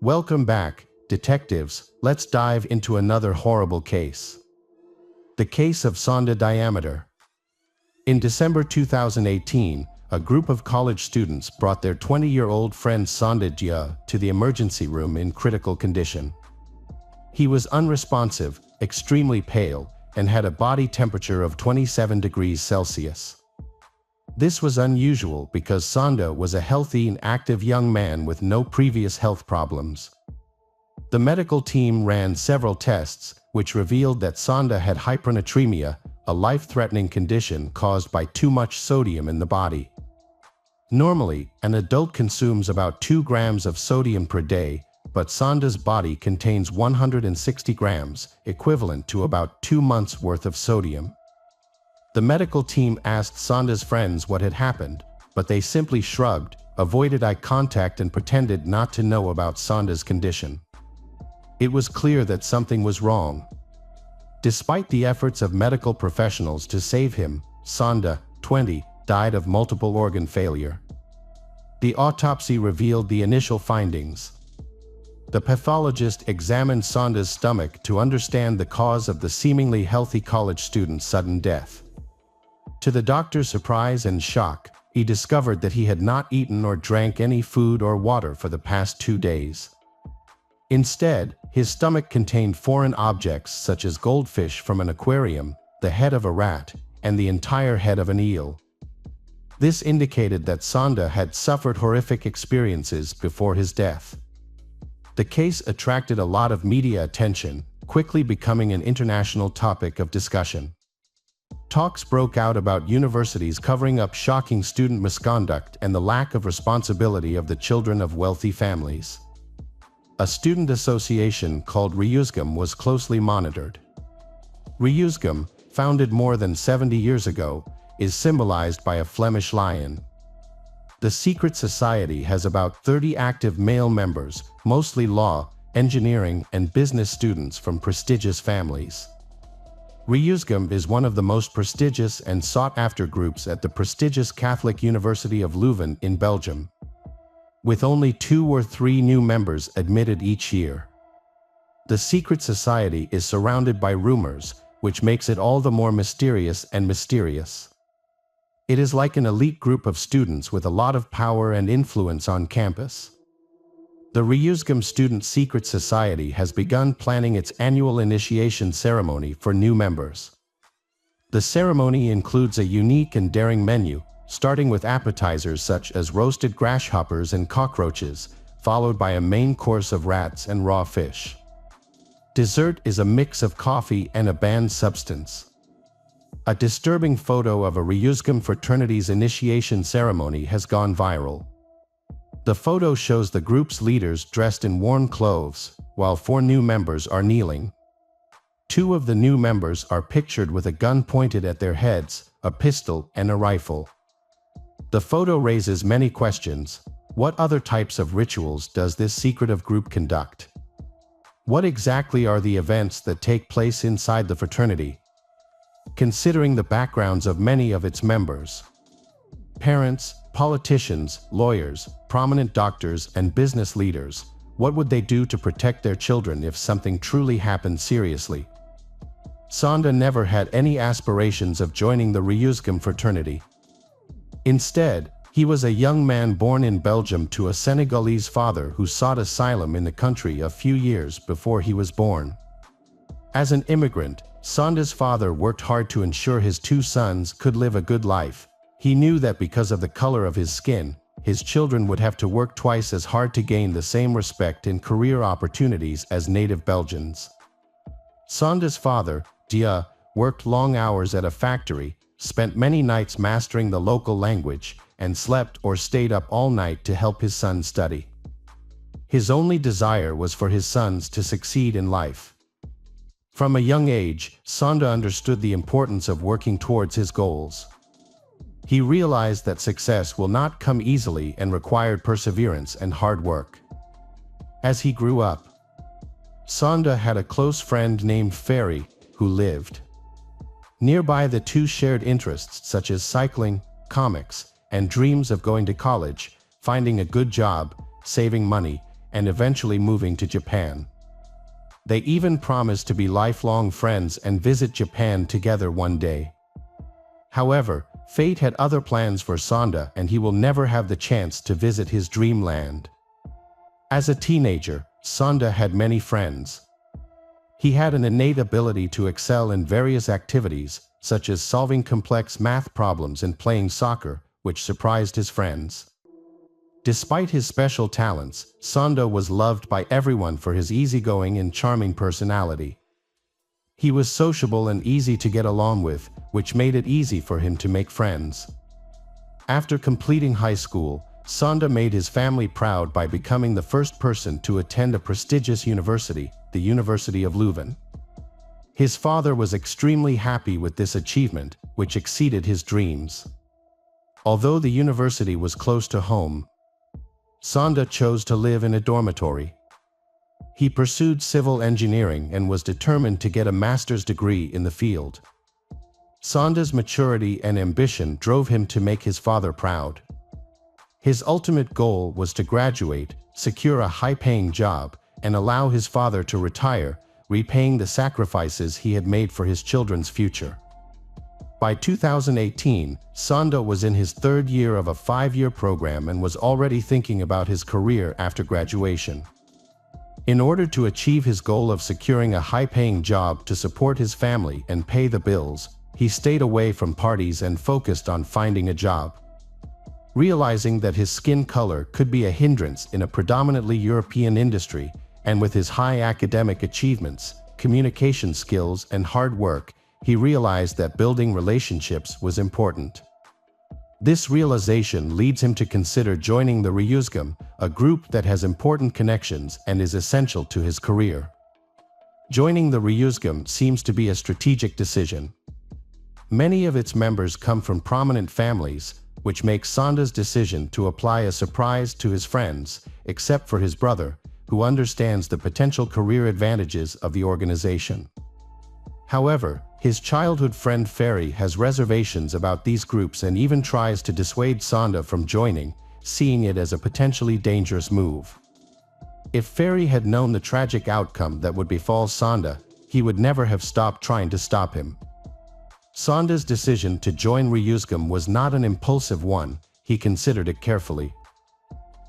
Welcome back, detectives. Let's dive into another horrible case. The case of Sanda Dia. In December 2018, a group of college students brought their 20-year-old friend Sanda Dia to the emergency room in critical condition. He was unresponsive, extremely pale, and had a body temperature of 27 degrees Celsius. This was unusual because Sanda was a healthy and active young man with no previous health problems. The medical team ran several tests, which revealed that Sanda had hypernatremia, a life-threatening condition caused by too much sodium in the body. Normally, an adult consumes about 2 grams of sodium per day, but Sanda's body contains 160 grams, equivalent to about 2 months' worth of sodium. The medical team asked Sanda's friends what had happened, but they simply shrugged, avoided eye contact and pretended not to know about Sanda's condition. It was clear that something was wrong. Despite the efforts of medical professionals to save him, Sanda, 20, died of multiple organ failure. The autopsy revealed the initial findings. The pathologist examined Sanda's stomach to understand the cause of the seemingly healthy college student's sudden death. To the doctor's surprise and shock, he discovered that he had not eaten or drank any food or water for the past 2 days. Instead, his stomach contained foreign objects such as goldfish from an aquarium, the head of a rat, and the entire head of an eel. This indicated that Sanda had suffered horrific experiences before his death. The case attracted a lot of media attention, quickly becoming an international topic of discussion. Talks broke out about universities covering up shocking student misconduct and the lack of responsibility of the children of wealthy families. A student association called Hazing was closely monitored. Hazing, founded more than 70 years ago, is symbolized by a Flemish lion. The secret society has about 30 active male members, mostly law, engineering, and business students from prestigious families. Hazing is one of the most prestigious and sought-after groups at the prestigious Catholic University of Leuven in Belgium, with only 2 or 3 new members admitted each year. The secret society is surrounded by rumors, which makes it all the more mysterious and mysterious. It is like an elite group of students with a lot of power and influence on campus. The Hazing Student Secret Society has begun planning its annual initiation ceremony for new members. The ceremony includes a unique and daring menu, starting with appetizers such as roasted grasshoppers and cockroaches, followed by a main course of rats and raw fish. Dessert is a mix of coffee and a banned substance. A disturbing photo of a Hazing fraternity's initiation ceremony has gone viral. The photo shows the group's leaders dressed in worn clothes, while 4 new members are kneeling. 2 of the new members are pictured with a gun pointed at their heads, a pistol, and a rifle. The photo raises many questions. What other types of rituals does this secretive group conduct? What exactly are the events that take place inside the fraternity? Considering the backgrounds of many of its members, parents, politicians, lawyers, prominent doctors, and business leaders, what would they do to protect their children if something truly happened seriously? Sanda never had any aspirations of joining the Hazing fraternity. Instead, he was a young man born in Belgium to a Senegalese father who sought asylum in the country a few years before he was born. As an immigrant, Sanda's father worked hard to ensure his 2 sons could live a good life. He knew that because of the color of his skin, his children would have to work twice as hard to gain the same respect and career opportunities as native Belgians. Sanda's father, Dia, worked long hours at a factory, spent many nights mastering the local language, and slept or stayed up all night to help his son study. His only desire was for his sons to succeed in life. From a young age, Sanda understood the importance of working towards his goals. He realized that success will not come easily and required perseverance and hard work. As he grew up, Sanda had a close friend named Ferry, who lived nearby. The 2 shared interests such as cycling, comics, and dreams of going to college, finding a good job, saving money, and eventually moving to Japan. They even promised to be lifelong friends and visit Japan together one day. However, fate had other plans for Sanda, and he will never have the chance to visit his dreamland. As a teenager, Sanda had many friends. He had an innate ability to excel in various activities, such as solving complex math problems and playing soccer, which surprised his friends. Despite his special talents, Sanda was loved by everyone for his easygoing and charming personality. He was sociable and easy to get along with, which made it easy for him to make friends. After completing high school, Sanda made his family proud by becoming the first person to attend a prestigious university, the University of Leuven. His father was extremely happy with this achievement, which exceeded his dreams. Although the university was close to home, Sanda chose to live in a dormitory. He pursued civil engineering and was determined to get a master's degree in the field. Sanda's maturity and ambition drove him to make his father proud. His ultimate goal was to graduate, secure a high-paying job, and allow his father to retire, repaying the sacrifices he had made for his children's future. By 2018, Sanda was in his third year of a 5-year program and was already thinking about his career after graduation. In order to achieve his goal of securing a high-paying job to support his family and pay the bills, he stayed away from parties and focused on finding a job. Realizing that his skin color could be a hindrance in a predominantly European industry, and with his high academic achievements, communication skills, and hard work, he realized that building relationships was important. This realization leads him to consider joining the Ryuzgam, a group that has important connections and is essential to his career. Joining the Ryuzgam seems to be a strategic decision. Many of its members come from prominent families, which makes Sanda's decision to apply a surprise to his friends, except for his brother, who understands the potential career advantages of the organization. However, his childhood friend Ferry has reservations about these groups and even tries to dissuade Sanda from joining, seeing it as a potentially dangerous move. If Ferry had known the tragic outcome that would befall Sanda, he would never have stopped trying to stop him. Sanda's decision to join Ryuzgam was not an impulsive one, he considered it carefully.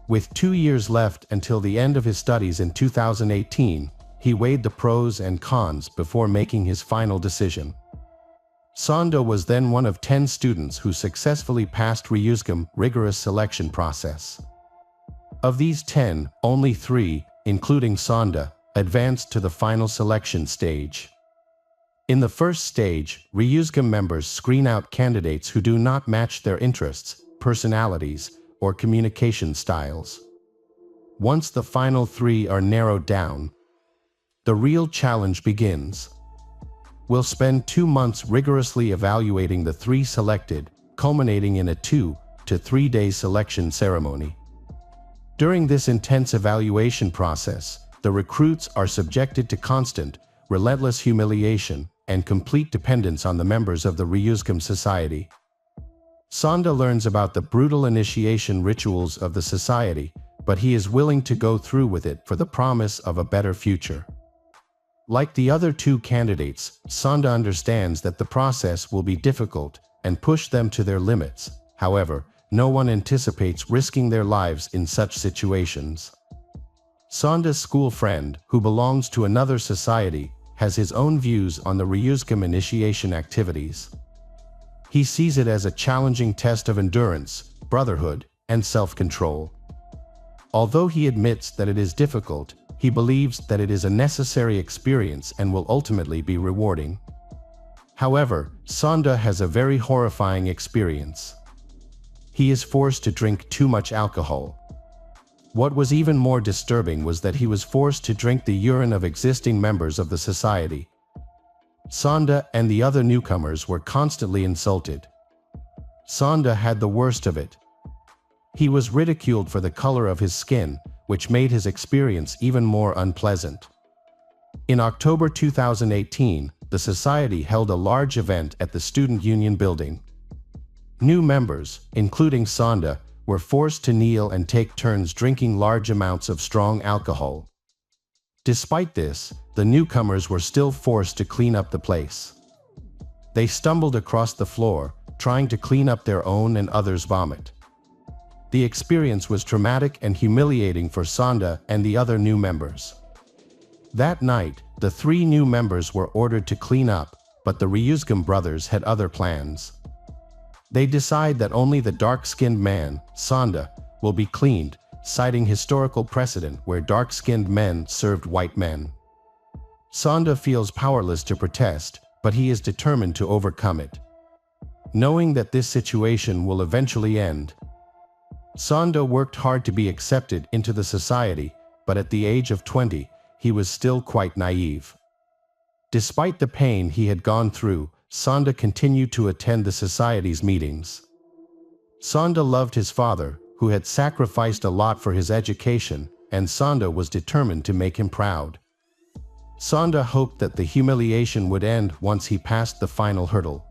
With 2 years left until the end of his studies in 2018, he weighed the pros and cons before making his final decision. Sanda was then one of 10 students who successfully passed Ryuzgam's rigorous selection process. Of these 10, only 3, including Sanda, advanced to the final selection stage. In the first stage, Ryuzgam members screen out candidates who do not match their interests, personalities, or communication styles. Once the final 3 are narrowed down, the real challenge begins. We'll spend 2 months rigorously evaluating the 3 selected, culminating in a 2 to 3 day selection ceremony. During this intense evaluation process, the recruits are subjected to constant, relentless humiliation and complete dependence on the members of the Ryuzgam society. Sanda learns about the brutal initiation rituals of the society, but he is willing to go through with it for the promise of a better future. Like the other 2 candidates, Sanda understands that the process will be difficult and push them to their limits. However, no one anticipates risking their lives in such situations. Sanda's school friend, who belongs to another society, has his own views on the Ryuzgam initiation activities. He sees it as a challenging test of endurance, brotherhood, and self-control. Although he admits that it is difficult, he believes that it is a necessary experience and will ultimately be rewarding. However, Sanda has a very horrifying experience. He is forced to drink too much alcohol. What was even more disturbing was that he was forced to drink the urine of existing members of the society. Sanda and the other newcomers were constantly insulted. Sanda had the worst of it. He was ridiculed for the color of his skin, which made his experience even more unpleasant. In October 2018, the society held a large event at the Student Union building. New members, including Sanda, were forced to kneel and take turns drinking large amounts of strong alcohol. Despite this, the newcomers were still forced to clean up the place. They stumbled across the floor, trying to clean up their own and others' vomit. The experience was traumatic and humiliating for Sanda and the other new members. That night, the 3 new members were ordered to clean up, but the Ryuzgam brothers had other plans. They decide that only the dark-skinned man, Sanda, will be cleaned, citing historical precedent where dark-skinned men served white men. Sanda feels powerless to protest, but he is determined to overcome it. Knowing that this situation will eventually end, Sanda worked hard to be accepted into the society, but at the age of 20, he was still quite naive. Despite the pain he had gone through, Sanda continued to attend the society's meetings. Sanda loved his father, who had sacrificed a lot for his education, and Sanda was determined to make him proud. Sanda hoped that the humiliation would end once he passed the final hurdle.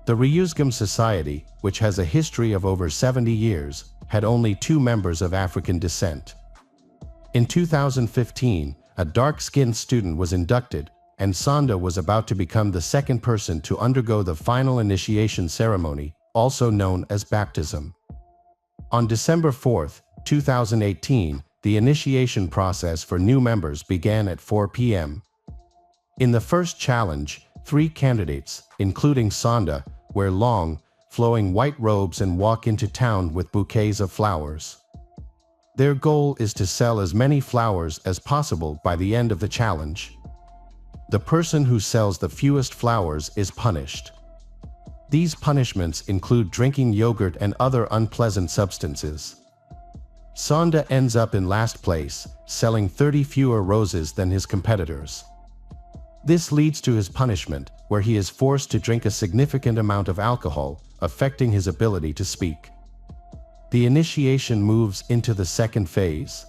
The Ryuzgam society, which has a history of over 70 years, had only 2 members of African descent. In 2015, a dark-skinned student was inducted, and Sanda was about to become the second person to undergo the final initiation ceremony, also known as baptism. On December 4, 2018, the initiation process for new members began at 4 p.m. In the first challenge, 3 candidates, including Sanda, wear long, flowing white robes and walk into town with bouquets of flowers. Their goal is to sell as many flowers as possible by the end of the challenge. The person who sells the fewest flowers is punished. These punishments include drinking yogurt and other unpleasant substances. Sanda ends up in last place, selling 30 fewer roses than his competitors. This leads to his punishment, where he is forced to drink a significant amount of alcohol, affecting his ability to speak. The initiation moves into the second phase.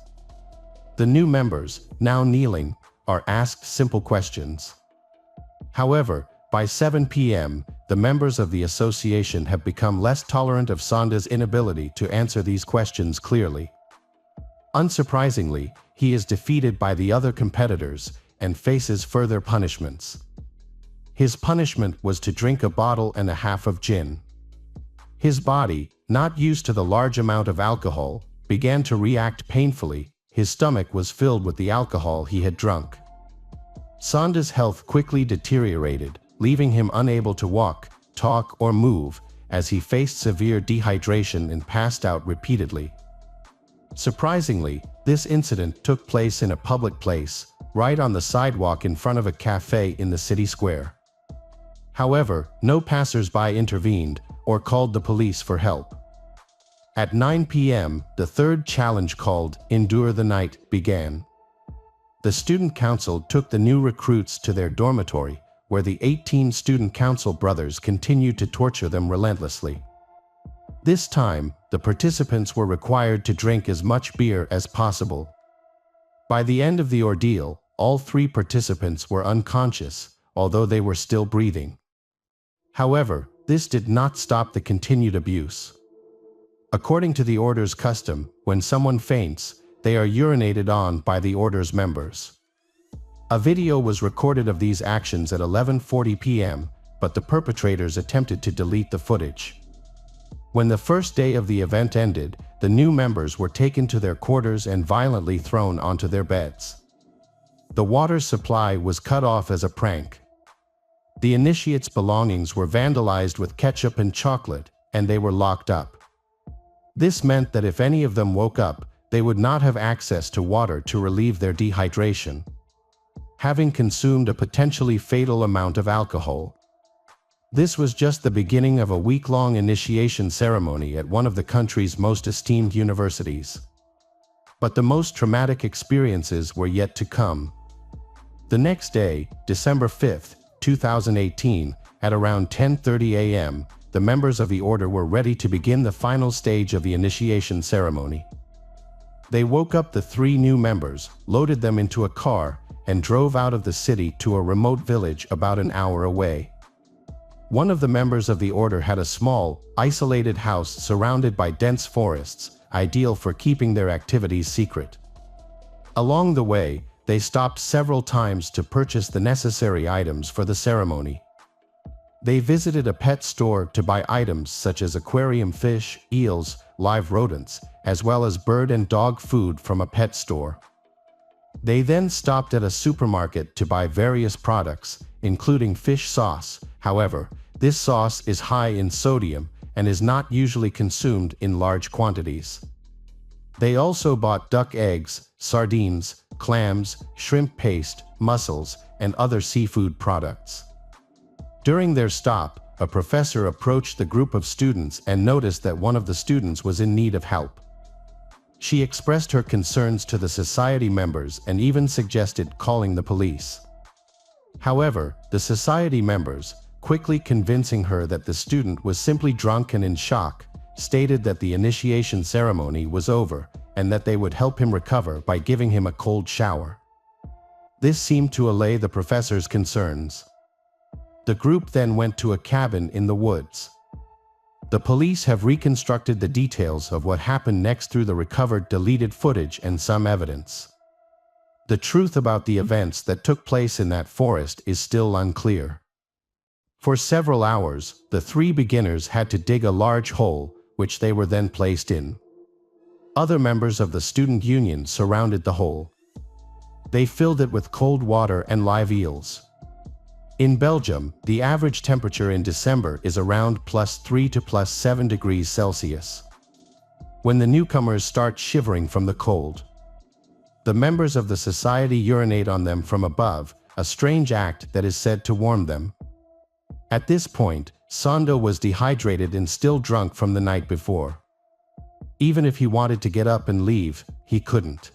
The new members, now kneeling, are asked simple questions. However, by 7 p.m., the members of the association have become less tolerant of Sanda's inability to answer these questions clearly. Unsurprisingly, he is defeated by the other competitors and faces further punishments. His punishment was to drink a bottle and a half of gin. His body, not used to the large amount of alcohol, began to react painfully. His stomach was filled with the alcohol he had drunk. Sanda's health quickly deteriorated, leaving him unable to walk, talk, or move, as he faced severe dehydration and passed out repeatedly. Surprisingly, this incident took place in a public place, right on the sidewalk in front of a cafe in the city square. However, no passers-by intervened or called the police for help. At 9 p.m., the third challenge called Endure the Night began. The student council took the new recruits to their dormitory, where the 18 student council brothers continued to torture them relentlessly. This time, the participants were required to drink as much beer as possible. By the end of the ordeal, all 3 participants were unconscious, although they were still breathing. However, this did not stop the continued abuse. According to the order's custom, when someone faints, they are urinated on by the order's members. A video was recorded of these actions at 11:40 p.m., but the perpetrators attempted to delete the footage. When the first day of the event ended, the new members were taken to their quarters and violently thrown onto their beds. The water supply was cut off as a prank. The initiates' belongings were vandalized with ketchup and chocolate, and they were locked up. This meant that if any of them woke up, they would not have access to water to relieve their dehydration, having consumed a potentially fatal amount of alcohol. This was just the beginning of a week-long initiation ceremony at one of the country's most esteemed universities. But the most traumatic experiences were yet to come. The next day, December 5, 2018, at around 10:30 a.m., the members of the order were ready to begin the final stage of the initiation ceremony. They woke up the 3 new members, loaded them into a car, and drove out of the city to a remote village about an hour away. One of the members of the order had a small, isolated house surrounded by dense forests, ideal for keeping their activities secret. Along the way, they stopped several times to purchase the necessary items for the ceremony. They visited a pet store to buy items such as aquarium fish, eels, live rodents, as well as bird and dog food from a pet store. They then stopped at a supermarket to buy various products, including fish sauce. However, this sauce is high in sodium and is not usually consumed in large quantities. They also bought duck eggs, sardines, clams, shrimp paste, mussels, and other seafood products. During their stop, a professor approached the group of students and noticed that one of the students was in need of help. She expressed her concerns to the society members and even suggested calling the police. However, the society members, quickly convincing her that the student was simply drunk and in shock, stated that the initiation ceremony was over and that they would help him recover by giving him a cold shower. This seemed to allay the professor's concerns. The group then went to a cabin in the woods. The police have reconstructed the details of what happened next through the recovered deleted footage and some evidence. The truth about the events that took place in that forest is still unclear. For several hours, the three beginners had to dig a large hole, which they were then placed in. Other members of the student union surrounded the hole. They filled it with cold water and live eels. In Belgium, the average temperature in December is around +3 to +7 degrees Celsius. When the newcomers start shivering from the cold, the members of the society urinate on them from above, a strange act that is said to warm them. At this point, Sanda was dehydrated and still drunk from the night before. Even if he wanted to get up and leave, he couldn't.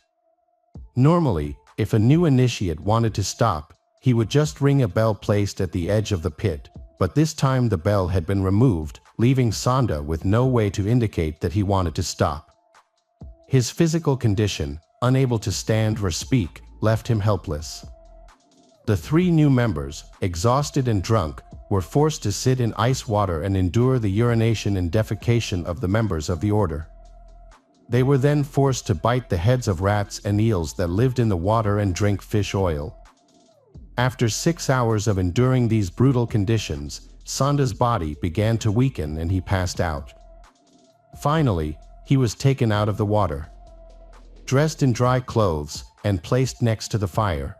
Normally, if a new initiate wanted to stop, he would just ring a bell placed at the edge of the pit, but this time the bell had been removed, leaving Sanda with no way to indicate that he wanted to stop. His physical condition, unable to stand or speak, left him helpless. The three new members, exhausted and drunk, were forced to sit in ice water and endure the urination and defecation of the members of the order. They were then forced to bite the heads of rats and eels that lived in the water and drink fish oil. After 6 hours of enduring these brutal conditions, Sanda's body began to weaken and he passed out. Finally, he was taken out of the water, dressed in dry clothes, and placed next to the fire.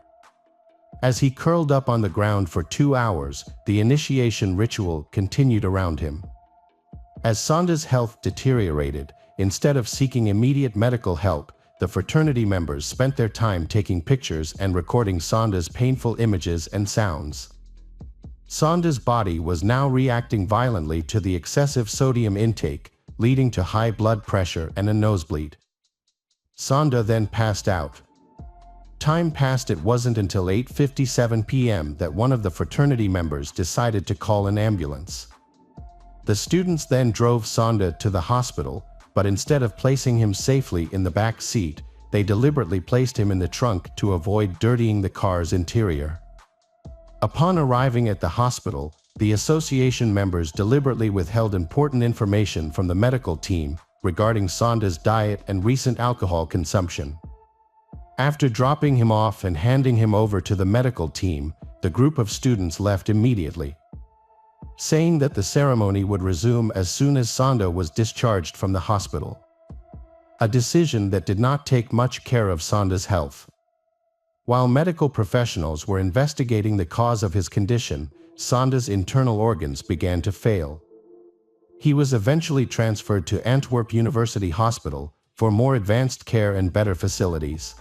As he curled up on the ground for 2 hours, the initiation ritual continued around him. As Sanda's health deteriorated, instead of seeking immediate medical help, the fraternity members spent their time taking pictures and recording Sanda's painful images and sounds. Sanda's body was now reacting violently to the excessive sodium intake, leading to high blood pressure and a nosebleed. Sanda then passed out. Time passed. It wasn't until 8:57 p.m. that one of the fraternity members decided to call an ambulance. The students then drove Sanda to the hospital, but instead of placing him safely in the back seat, they deliberately placed him in the trunk to avoid dirtying the car's interior. Upon arriving at the hospital, the association members deliberately withheld important information from the medical team regarding Sanda's diet and recent alcohol consumption. After dropping him off and handing him over to the medical team, the group of students left immediately, saying that the ceremony would resume as soon as Sanda was discharged from the hospital. A decision that did not take much care of Sanda's health. While medical professionals were investigating the cause of his condition, Sanda's internal organs began to fail. He was eventually transferred to Antwerp University Hospital for more advanced care and better facilities.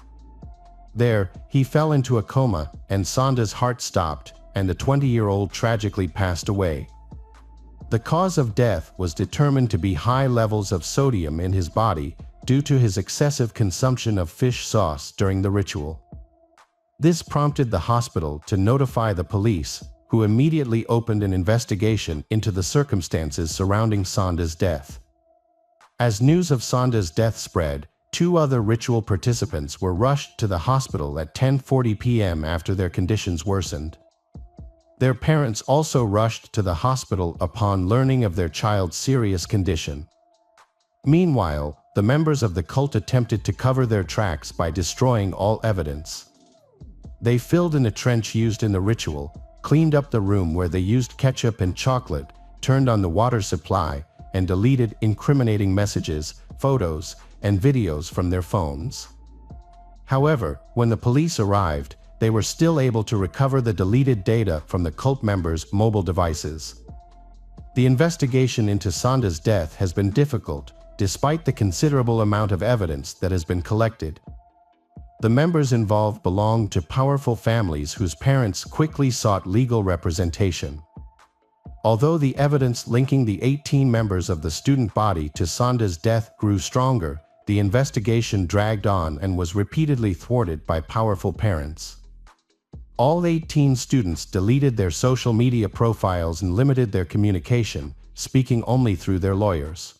There, he fell into a coma and Sanda's heart stopped, and the 20-year-old tragically passed away. The cause of death was determined to be high levels of sodium in his body due to his excessive consumption of fish sauce during the ritual. This prompted the hospital to notify the police, who immediately opened an investigation into the circumstances surrounding Sanda's death. As news of Sanda's death spread, 2 other ritual participants were rushed to the hospital at 10:40 p.m. after their conditions worsened. Their parents also rushed to the hospital upon learning of their child's serious condition. Meanwhile, the members of the cult attempted to cover their tracks by destroying all evidence. They filled in a trench used in the ritual, cleaned up the room where they used ketchup and chocolate, turned on the water supply, and deleted incriminating messages, photos, and videos from their phones. However, when the police arrived, they were still able to recover the deleted data from the cult members' mobile devices. The investigation into Sanda's death has been difficult, despite the considerable amount of evidence that has been collected. The members involved belonged to powerful families whose parents quickly sought legal representation. Although the evidence linking the 18 members of the student body to Sanda's death grew stronger, the investigation dragged on and was repeatedly thwarted by powerful parents. All 18 students deleted their social media profiles and limited their communication, speaking only through their lawyers.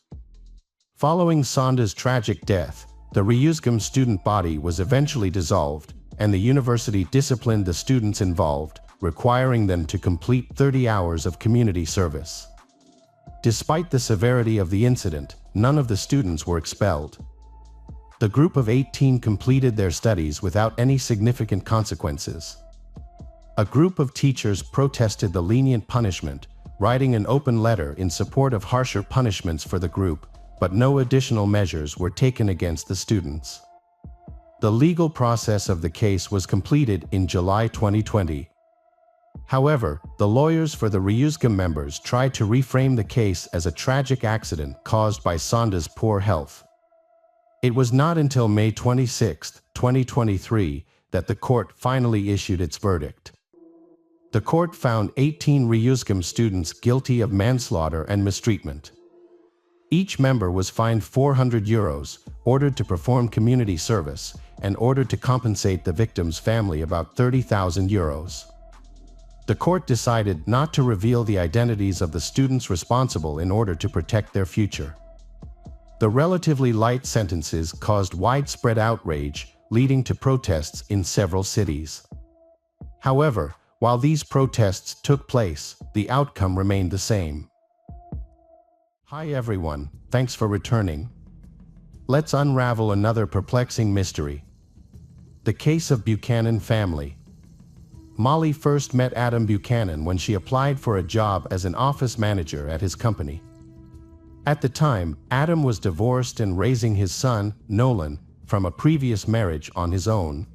Following Sanda's tragic death, the Ryuzgam student body was eventually dissolved, and the university disciplined the students involved, requiring them to complete 30 hours of community service. Despite the severity of the incident, none of the students were expelled. The group of 18 completed their studies without any significant consequences. A group of teachers protested the lenient punishment, writing an open letter in support of harsher punishments for the group, but no additional measures were taken against the students. The legal process of the case was completed in July 2020. However, the lawyers for the Ryuzgam members tried to reframe the case as a tragic accident caused by Sanda's poor health. It was not until May 26, 2023, that the court finally issued its verdict. The court found 18 Ryuzgam students guilty of manslaughter and mistreatment. Each member was fined €400, ordered to perform community service, and ordered to compensate the victim's family about €30,000. The court decided not to reveal the identities of the students responsible in order to protect their future. The relatively light sentences caused widespread outrage, leading to protests in several cities. However, while these protests took place, the outcome remained the same. Hi everyone, thanks for returning. Let's unravel another perplexing mystery. The case of Buchanan family. Molly first met Adam Buchanan when she applied for a job as an office manager at his company. At the time, Adam was divorced and raising his son, Nolan, from a previous marriage on his own.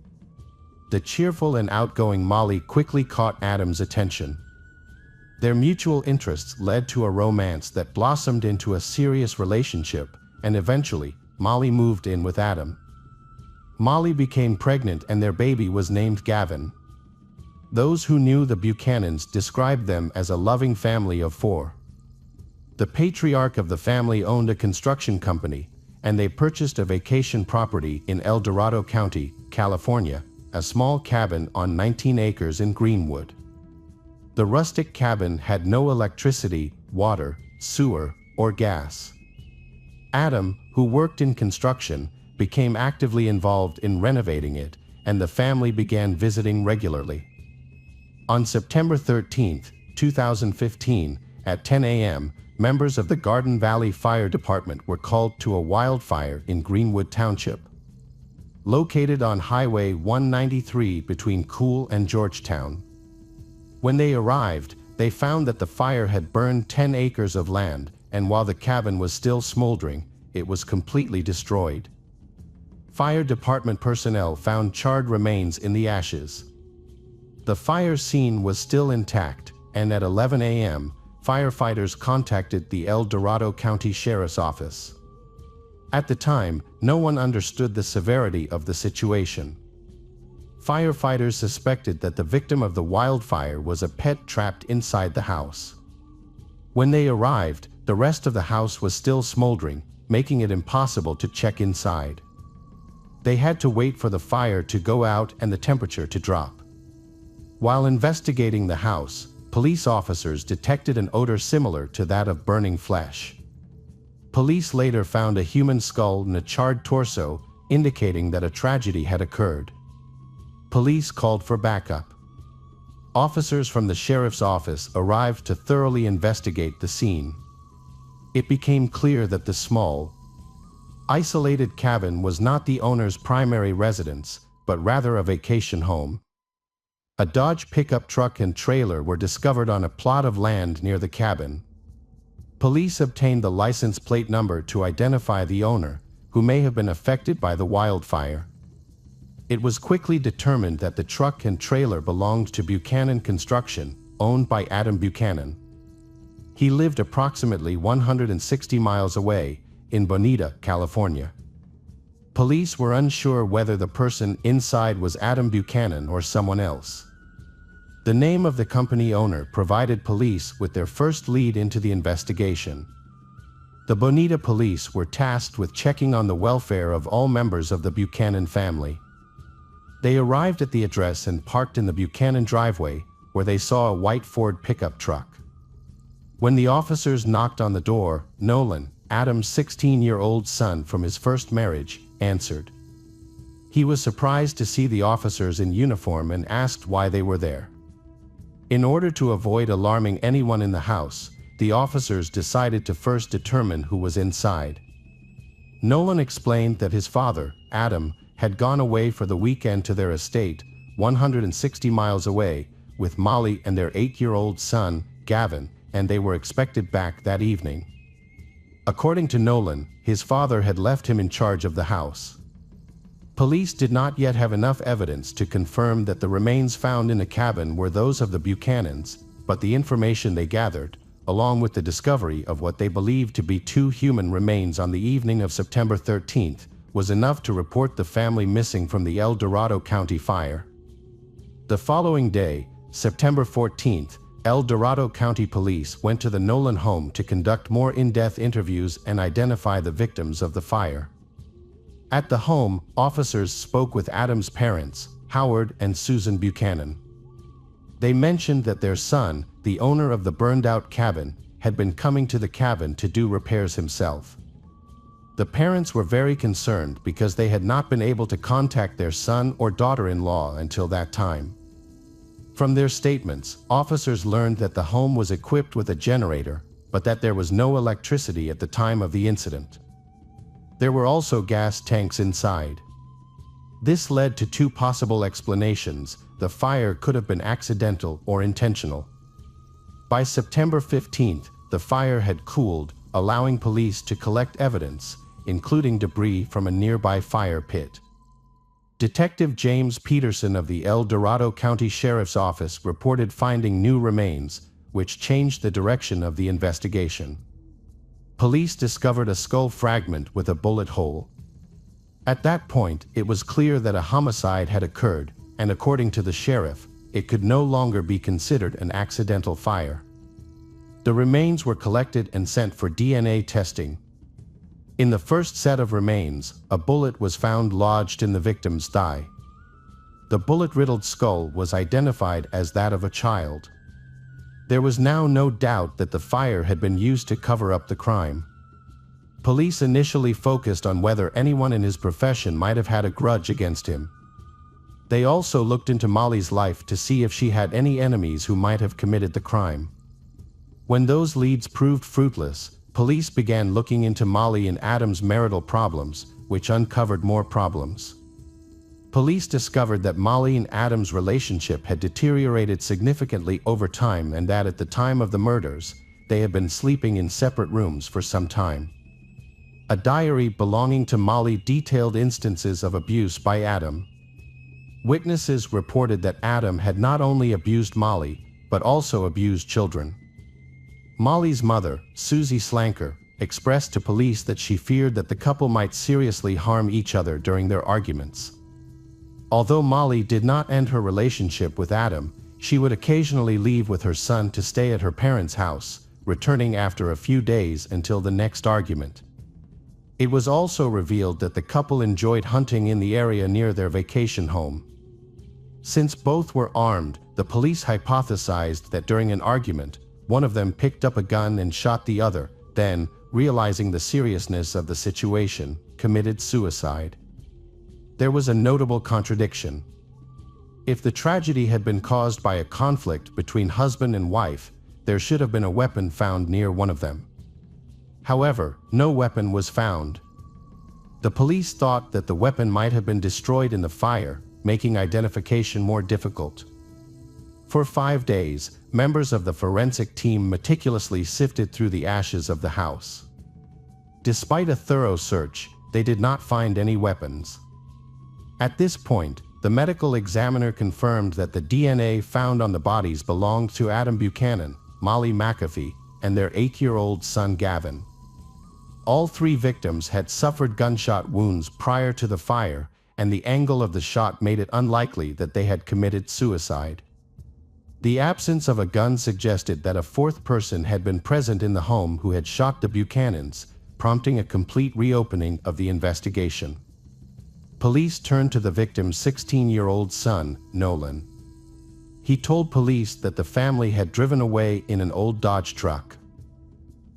The cheerful and outgoing Molly quickly caught Adam's attention. Their mutual interests led to a romance that blossomed into a serious relationship, and eventually, Molly moved in with Adam. Molly became pregnant and their baby was named Gavin. Those who knew the Buchanans described them as a loving family of 4. The patriarch of the family owned a construction company, and they purchased a vacation property in El Dorado County, California, a small cabin on 19 acres in Greenwood. The rustic cabin had no electricity, water, sewer, or gas. Adam, who worked in construction, became actively involved in renovating it, and the family began visiting regularly. On September 13, 2015, at 10 a.m., members of the Garden Valley Fire Department were called to a wildfire in Greenwood Township, located on Highway 193 between Cool and Georgetown. When they arrived, they found that the fire had burned 10 acres of land, and while the cabin was still smoldering, it was completely destroyed. Fire department personnel found charred remains in the ashes. The fire scene was still intact, and at 11 a.m., firefighters contacted the El Dorado County Sheriff's Office. At the time, no one understood the severity of the situation. Firefighters suspected that the victim of the wildfire was a pet trapped inside the house. When they arrived, the rest of the house was still smoldering, making it impossible to check inside. They had to wait for the fire to go out and the temperature to drop. While investigating the house, police officers detected an odor similar to that of burning flesh. Police later found a human skull and a charred torso, indicating that a tragedy had occurred. Police called for backup. officers from the sheriff's office arrived to thoroughly investigate the scene. It became clear that the small, isolated cabin was not the owner's primary residence, but rather a vacation home. A Dodge pickup truck and trailer were discovered on a plot of land near the cabin. Police obtained the license plate number to identify the owner, who may have been affected by the wildfire. It was quickly determined that the truck and trailer belonged to Buchanan Construction, owned by Adam Buchanan. He lived approximately 160 miles away, in Bonita, California. Police were unsure whether the person inside was Adam Buchanan or someone else. The name of the company owner provided police with their first lead into the investigation. The Bonita police were tasked with checking on the welfare of all members of the Buchanan family. They arrived at the address and parked in the Buchanan driveway, where they saw a white Ford pickup truck. When the officers knocked on the door, Nolan, Adam's 16-year-old son from his first marriage, answered. He was surprised to see the officers in uniform and asked why they were there. In order to avoid alarming anyone in the house, the officers decided to first determine who was inside. Nolan explained that his father, Adam, had gone away for the weekend to their estate, 160 miles away, with Molly and their 8-year-old son, Gavin, and they were expected back that evening. According to Nolan, his father had left him in charge of the house. Police did not yet have enough evidence to confirm that the remains found in the cabin were those of the Buchanans, but the information they gathered, along with the discovery of what they believed to be 2 human remains on the evening of September 13th, was enough to report the family missing from the El Dorado County fire. The following day, September 14th, El Dorado County Police went to the Nolan home to conduct more in-depth interviews and identify the victims of the fire. At the home, officers spoke with Adam's parents, Howard and Susan Buchanan. They mentioned that their son, the owner of the burned-out cabin, had been coming to the cabin to do repairs himself. The parents were very concerned because they had not been able to contact their son or daughter-in-law until that time. From their statements, officers learned that the home was equipped with a generator, but that there was no electricity at the time of the incident. There were also gas tanks inside. This led to 2 possible explanations: the fire could have been accidental or intentional. By September 15th, the fire had cooled, allowing police to collect evidence, including debris from a nearby fire pit. Detective James Peterson of the El Dorado County Sheriff's Office reported finding new remains, which changed the direction of the investigation. Police discovered a skull fragment with a bullet hole. At that point, it was clear that a homicide had occurred, and according to the sheriff, it could no longer be considered an accidental fire. The remains were collected and sent for DNA testing. In the first set of remains, a bullet was found lodged in the victim's thigh. The bullet-riddled skull was identified as that of a child. There was now no doubt that the fire had been used to cover up the crime. Police initially focused on whether anyone in his profession might have had a grudge against him. They also looked into Molly's life to see if she had any enemies who might have committed the crime. When those leads proved fruitless, police began looking into Molly and Adam's marital problems, which uncovered more problems. Police discovered that Molly and Adam's relationship had deteriorated significantly over time and that at the time of the murders, they had been sleeping in separate rooms for some time. A diary belonging to Molly detailed instances of abuse by Adam. Witnesses reported that Adam had not only abused Molly, but also abused children. Molly's mother, Susie Slanker, expressed to police that she feared that the couple might seriously harm each other during their arguments. Although Molly did not end her relationship with Adam, she would occasionally leave with her son to stay at her parents' house, returning after a few days until the next argument. It was also revealed that the couple enjoyed hunting in the area near their vacation home. Since both were armed, the police hypothesized that during an argument, one of them picked up a gun and shot the other, then, realizing the seriousness of the situation, committed suicide. There was a notable contradiction. If the tragedy had been caused by a conflict between husband and wife, there should have been a weapon found near one of them. However, no weapon was found. The police thought that the weapon might have been destroyed in the fire, making identification more difficult. For 5 days, members of the forensic team meticulously sifted through the ashes of the house. Despite a thorough search, they did not find any weapons. At this point, the medical examiner confirmed that the DNA found on the bodies belonged to Adam Buchanan, Molly McAfee, and their 8-year-old son Gavin. All 3 victims had suffered gunshot wounds prior to the fire, and the angle of the shot made it unlikely that they had committed suicide. The absence of a gun suggested that a 4th person had been present in the home who had shot the Buchanans, prompting a complete reopening of the investigation. Police turned to the victim's 16-year-old son, Nolan. He told police that the family had driven away in an old Dodge truck.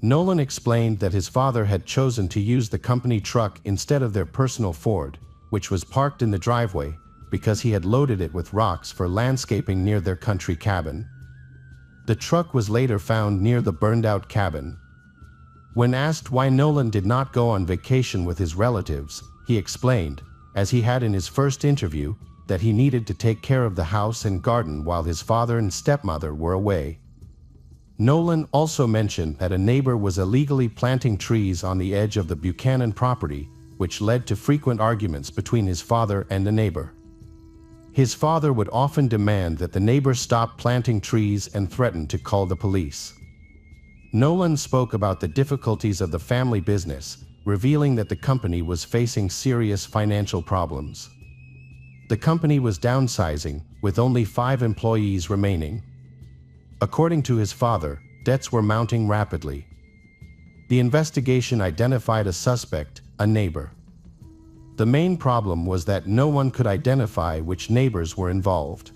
Nolan explained that his father had chosen to use the company truck instead of their personal Ford, which was parked in the driveway, because he had loaded it with rocks for landscaping near their country cabin. The truck was later found near the burned-out cabin. When asked why Nolan did not go on vacation with his relatives, he explained, as he had in his first interview, that he needed to take care of the house and garden while his father and stepmother were away. Nolan also mentioned that a neighbor was illegally planting trees on the edge of the Buchanan property, which led to frequent arguments between his father and the neighbor. His father would often demand that the neighbor stop planting trees and threaten to call the police. Nolan spoke about the difficulties of the family business, revealing that the company was facing serious financial problems. The company was downsizing, with only 5 employees remaining. According to his father, debts were mounting rapidly. The investigation identified a suspect, a neighbor. The main problem was that no one could identify which neighbors were involved.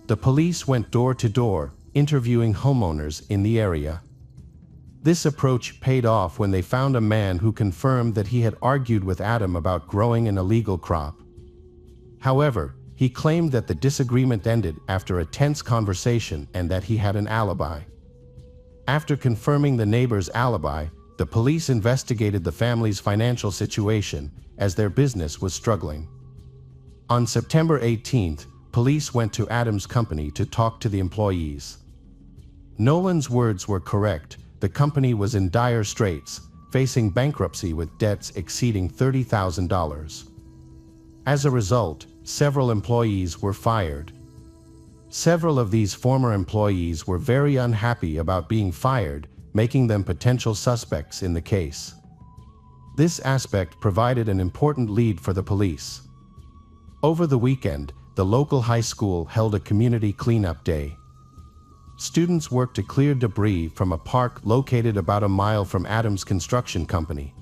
The police went door to door, interviewing homeowners in the area. This approach paid off when they found a man who confirmed that he had argued with Adam about growing an illegal crop. However, he claimed that the disagreement ended after a tense conversation and that he had an alibi. After confirming the neighbor's alibi, the police investigated the family's financial situation, as their business was struggling. On September 18th, police went to Adam's company to talk to the employees. Nolan's words were correct. The company was in dire straits, facing bankruptcy with debts exceeding $30,000. As a result, several employees were fired. Several of these former employees were very unhappy about being fired, making them potential suspects in the case. This aspect provided an important lead for the police. Over the weekend, the local high school held a community cleanup day. Students worked to clear debris from a park located about a mile from Adam's construction company.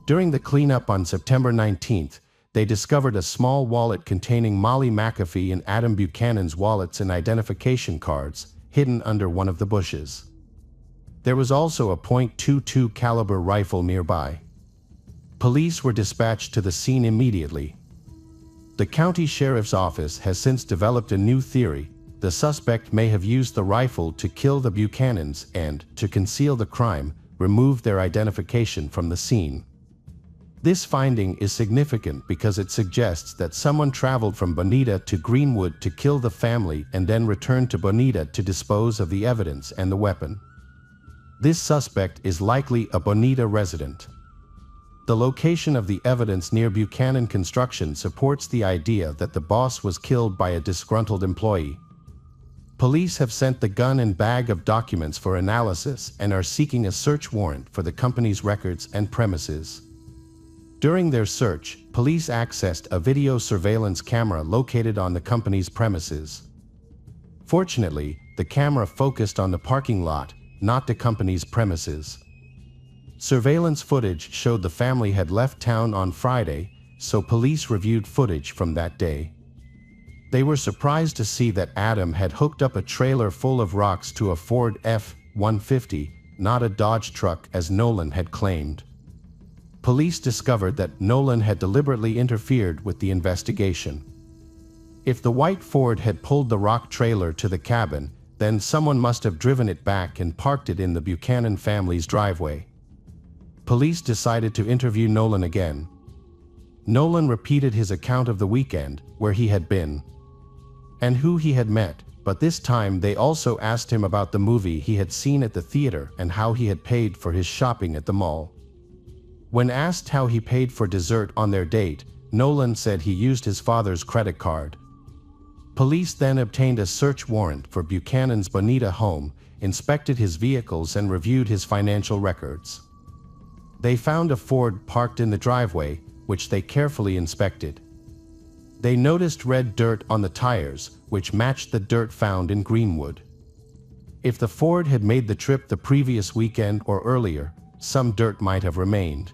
During the cleanup on September 19th, they discovered a small wallet containing Molly McAfee and Adam Buchanan's wallets and identification cards, hidden under one of the bushes. There was also a .22 caliber rifle nearby. Police were dispatched to the scene immediately. The county sheriff's office has since developed a new theory. The suspect may have used the rifle to kill the Buchanans and, to conceal the crime, removed their identification from the scene. This finding is significant because it suggests that someone traveled from Bonita to Greenwood to kill the family and then returned to Bonita to dispose of the evidence and the weapon. This suspect is likely a Bonita resident. The location of the evidence near Buchanan Construction supports the idea that the boss was killed by a disgruntled employee. Police have sent the gun and bag of documents for analysis and are seeking a search warrant for the company's records and premises. During their search, police accessed a video surveillance camera located on the company's premises. Fortunately, the camera focused on the parking lot, not the company's premises. Surveillance footage showed the family had left town on Friday, so police reviewed footage from that day. They were surprised to see that Adam had hooked up a trailer full of rocks to a Ford F-150, not a Dodge truck as Nolan had claimed. Police discovered that Nolan had deliberately interfered with the investigation. If the white Ford had pulled the rock trailer to the cabin, then someone must have driven it back and parked it in the Buchanan family's driveway. Police decided to interview Nolan again. Nolan repeated his account of the weekend, where he had been, and who he had met, but this time they also asked him about the movie he had seen at the theater and how he had paid for his shopping at the mall. When asked how he paid for dessert on their date, Nolan said he used his father's credit card. Police then obtained a search warrant for Buchanan's Bonita home, inspected his vehicles and reviewed his financial records. They found a Ford parked in the driveway, which they carefully inspected. They noticed red dirt on the tires, which matched the dirt found in Greenwood. If the Ford had made the trip the previous weekend or earlier, some dirt might have remained.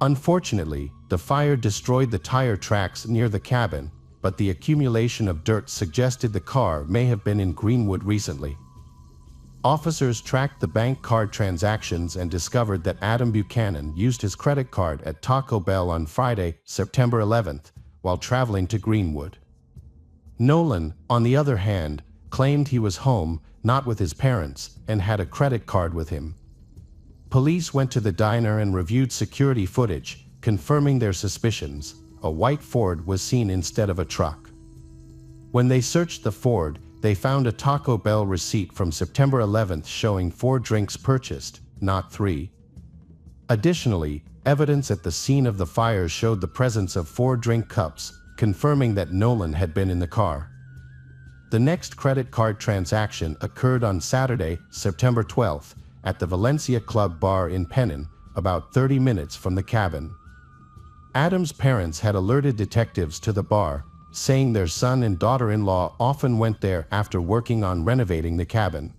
Unfortunately, the fire destroyed the tire tracks near the cabin, but the accumulation of dirt suggested the car may have been in Greenwood recently. Officers tracked the bank card transactions and discovered that Adam Buchanan used his credit card at Taco Bell on Friday, September 11th, while traveling to Greenwood. Nolan, on the other hand, claimed he was home, not with his parents, and had a credit card with him. Police went to the diner and reviewed security footage, confirming their suspicions. A white Ford was seen instead of a truck. When they searched the Ford, they found a Taco Bell receipt from September 11th showing 4 drinks purchased, not 3. Additionally, evidence at the scene of the fire showed the presence of 4 drink cups, confirming that Nolan had been in the car. The next credit card transaction occurred on Saturday, September 12th, at the Valencia Club Bar in Pennon, about 30 minutes from the cabin. Adam's parents had alerted detectives to the bar, saying their son and daughter-in-law often went there after working on renovating the cabin.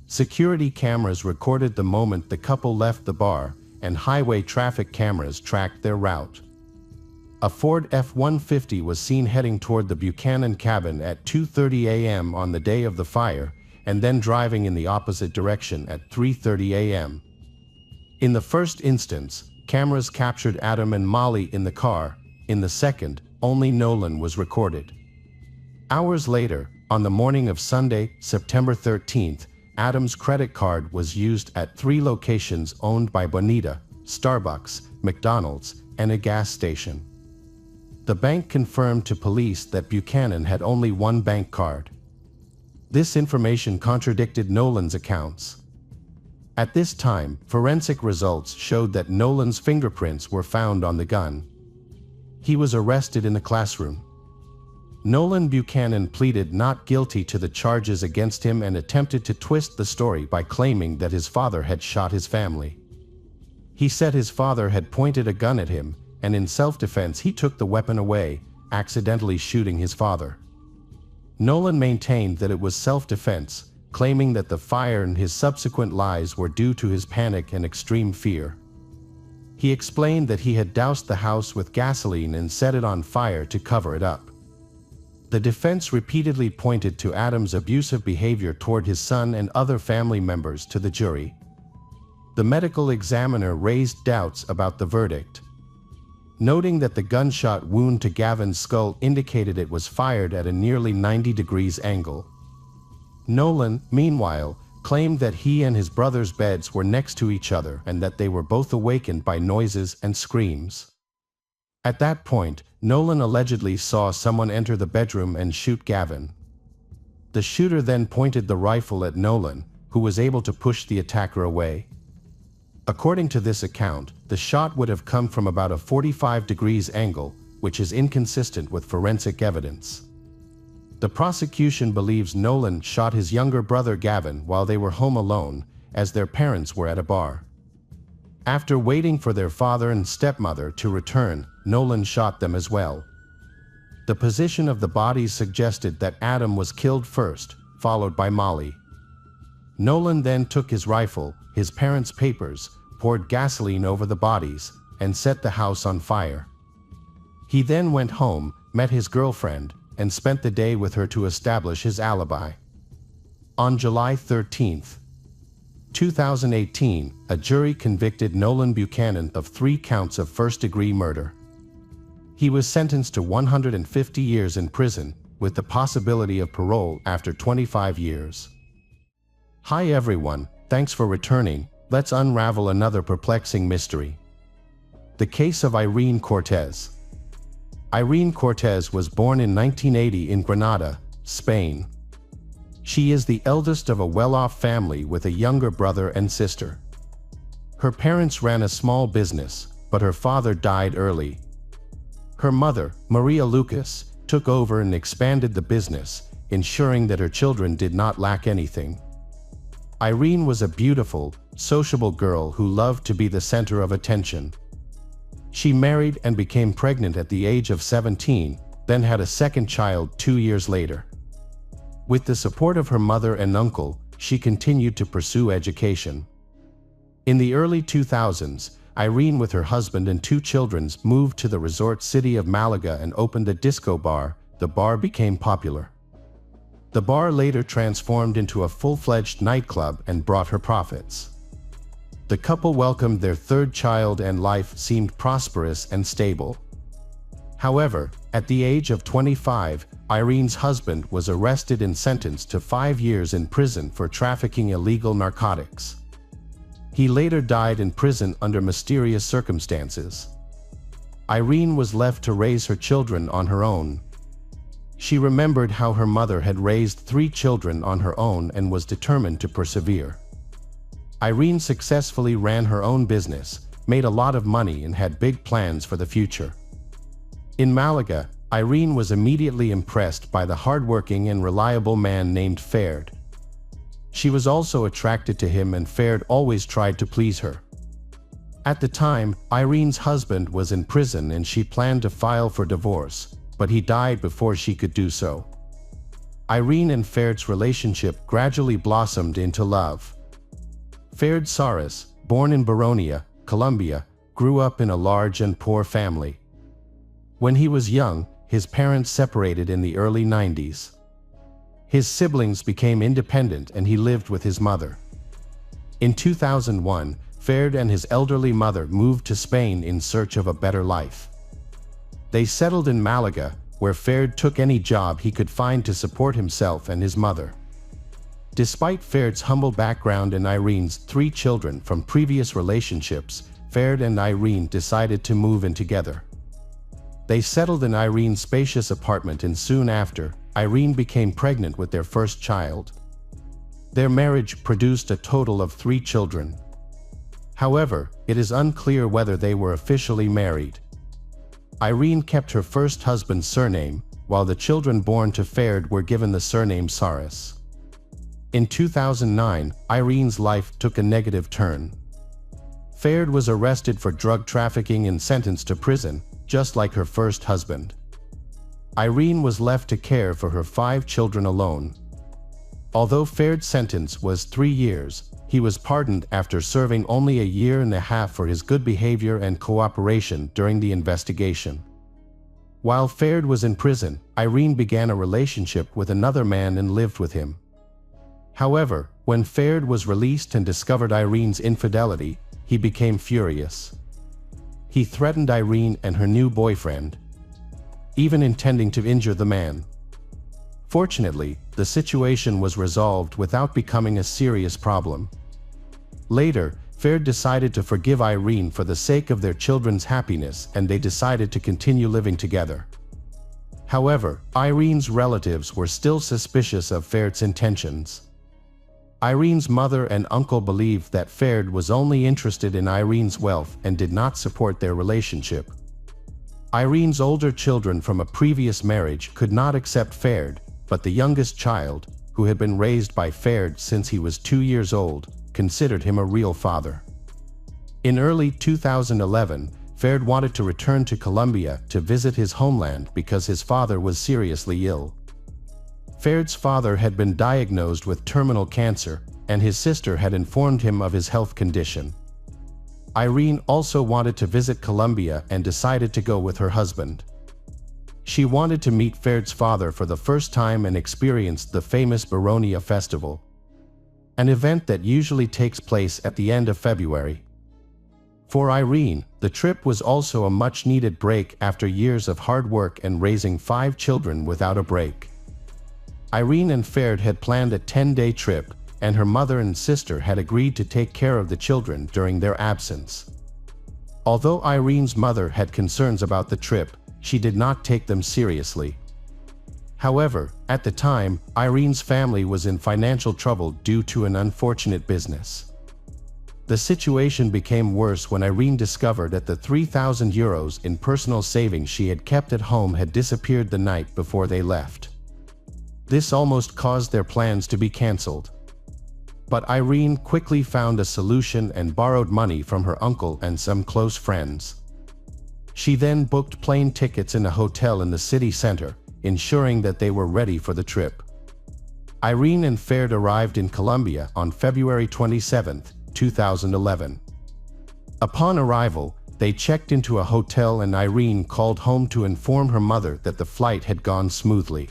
Security cameras recorded the moment the couple left the bar, and highway traffic cameras tracked their route. A Ford F-150 was seen heading toward the Buchanan cabin at 2:30 a.m. on the day of the fire, and then driving in the opposite direction at 3:30 a.m. In the first instance, cameras captured Adam and Molly in the car. In the second, only Nolan was recorded. Hours later, on the morning of Sunday, September 13th, Adam's credit card was used at 3 locations owned by Bonita, Starbucks, McDonald's, and a gas station. The bank confirmed to police that Buchanan had only 1 bank card. This information contradicted Nolan's accounts. At this time, forensic results showed that Nolan's fingerprints were found on the gun. He was arrested in the classroom. Nolan Buchanan pleaded not guilty to the charges against him and attempted to twist the story by claiming that his father had shot his family. He said his father had pointed a gun at him, and in self-defense he took the weapon away, accidentally shooting his father. Nolan maintained that it was self-defense, claiming that the fire and his subsequent lies were due to his panic and extreme fear. He explained that he had doused the house with gasoline and set it on fire to cover it up. The defense repeatedly pointed to Adam's abusive behavior toward his son and other family members to the jury. The medical examiner raised doubts about the verdict, noting that the gunshot wound to Gavin's skull indicated it was fired at a nearly 90 degrees angle. Nolan, meanwhile, claimed that he and his brother's beds were next to each other and that they were both awakened by noises and screams. At that point, Nolan allegedly saw someone enter the bedroom and shoot Gavin. The shooter then pointed the rifle at Nolan, who was able to push the attacker away. According to this account, the shot would have come from about a 45 degrees angle, which is inconsistent with forensic evidence. The prosecution believes Nolan shot his younger brother Gavin while they were home alone, as their parents were at a bar. After waiting for their father and stepmother to return, Nolan shot them as well. The position of the bodies suggested that Adam was killed first, followed by Molly. Nolan then took his rifle, his parents' papers, poured gasoline over the bodies, and set the house on fire. He then went home, met his girlfriend, and spent the day with her to establish his alibi. On July 13, 2018, a jury convicted Nolan Buchanan of 3 counts of first-degree murder. He was sentenced to 150 years in prison, with the possibility of parole after 25 years. Hi everyone, thanks for returning. Let's unravel another perplexing mystery. The case of Irene Cortez. Irene Cortez was born in 1980 in Granada, Spain. She is the eldest of a well-off family with a younger brother and sister. Her parents ran a small business, but her father died early. Her mother, Maria Lucas, took over and expanded the business, ensuring that her children did not lack anything. Irene was a beautiful, sociable girl who loved to be the center of attention. She married and became pregnant at the age of 17, then had a second child 2 years later. With the support of her mother and uncle, she continued to pursue education. In the early 2000s, Irene with her husband and 2 children moved to the resort city of Malaga and opened a disco bar. The bar became popular. The bar later transformed into a full-fledged nightclub and brought her profits. The couple welcomed their 3rd child and life seemed prosperous and stable. However, at the age of 25, Irene's husband was arrested and sentenced to 5 years in prison for trafficking illegal narcotics. He later died in prison under mysterious circumstances. Irene was left to raise her children on her own. She remembered how her mother had raised 3 children on her own and was determined to persevere. Irene successfully ran her own business, made a lot of money and had big plans for the future. In Malaga, Irene was immediately impressed by the hardworking and reliable man named Ferd. She was also attracted to him and Ferd always tried to please her. At the time, Irene's husband was in prison and she planned to file for divorce, but he died before she could do so. Irene and Ferd's relationship gradually blossomed into love. Ferd Saras, born in Baronia, Colombia, grew up in a large and poor family. When he was young, his parents separated in the early 90s. His siblings became independent and he lived with his mother. In 2001, Ferd and his elderly mother moved to Spain in search of a better life. They settled in Malaga, where Ferd took any job he could find to support himself and his mother. Despite Ferd's humble background and Irene's 3 children from previous relationships, Ferd and Irene decided to move in together. They settled in Irene's spacious apartment and soon after, Irene became pregnant with their first child. Their marriage produced a total of 3 children. However, it is unclear whether they were officially married. Irene kept her first husband's surname, while the children born to Ferd were given the surname Saras. In 2009, Irene's life took a negative turn. Ferd was arrested for drug trafficking and sentenced to prison, just like her first husband. Irene was left to care for her 5 children alone. Although Ferd's sentence was 3 years, he was pardoned after serving only a year and a half for his good behavior and cooperation during the investigation. While Ferd was in prison, Irene began a relationship with another man and lived with him. However, when Ferd was released and discovered Irene's infidelity, he became furious. He threatened Irene and her new boyfriend, even intending to injure the man. Fortunately, the situation was resolved without becoming a serious problem. Later, Ferd decided to forgive Irene for the sake of their children's happiness and they decided to continue living together. However, Irene's relatives were still suspicious of Ferd's intentions. Irene's mother and uncle believed that Ferd was only interested in Irene's wealth and did not support their relationship. Irene's older children from a previous marriage could not accept Ferd, but the youngest child, who had been raised by Ferd since he was 2 years old, considered him a real father. In early 2011, Ferd wanted to return to Colombia to visit his homeland because his father was seriously ill. Ferd's father had been diagnosed with terminal cancer, and his sister had informed him of his health condition. Irene also wanted to visit Colombia and decided to go with her husband. She wanted to meet Ferd's father for the first time and experienced the famous Baronia festival, an event that usually takes place at the end of February. For Irene, the trip was also a much-needed break after years of hard work and raising 5 children without a break. Irene and Ferd had planned a 10-day trip, and her mother and sister had agreed to take care of the children during their absence. Although Irene's mother had concerns about the trip, she did not take them seriously. However, at the time, Irene's family was in financial trouble due to an unfortunate business. The situation became worse when Irene discovered that the €3,000 in personal savings she had kept at home had disappeared the night before they left. This almost caused their plans to be cancelled. But Irene quickly found a solution and borrowed money from her uncle and some close friends. She then booked plane tickets in a hotel in the city center, ensuring that they were ready for the trip. Irene and Ferd arrived in Colombia on February 27, 2011. Upon arrival, they checked into a hotel and Irene called home to inform her mother that the flight had gone smoothly.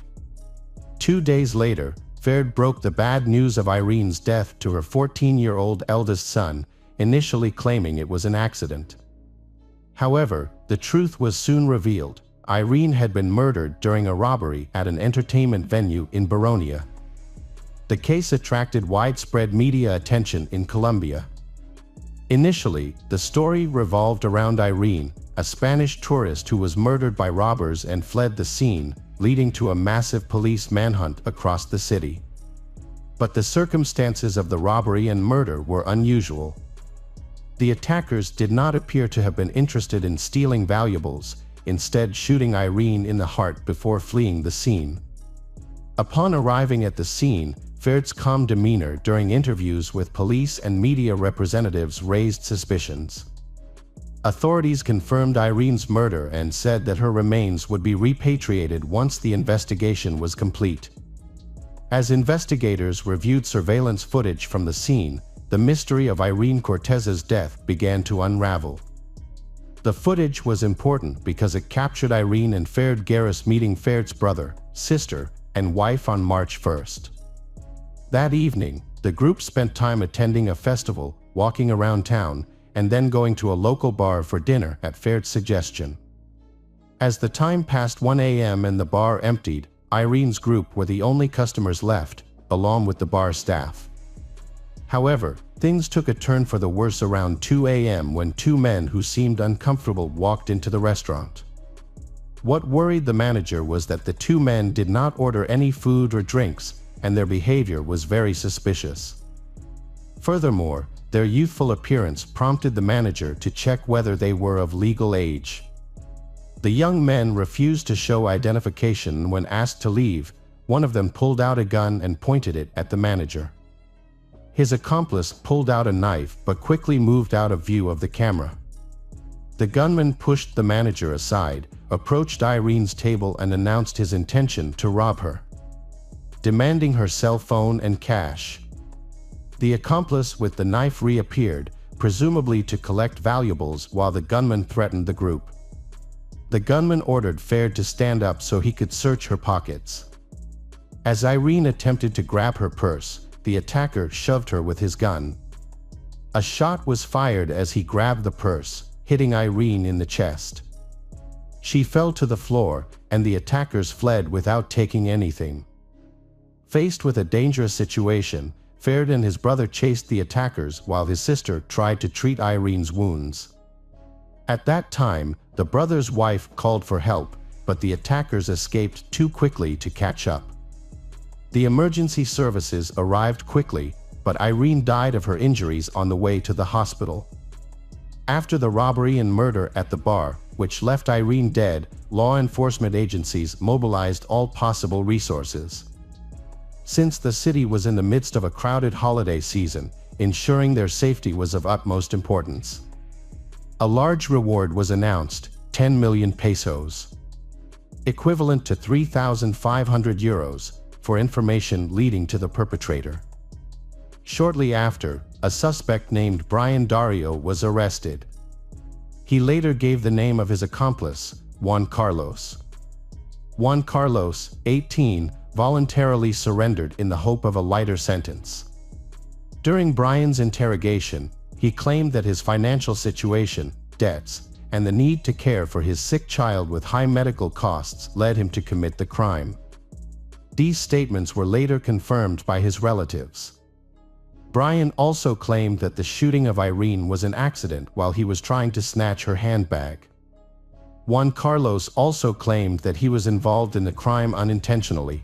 2 days later, Ferd broke the bad news of Irene's death to her 14-year-old eldest son, initially claiming it was an accident. However, the truth was soon revealed. Irene had been murdered during a robbery at an entertainment venue in Baronia. The case attracted widespread media attention in Colombia. Initially, the story revolved around Irene, a Spanish tourist who was murdered by robbers and fled the scene, leading to a massive police manhunt across the city. But the circumstances of the robbery and murder were unusual. The attackers did not appear to have been interested in stealing valuables, instead shooting Irene in the heart before fleeing the scene. Upon arriving at the scene, Ferd's calm demeanor during interviews with police and media representatives raised suspicions. Authorities confirmed Irene's murder and said that her remains would be repatriated once the investigation was complete. As investigators reviewed surveillance footage from the scene, the mystery of Irene Cortez's death began to unravel. The footage was important because it captured Irene and Ferd Garris meeting Ferd's brother, sister, and wife on March 1st. That evening, the group spent time attending a festival, walking around town, and then going to a local bar for dinner at Ferd's suggestion. As the time passed 1 a.m. and the bar emptied, Irene's group were the only customers left, along with the bar staff. However, things took a turn for the worse around 2 a.m. when 2 men who seemed uncomfortable walked into the restaurant. What worried the manager was that the 2 men did not order any food or drinks, and their behavior was very suspicious. Furthermore, their youthful appearance prompted the manager to check whether they were of legal age. The young men refused to show identification, and when asked to leave, one of them pulled out a gun and pointed it at the manager. His accomplice pulled out a knife but quickly moved out of view of the camera. The gunman pushed the manager aside, approached Irene's table and announced his intention to rob her, demanding her cell phone and cash. The accomplice with the knife reappeared, presumably to collect valuables, while the gunman threatened the group. The gunman ordered Ferd to stand up so he could search her pockets. As Irene attempted to grab her purse, the attacker shoved her with his gun. A shot was fired as he grabbed the purse, hitting Irene in the chest. She fell to the floor, and the attackers fled without taking anything. Faced with a dangerous situation, Ferd and his brother chased the attackers while his sister tried to treat Irene's wounds. At that time, the brother's wife called for help, but the attackers escaped too quickly to catch up. The emergency services arrived quickly, but Irene died of her injuries on the way to the hospital. After the robbery and murder at the bar, which left Irene dead, law enforcement agencies mobilized all possible resources. Since the city was in the midst of a crowded holiday season, ensuring their safety was of utmost importance. A large reward was announced, 10 million pesos, equivalent to €3,500, for information leading to the perpetrator. Shortly after, a suspect named Brian Dario was arrested. He later gave the name of his accomplice, Juan Carlos. Juan Carlos, 18, voluntarily surrendered in the hope of a lighter sentence. During Brian's interrogation, He claimed that his financial situation, debts, and the need to care for his sick child with high medical costs led him to commit the crime. These statements were later confirmed by his relatives. Brian also claimed that the shooting of Irene was an accident while he was trying to snatch her handbag. Juan Carlos also claimed that he was involved in the crime unintentionally.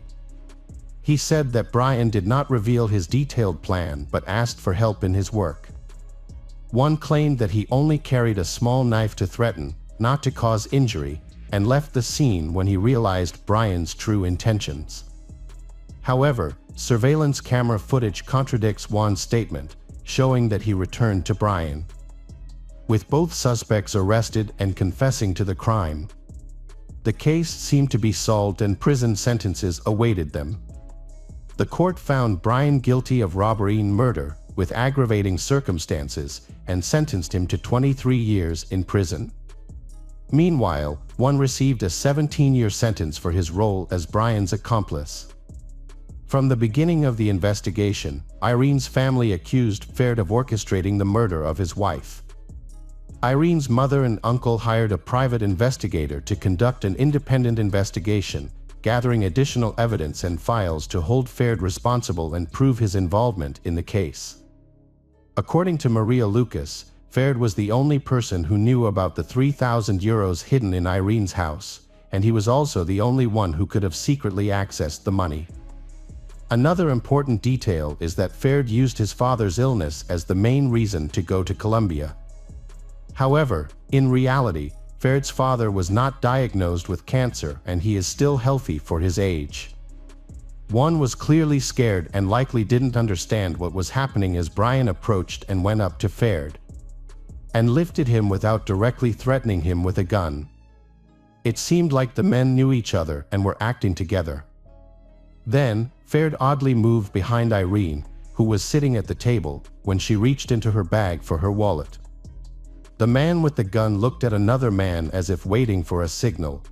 He said that Brian did not reveal his detailed plan but asked for help in his work. One claimed that he only carried a small knife to threaten, not to cause injury, and left the scene when he realized Brian's true intentions. However, surveillance camera footage contradicts Juan's statement, showing that he returned to Brian. With both suspects arrested and confessing to the crime, the case seemed to be solved and prison sentences awaited them. The court found Brian guilty of robbery and murder with aggravating circumstances and sentenced him to 23 years in prison. Meanwhile, Juan received a 17-year sentence for his role as Brian's accomplice. From the beginning of the investigation, Irene's family accused Ferd of orchestrating the murder of his wife. Irene's mother and uncle hired a private investigator to conduct an independent investigation, gathering additional evidence and files to hold Ferd responsible and prove his involvement in the case. According to Maria Lucas, Ferd was the only person who knew about the €3,000 hidden in Irene's house, and he was also the only one who could have secretly accessed the money. Another important detail is that Ferd used his father's illness as the main reason to go to Colombia. However, in reality, Ferd's father was not diagnosed with cancer and he is still healthy for his age. Juan was clearly scared and likely didn't understand what was happening as Brian approached and went up to Ferd and lifted him without directly threatening him with a gun. It seemed like the men knew each other and were acting together. Then, Ferd oddly moved behind Irene, who was sitting at the table, when she reached into her bag for her wallet. The man with the gun looked at another man as if waiting for a signal.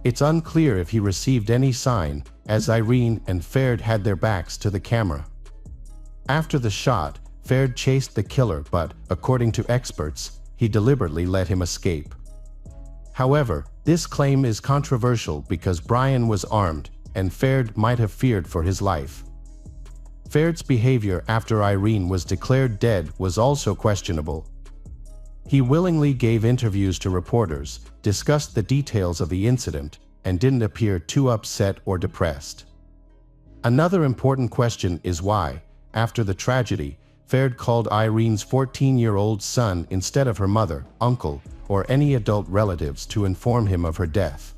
It's unclear if he received any sign, as Irene and Ferd had their backs to the camera. After the shot, Ferd chased the killer but, according to experts, he deliberately let him escape. However, this claim is controversial because Brian was armed, and Ferd might have feared for his life. Ferd's behavior after Irene was declared dead was also questionable. He willingly gave interviews to reporters, discussed the details of the incident, and didn't appear too upset or depressed. Another important question is why, after the tragedy, Ferd called Irene's 14-year-old son instead of her mother, uncle, or any adult relatives to inform him of her death.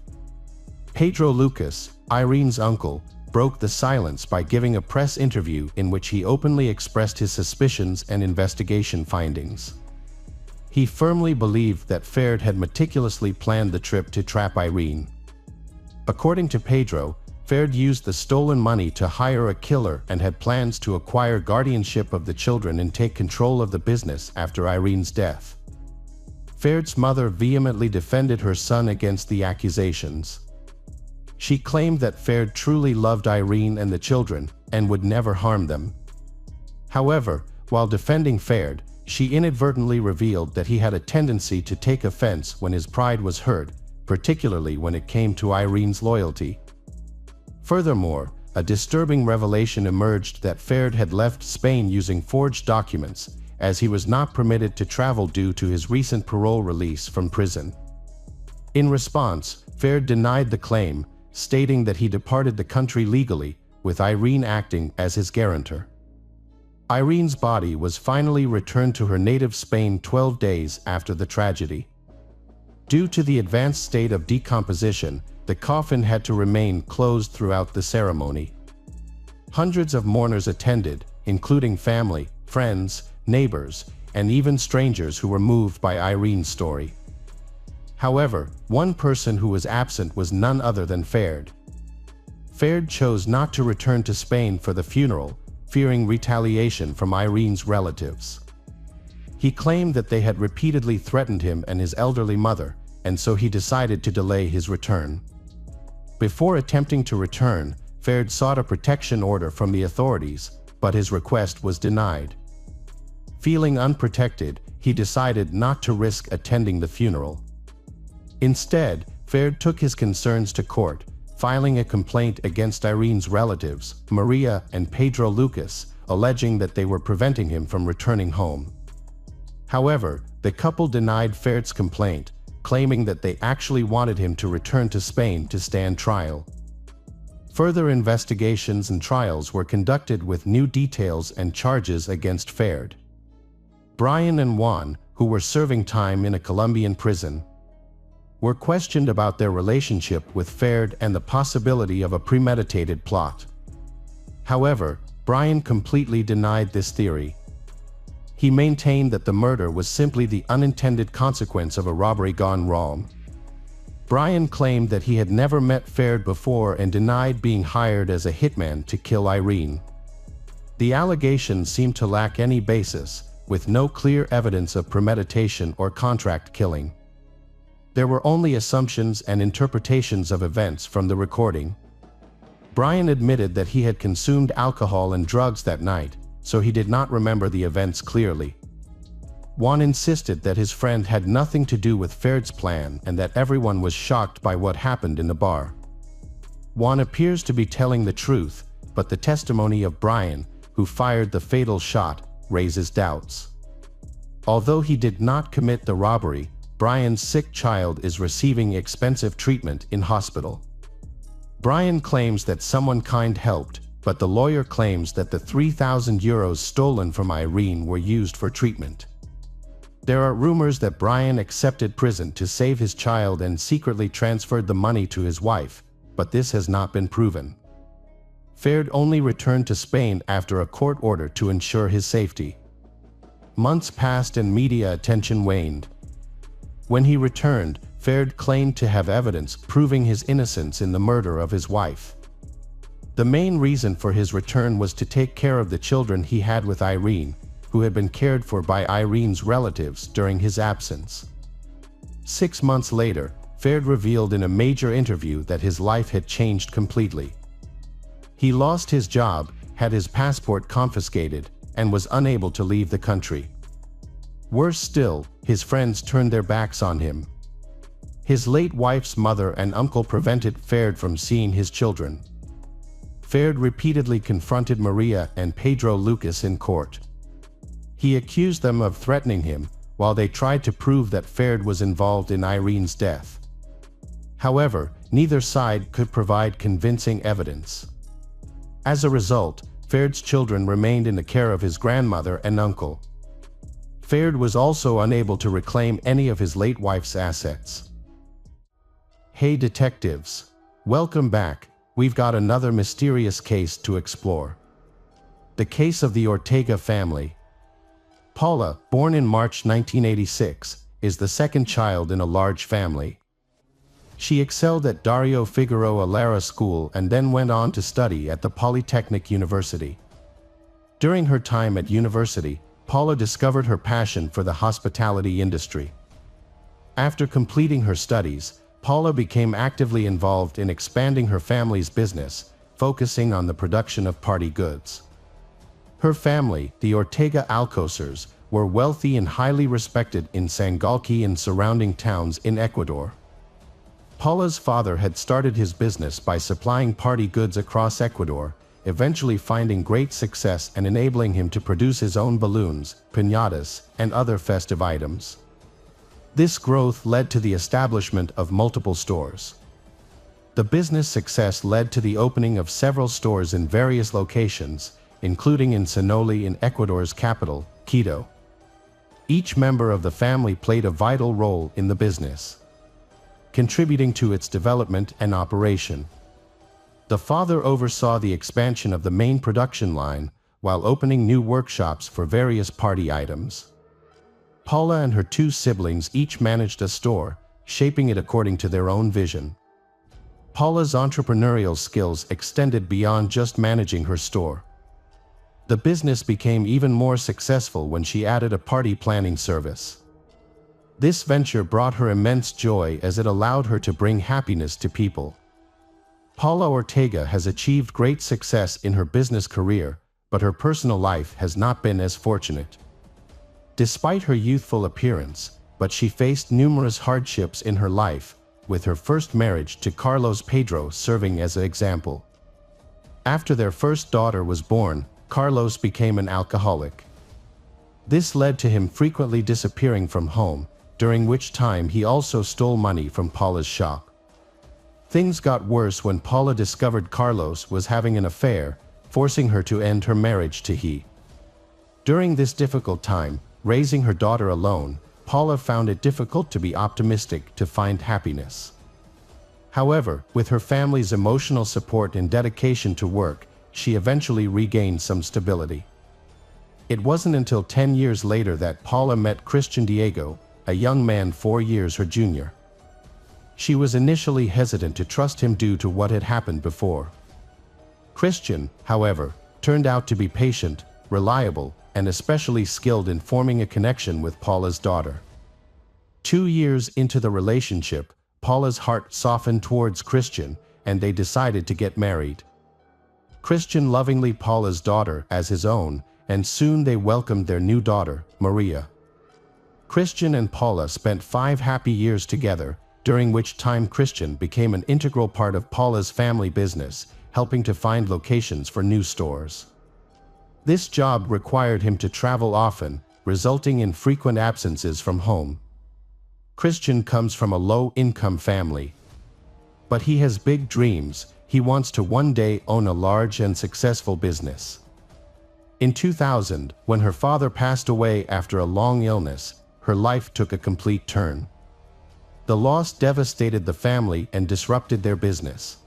Pedro Lucas, Irene's uncle, broke the silence by giving a press interview in which he openly expressed his suspicions and investigation findings. He firmly believed that Ferd had meticulously planned the trip to trap Irene. According to Pedro, Ferd used the stolen money to hire a killer and had plans to acquire guardianship of the children and take control of the business after Irene's death. Ferd's mother vehemently defended her son against the accusations. She claimed that Ferd truly loved Irene and the children and would never harm them. However, while defending Ferd, she inadvertently revealed that he had a tendency to take offense when his pride was hurt, particularly when it came to Irene's loyalty. Furthermore, a disturbing revelation emerged that Ferd had left Spain using forged documents, as he was not permitted to travel due to his recent parole release from prison. In response, Ferd denied the claim, stating that he departed the country legally, with Irene acting as his guarantor. Irene's body was finally returned to her native Spain 12 days after the tragedy. Due to the advanced state of decomposition, the coffin had to remain closed throughout the ceremony. Hundreds of mourners attended, including family, friends, neighbors, and even strangers who were moved by Irene's story. However, one person who was absent was none other than Ferd. Ferd chose not to return to Spain for the funeral, fearing retaliation from Irene's relatives. He claimed that they had repeatedly threatened him and his elderly mother, and so he decided to delay his return. Before attempting to return, Ferd sought a protection order from the authorities, but his request was denied. Feeling unprotected, he decided not to risk attending the funeral. Instead, Ferd took his concerns to court, filing a complaint against Irene's relatives, Maria and Pedro Lucas, alleging that they were preventing him from returning home. However, the couple denied Ferd's complaint, claiming that they actually wanted him to return to Spain to stand trial. Further investigations and trials were conducted with new details and charges against Ferd. Brian and Juan, who were serving time in a Colombian prison, were questioned about their relationship with Ferd and the possibility of a premeditated plot. However, Brian completely denied this theory. He maintained that the murder was simply the unintended consequence of a robbery gone wrong. Brian claimed that he had never met Ferd before and denied being hired as a hitman to kill Irene. The allegations seemed to lack any basis, with no clear evidence of premeditation or contract killing. There were only assumptions and interpretations of events from the recording. Brian admitted that he had consumed alcohol and drugs that night, so he did not remember the events clearly. Juan insisted that his friend had nothing to do with Ferd's plan and that everyone was shocked by what happened in the bar. Juan appears to be telling the truth, but the testimony of Brian, who fired the fatal shot, raises doubts. Although he did not commit the robbery, Brian's sick child is receiving expensive treatment in hospital. Brian claims that someone kind helped, but the lawyer claims that the €3,000 stolen from Irene were used for treatment. There are rumors that Brian accepted prison to save his child and secretly transferred the money to his wife, but this has not been proven. Ferd only returned to Spain after a court order to ensure his safety. Months passed and media attention waned. When he returned, Ferd claimed to have evidence proving his innocence in the murder of his wife. The main reason for his return was to take care of the children he had with Irene, who had been cared for by Irene's relatives during his absence. 6 months later, Ferd revealed in a major interview that his life had changed completely. He lost his job, had his passport confiscated, and was unable to leave the country. Worse still, his friends turned their backs on him. His late wife's mother and uncle prevented Ferd from seeing his children. Ferd repeatedly confronted Maria and Pedro Lucas in court. He accused them of threatening him, while they tried to prove that Ferd was involved in Irene's death. However, neither side could provide convincing evidence. As a result, Ferd's children remained in the care of his grandmother and uncle. Ferd was also unable to reclaim any of his late wife's assets. Hey detectives! Welcome back. We've got another mysterious case to explore. The case of the Ortega family. Paula, born in March 1986, is the second child in a large family. She excelled at Dario Figueroa Lara School and then went on to study at the Polytechnic University. During her time at university, Paula discovered her passion for the hospitality industry. After completing her studies, Paula became actively involved in expanding her family's business, focusing on the production of party goods. Her family, the Ortega Alcosers, were wealthy and highly respected in Sangalqui and surrounding towns in Ecuador. Paula's father had started his business by supplying party goods across Ecuador, eventually finding great success and enabling him to produce his own balloons, piñatas, and other festive items. This growth led to the establishment of multiple stores. The business success led to the opening of several stores in various locations, including in Sonoli in Ecuador's capital, Quito. Each member of the family played a vital role in the business, contributing to its development and operation. The father oversaw the expansion of the main production line, while opening new workshops for various party items. Paula and her two siblings each managed a store, shaping it according to their own vision. Paula's entrepreneurial skills extended beyond just managing her store. The business became even more successful when she added a party planning service. This venture brought her immense joy as it allowed her to bring happiness to people. Paula Ortega has achieved great success in her business career, but her personal life has not been as fortunate. despite her youthful appearance, but she faced numerous hardships in her life, with her first marriage to Carlos Pedro serving as an example. After their first daughter was born, Carlos became an alcoholic. This led to him frequently disappearing from home, during which time he also stole money from Paula's shop. Things got worse when Paula discovered Carlos was having an affair, forcing her to end her marriage to he. During this difficult time, raising her daughter alone, Paula found it difficult to be optimistic to find happiness. However, with her family's emotional support and dedication to work, she eventually regained some stability. It wasn't until 10 years later that Paula met Christian Diego, a young man 4 years her junior. She was initially hesitant to trust him due to what had happened before. Christian, however, turned out to be patient, reliable, and especially skilled in forming a connection with Paula's daughter. 2 years into the relationship, Paula's heart softened towards Christian, and they decided to get married. Christian lovingly Paula's daughter as his own, and soon they welcomed their new daughter, Maria. Christian and Paula spent 5 happy years together, during which time Christian became an integral part of Paula's family business, helping to find locations for new stores. This job required him to travel often, resulting in frequent absences from home. Christian comes from a low-income family, but he has big dreams. He wants to one day own a large and successful business. In 2000, when her father passed away after a long illness, her life took a complete turn. The loss devastated the family and disrupted their business.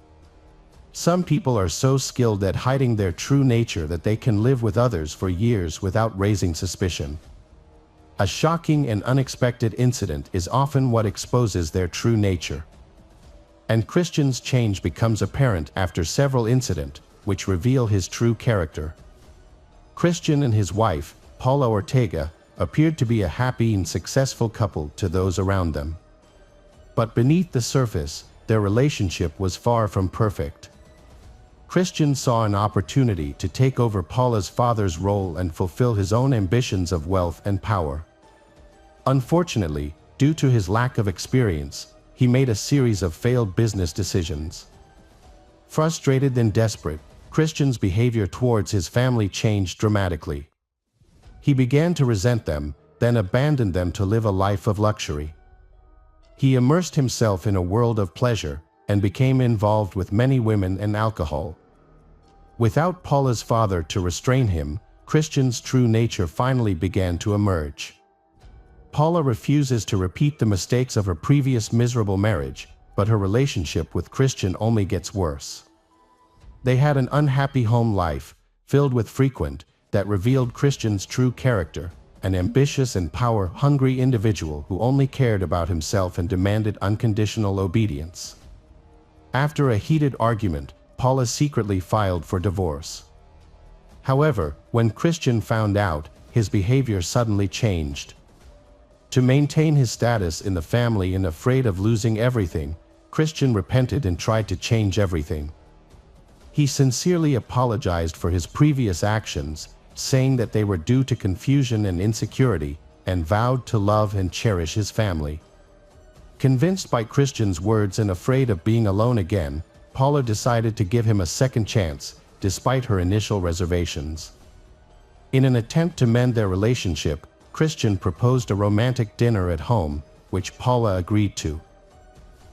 Some people are so skilled at hiding their true nature that they can live with others for years without raising suspicion. A shocking and unexpected incident is often what exposes their true nature. And Christian's change becomes apparent after several incidents, which reveal his true character. Christian and his wife, Paula Ortega, appeared to be a happy and successful couple to those around them. But beneath the surface, their relationship was far from perfect. Christian saw an opportunity to take over Paula's father's role and fulfill his own ambitions of wealth and power. Unfortunately, due to his lack of experience, he made a series of failed business decisions. Frustrated and desperate, Christian's behavior towards his family changed dramatically. He began to resent them, then abandoned them to live a life of luxury. He immersed himself in a world of pleasure and became involved with many women and alcohol. Without Paula's father to restrain him, Christian's true nature finally began to emerge. Paula refuses to repeat the mistakes of her previous miserable marriage, but her relationship with Christian only gets worse. They had an unhappy home life, filled with frequent, that revealed Christian's true character, an ambitious and power-hungry individual who only cared about himself and demanded unconditional obedience. After a heated argument, Paula secretly filed for divorce. However, when Christian found out, his behavior suddenly changed. To maintain his status in the family and afraid of losing everything, Christian repented and tried to change everything. He sincerely apologized for his previous actions, saying that they were due to confusion and insecurity, and vowed to love and cherish his family. Convinced by Christian's words and afraid of being alone again, Paula decided to give him a second chance, despite her initial reservations. In an attempt to mend their relationship, Christian proposed a romantic dinner at home, which Paula agreed to.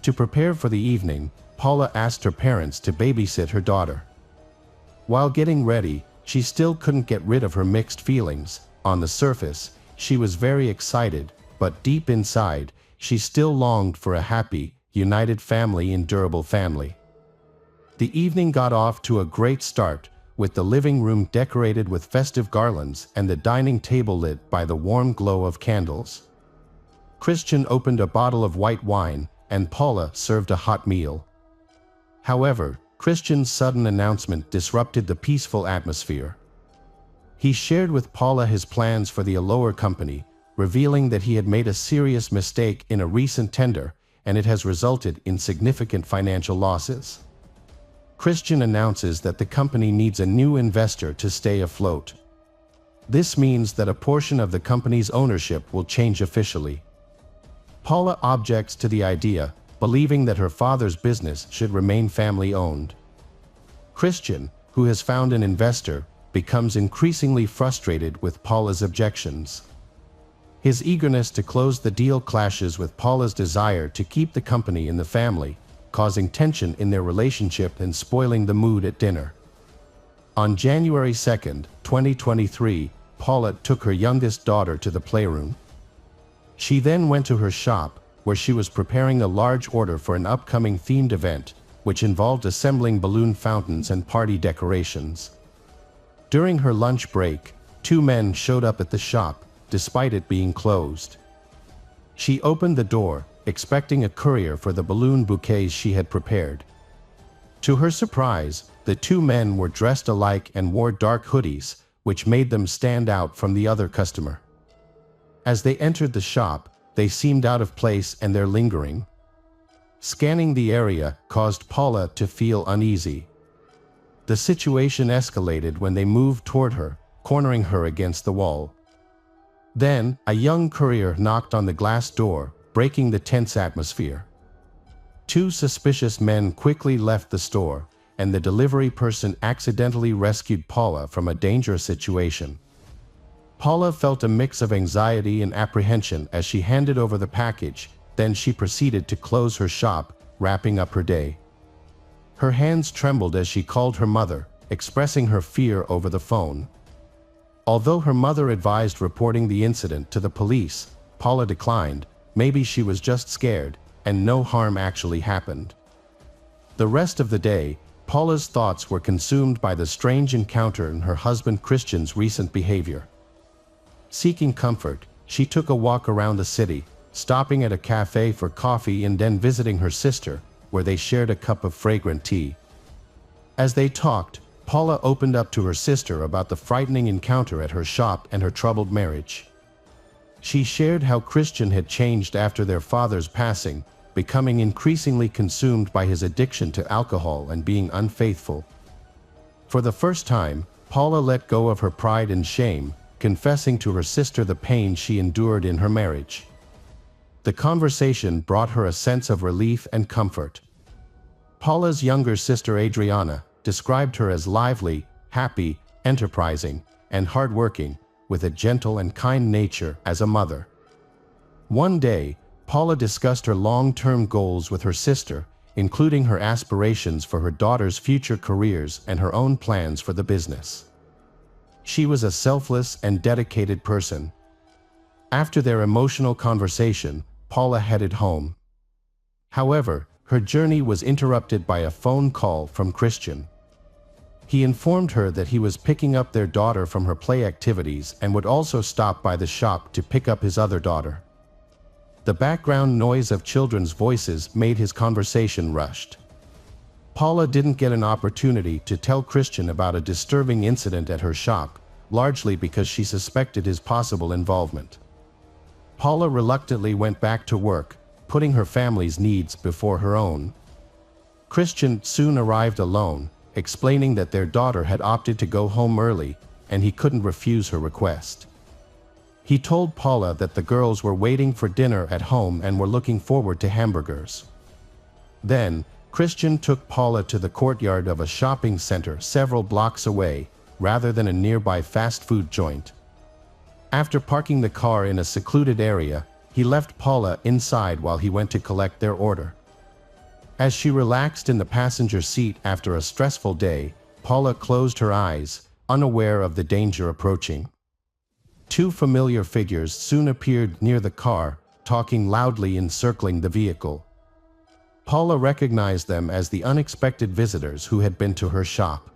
To prepare for the evening, Paula asked her parents to babysit her daughter. While getting ready, she still couldn't get rid of her mixed feelings. On the surface, she was very excited, but deep inside, she still longed for a happy, united family and durable family. The evening got off to a great start, with the living room decorated with festive garlands and the dining table lit by the warm glow of candles. Christian opened a bottle of white wine, and Paula served a hot meal. However, Christian's sudden announcement disrupted the peaceful atmosphere. He shared with Paula his plans for the Allure company, revealing that he had made a serious mistake in a recent tender, and it has resulted in significant financial losses. Christian announces that the company needs a new investor to stay afloat. This means that a portion of the company's ownership will change officially. Paula objects to the idea, believing that her father's business should remain family-owned. Christian, who has found an investor, becomes increasingly frustrated with Paula's objections. His eagerness to close the deal clashes with Paula's desire to keep the company in the family, causing tension in their relationship and spoiling the mood at dinner. On January 2, 2023, Paula took her youngest daughter to the playroom. She then went to her shop, where she was preparing a large order for an upcoming themed event, which involved assembling balloon fountains and party decorations. During her lunch break, two men showed up at the shop, despite it being closed. She opened the door, expecting a courier for the balloon bouquets she had prepared. To her surprise, the two men were dressed alike and wore dark hoodies, which made them stand out from the other customer. As they entered the shop, they seemed out of place and they're lingering. Scanning the area caused Paula to feel uneasy. The situation escalated when they moved toward her, cornering her against the wall. Then, a young courier knocked on the glass door, breaking the tense atmosphere. Two suspicious men quickly left the store, and the delivery person accidentally rescued Paula from a dangerous situation. Paula felt a mix of anxiety and apprehension as she handed over the package, then she proceeded to close her shop, wrapping up her day. Her hands trembled as she called her mother, expressing her fear over the phone. Although her mother advised reporting the incident to the police, Paula declined. Maybe she was just scared, and no harm actually happened. The rest of the day, Paula's thoughts were consumed by the strange encounter and her husband Christian's recent behavior. Seeking comfort, she took a walk around the city, stopping at a cafe for coffee and then visiting her sister, where they shared a cup of fragrant tea. As they talked, Paula opened up to her sister about the frightening encounter at her shop and her troubled marriage. She shared how Christian had changed after their father's passing, becoming increasingly consumed by his addiction to alcohol and being unfaithful. For the first time, Paula let go of her pride and shame, confessing to her sister the pain she endured in her marriage. The conversation brought her a sense of relief and comfort. Paula's younger sister Adriana described her as lively, happy, enterprising, and hardworking, with a gentle and kind nature as a mother. One day, Paula discussed her long-term goals with her sister, including her aspirations for her daughter's future careers and her own plans for the business. She was a selfless and dedicated person. After their emotional conversation, Paula headed home. However, her journey was interrupted by a phone call from Christian. He informed her that he was picking up their daughter from her play activities and would also stop by the shop to pick up his other daughter. The background noise of children's voices made his conversation rushed. Paula didn't get an opportunity to tell Christian about a disturbing incident at her shop, largely because she suspected his possible involvement. Paula reluctantly went back to work, putting her family's needs before her own. Christian soon arrived alone, explaining that their daughter had opted to go home early, and he couldn't refuse her request. He told Paula that the girls were waiting for dinner at home and were looking forward to hamburgers. Then, Christian took Paula to the courtyard of a shopping center several blocks away, rather than a nearby fast food joint. After parking the car in a secluded area, he left Paula inside while he went to collect their order. As she relaxed in the passenger seat after a stressful day, Paula closed her eyes, unaware of the danger approaching. Two familiar figures soon appeared near the car, talking loudly and circling the vehicle. Paula recognized them as the unexpected visitors who had been to her shop.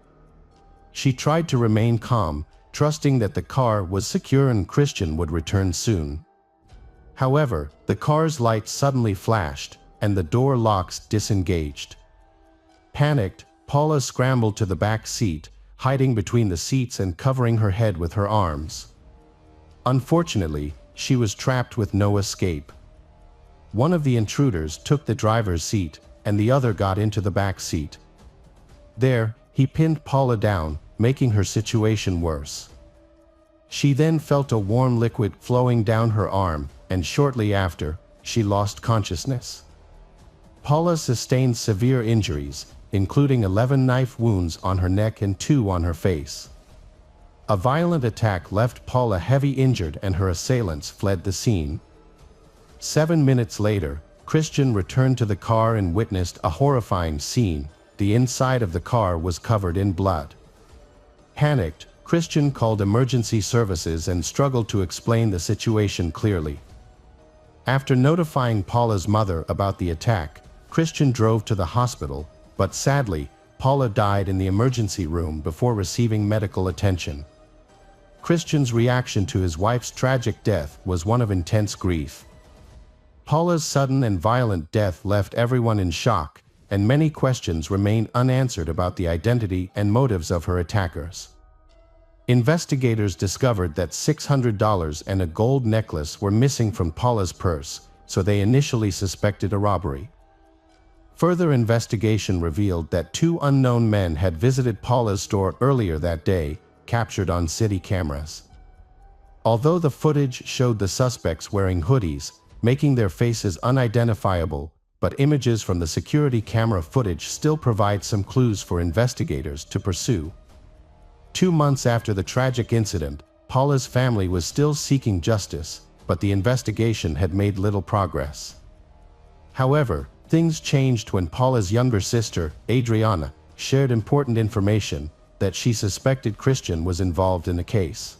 She tried to remain calm, trusting that the car was secure and Christian would return soon. However, the car's lights suddenly flashed, and the door locks disengaged. Panicked, Paula scrambled to the back seat, hiding between the seats and covering her head with her arms. Unfortunately, she was trapped with no escape. One of the intruders took the driver's seat, and the other got into the back seat. There, he pinned Paula down, making her situation worse. She then felt a warm liquid flowing down her arm, and shortly after, she lost consciousness. Paula sustained severe injuries, including 11 knife wounds on her neck and 2 on her face. A violent attack left Paula heavily injured and her assailants fled the scene. 7 minutes later, Christian returned to the car and witnessed a horrifying scene. The inside of the car was covered in blood. Panicked, Christian called emergency services and struggled to explain the situation clearly. After notifying Paula's mother about the attack, Christian drove to the hospital, but sadly, Paula died in the emergency room before receiving medical attention. Christian's reaction to his wife's tragic death was one of intense grief. Paula's sudden and violent death left everyone in shock, and many questions remain unanswered about the identity and motives of her attackers. Investigators discovered that $600 and a gold necklace were missing from Paula's purse, so they initially suspected a robbery. Further investigation revealed that 2 unknown men had visited Paula's store earlier that day, captured on city cameras. Although the footage showed the suspects wearing hoodies, making their faces unidentifiable, but images from the security camera footage still provide some clues for investigators to pursue. 2 months after the tragic incident, Paula's family was still seeking justice, but the investigation had made little progress. However, things changed when Paula's younger sister, Adriana, shared important information that she suspected Christian was involved in the case.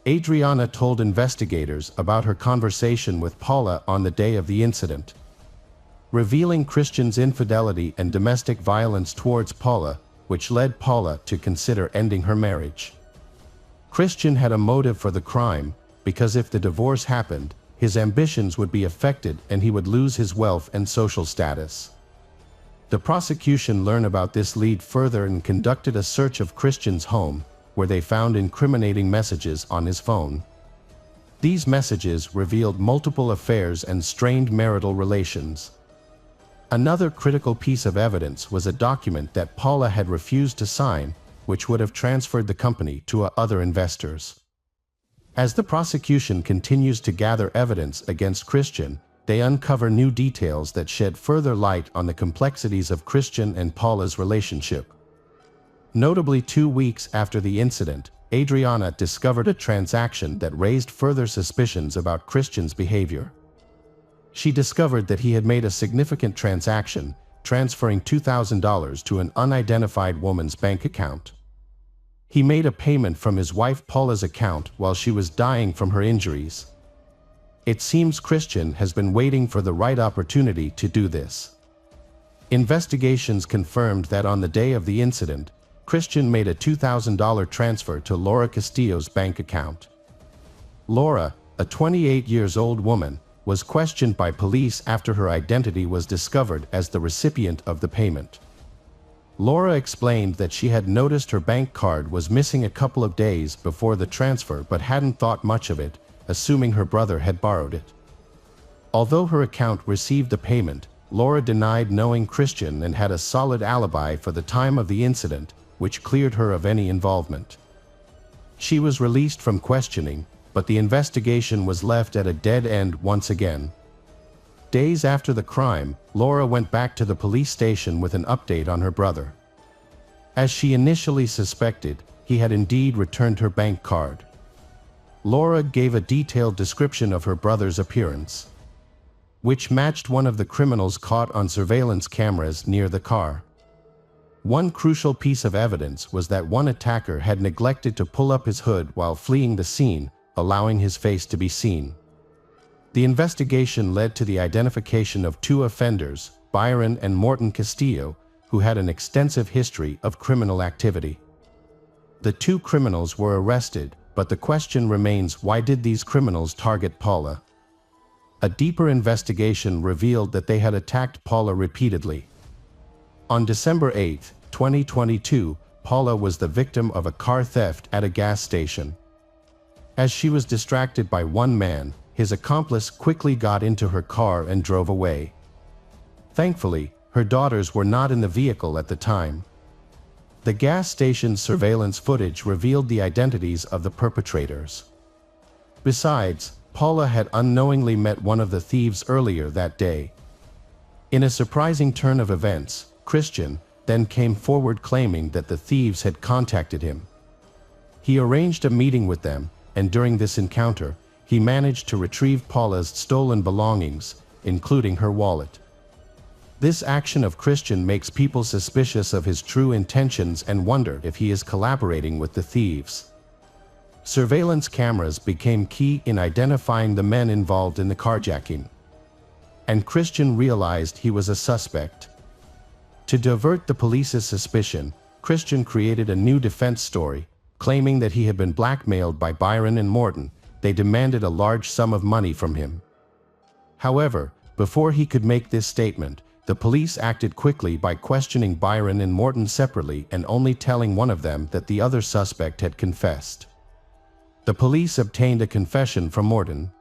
Adriana told investigators about her conversation with Paula on the day of the incident. Revealing Christian's infidelity and domestic violence towards Paula, which led Paula to consider ending her marriage. Christian had a motive for the crime, because if the divorce happened, his ambitions would be affected and he would lose his wealth and social status. The prosecution learned about this lead further and conducted a search of Christian's home, where they found incriminating messages on his phone. These messages revealed multiple affairs and strained marital relations. Another critical piece of evidence was a document that Paula had refused to sign, which would have transferred the company to other investors. As the prosecution continues to gather evidence against Christian, they uncover new details that shed further light on the complexities of Christian and Paula's relationship. Notably, 2 weeks after the incident, Adriana discovered a transaction that raised further suspicions about Christian's behavior. She discovered that he had made a significant transaction, transferring $2,000 to an unidentified woman's bank account. He made a payment from his wife Paula's account while she was dying from her injuries. It seems Christian has been waiting for the right opportunity to do this. Investigations confirmed that on the day of the incident, Christian made a $2,000 transfer to Laura Castillo's bank account. Laura, a 28-year-old woman, was questioned by police after her identity was discovered as the recipient of the payment. Laura explained that she had noticed her bank card was missing a couple of days before the transfer but hadn't thought much of it, assuming her brother had borrowed it. Although her account received the payment, Laura denied knowing Christian and had a solid alibi for the time of the incident, which cleared her of any involvement. She was released from questioning, but the investigation was left at a dead end once again. Days after the crime, Laura went back to the police station with an update on her brother. As she initially suspected, he had indeed returned her bank card. Laura gave a detailed description of her brother's appearance, which matched one of the criminals caught on surveillance cameras near the car. One crucial piece of evidence was that one attacker had neglected to pull up his hood while fleeing the scene, allowing his face to be seen. The investigation led to the identification of 2 offenders, Byron and Morton Castillo, who had an extensive history of criminal activity. The 2 criminals were arrested, but the question remains, why did these criminals target Paula? A deeper investigation revealed that they had attacked Paula repeatedly. On December 8, 2022, Paula was the victim of a car theft at a gas station. As she was distracted by one man, his accomplice quickly got into her car and drove away. Thankfully, her daughters were not in the vehicle at the time. The gas station's surveillance footage revealed the identities of the perpetrators. Besides, Paula had unknowingly met one of the thieves earlier that day. In a surprising turn of events, Christian then came forward claiming that the thieves had contacted him. He arranged a meeting with them, and during this encounter, he managed to retrieve Paula's stolen belongings, including her wallet. This action of Christian makes people suspicious of his true intentions and wonder if he is collaborating with the thieves. Surveillance cameras became key in identifying the men involved in the carjacking. And Christian realized he was a suspect. To divert the police's suspicion, Christian created a new defense story, claiming that he had been blackmailed by Byron and Morton. They demanded a large sum of money from him. However, before he could make this statement, the police acted quickly by questioning Byron and Morton separately and only telling one of them that the other suspect had confessed. The police obtained a confession from Morton.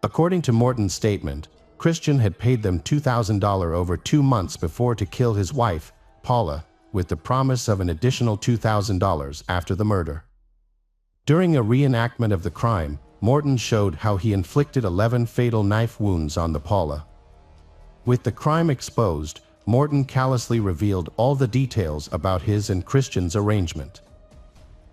According to Morton's statement, Christian had paid them $2,000 over 2 months before to kill his wife, Paula, with the promise of an additional $2,000 after the murder. During a reenactment of the crime, Morton showed how he inflicted 11 fatal knife wounds on the Paula. With the crime exposed, Morton callously revealed all the details about his and Christian's arrangement.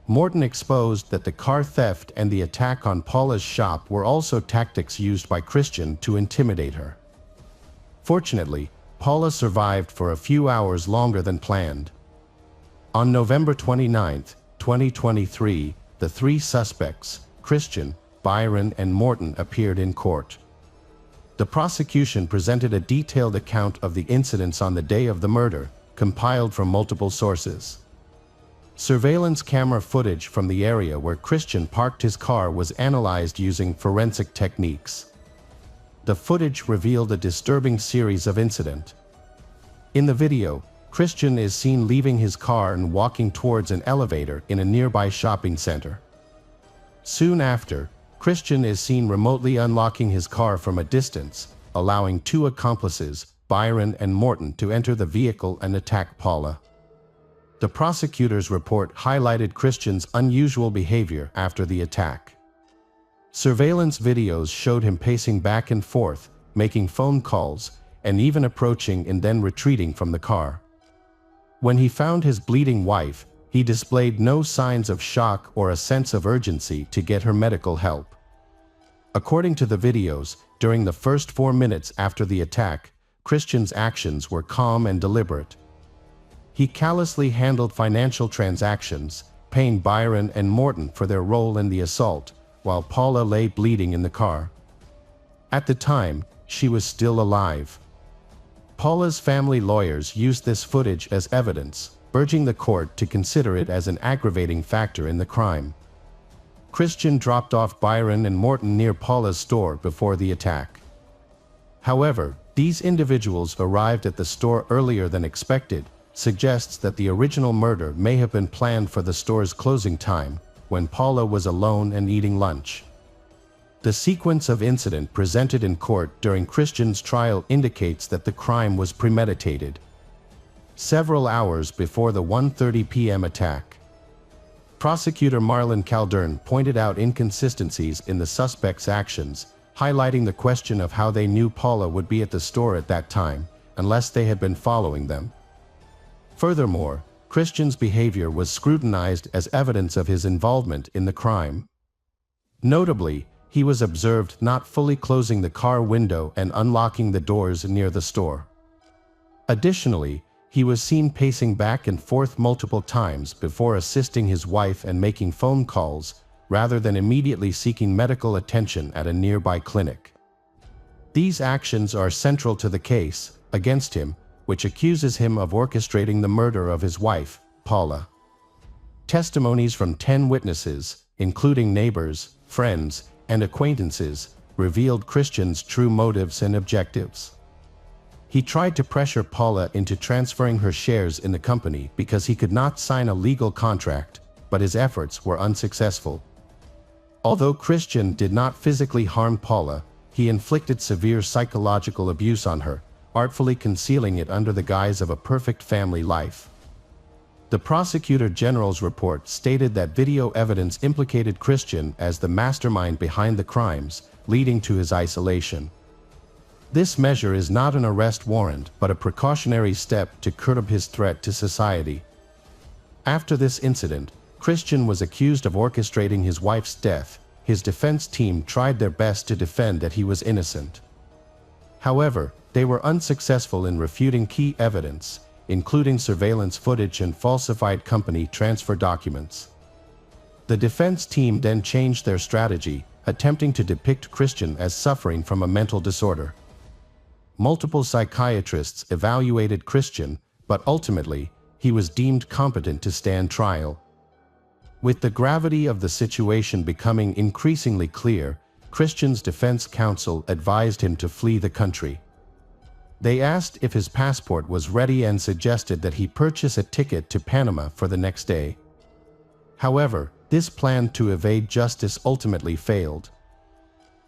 Morton exposed that the car theft and the attack on Paula's shop were also tactics used by Christian to intimidate her. Fortunately, Paula survived for a few hours longer than planned. On November 29, 2023, the 3 suspects, Christian, Byron, and Morton, appeared in court. The prosecution presented a detailed account of the incidents on the day of the murder, compiled from multiple sources. Surveillance camera footage from the area where Christian parked his car was analyzed using forensic techniques. The footage revealed a disturbing series of incidents. In the video, Christian is seen leaving his car and walking towards an elevator in a nearby shopping center. Soon after, Christian is seen remotely unlocking his car from a distance, allowing 2 accomplices, Byron and Morton, to enter the vehicle and attack Paula. The prosecutor's report highlighted Christian's unusual behavior after the attack. Surveillance videos showed him pacing back and forth, making phone calls, and even approaching and then retreating from the car. When he found his bleeding wife, he displayed no signs of shock or a sense of urgency to get her medical help. According to the videos, during the first 4 minutes after the attack, Christian's actions were calm and deliberate. He callously handled financial transactions, paying Byron and Morton for their role in the assault, while Paula lay bleeding in the car. At the time, she was still alive. Paula's family lawyers used this footage as evidence, urging the court to consider it as an aggravating factor in the crime. Christian dropped off Byron and Morton near Paula's store before the attack. However, these individuals arrived at the store earlier than expected, suggests that the original murder may have been planned for the store's closing time, when Paula was alone and eating lunch. The sequence of incidents presented in court during Christian's trial indicates that the crime was premeditated. Several hours before the 1:30 p.m. attack, prosecutor Marlon Calderon pointed out inconsistencies in the suspects' actions, highlighting the question of how they knew Paula would be at the store at that time, unless they had been following them. Furthermore, Christian's behavior was scrutinized as evidence of his involvement in the crime. Notably, he was observed not fully closing the car window and unlocking the doors near the store. Additionally, he was seen pacing back and forth multiple times before assisting his wife and making phone calls, rather than immediately seeking medical attention at a nearby clinic. These actions are central to the case against him, which accuses him of orchestrating the murder of his wife, Paula. Testimonies from 10 witnesses, including neighbors, friends, and acquaintances, revealed Christian's true motives and objectives. He tried to pressure Paula into transferring her shares in the company because he could not sign a legal contract, but his efforts were unsuccessful. Although Christian did not physically harm Paula, he inflicted severe psychological abuse on her, artfully concealing it under the guise of a perfect family life. The Prosecutor General's report stated that video evidence implicated Christian as the mastermind behind the crimes, leading to his isolation. This measure is not an arrest warrant but a precautionary step to curb his threat to society. After this incident, Christian was accused of orchestrating his wife's death. His defense team tried their best to defend that he was innocent. However, they were unsuccessful in refuting key evidence, including surveillance footage and falsified company transfer documents. The defense team then changed their strategy, attempting to depict Christian as suffering from a mental disorder. Multiple psychiatrists evaluated Christian, but ultimately, he was deemed competent to stand trial. With the gravity of the situation becoming increasingly clear, Christian's defense counsel advised him to flee the country. They asked if his passport was ready and suggested that he purchase a ticket to Panama for the next day. However, this plan to evade justice ultimately failed.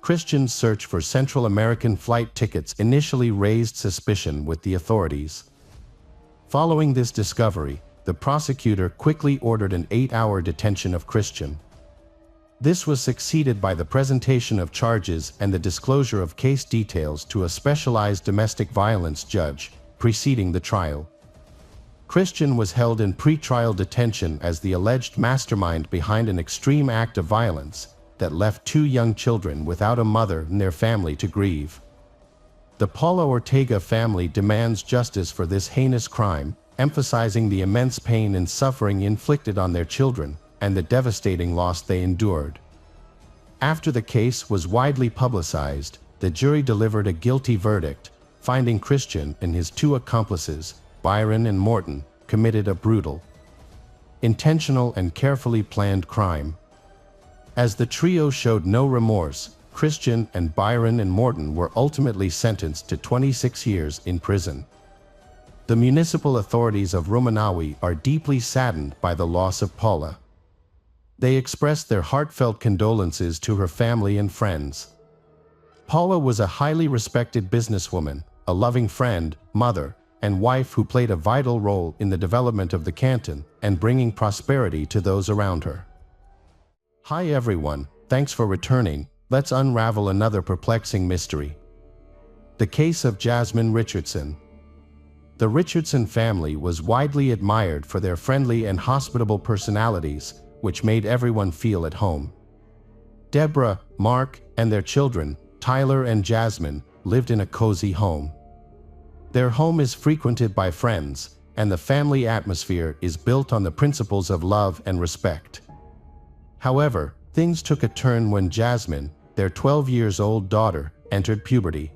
Christian's search for Central American flight tickets initially raised suspicion with the authorities. Following this discovery, the prosecutor quickly ordered an 8-hour detention of Christian. This was succeeded by the presentation of charges and the disclosure of case details to a specialized domestic violence judge, preceding the trial. Christian was held in pre-trial detention as the alleged mastermind behind an extreme act of violence that left 2 young children without a mother and their family to grieve. The Paula Ortega family demands justice for this heinous crime, emphasizing the immense pain and suffering inflicted on their children and the devastating loss they endured. After the case was widely publicized, the jury delivered a guilty verdict, finding Christian and his 2 accomplices, Byron and Morton, committed a brutal, intentional and carefully planned crime. As the trio showed no remorse, Christian and Byron and Morton were ultimately sentenced to 26 years in prison. The municipal authorities of Ruminawi are deeply saddened by the loss of Paula. They expressed their heartfelt condolences to her family and friends. Paula was a highly respected businesswoman, a loving friend, mother, and wife who played a vital role in the development of the canton and bringing prosperity to those around her. Hi everyone, thanks for returning. Let's unravel another perplexing mystery. The case of Jasmine Richardson. The Richardson family was widely admired for their friendly and hospitable personalities, which made everyone feel at home. Deborah, Mark, and their children, Tyler and Jasmine, lived in a cozy home. Their home is frequented by friends, and the family atmosphere is built on the principles of love and respect. However, things took a turn when Jasmine, their 12-year-old daughter, entered puberty.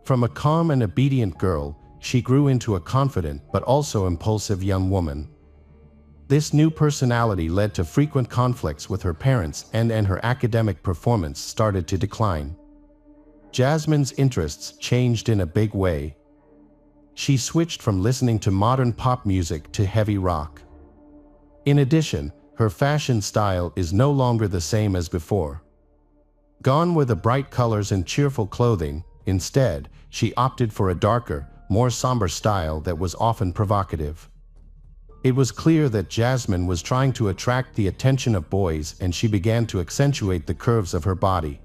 From a calm and obedient girl, she grew into a confident but also impulsive young woman. This new personality led to frequent conflicts with her parents, and her academic performance started to decline. Jasmine's interests changed in a big way. She switched from listening to modern pop music to heavy rock. In addition, her fashion style is no longer the same as before. Gone were the bright colors and cheerful clothing. Instead, she opted for a darker, more somber style that was often provocative. It was clear that Jasmine was trying to attract the attention of boys, and she began to accentuate the curves of her body.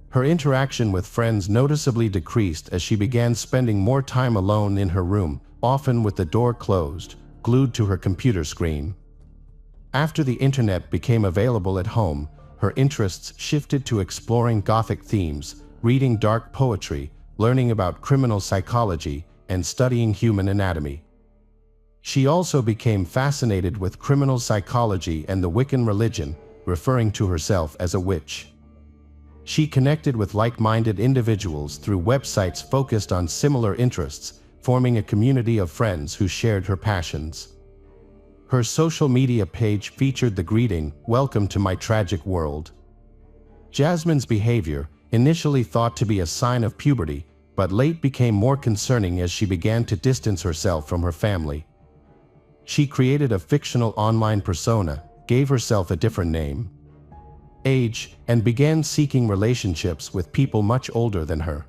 Her interaction with friends noticeably decreased as she began spending more time alone in her room, often with the door closed, glued to her computer screen. After the internet became available at home, her interests shifted to exploring Gothic themes, reading dark poetry, learning about criminal psychology, and studying human anatomy. She also became fascinated with criminal psychology and the Wiccan religion, referring to herself as a witch. She connected with like-minded individuals through websites focused on similar interests, forming a community of friends who shared her passions. Her social media page featured the greeting, "Welcome to my tragic world." Jasmine's behavior, initially thought to be a sign of puberty, but late became more concerning as she began to distance herself from her family. She created a fictional online persona, gave herself a different name, age, and began seeking relationships with people much older than her.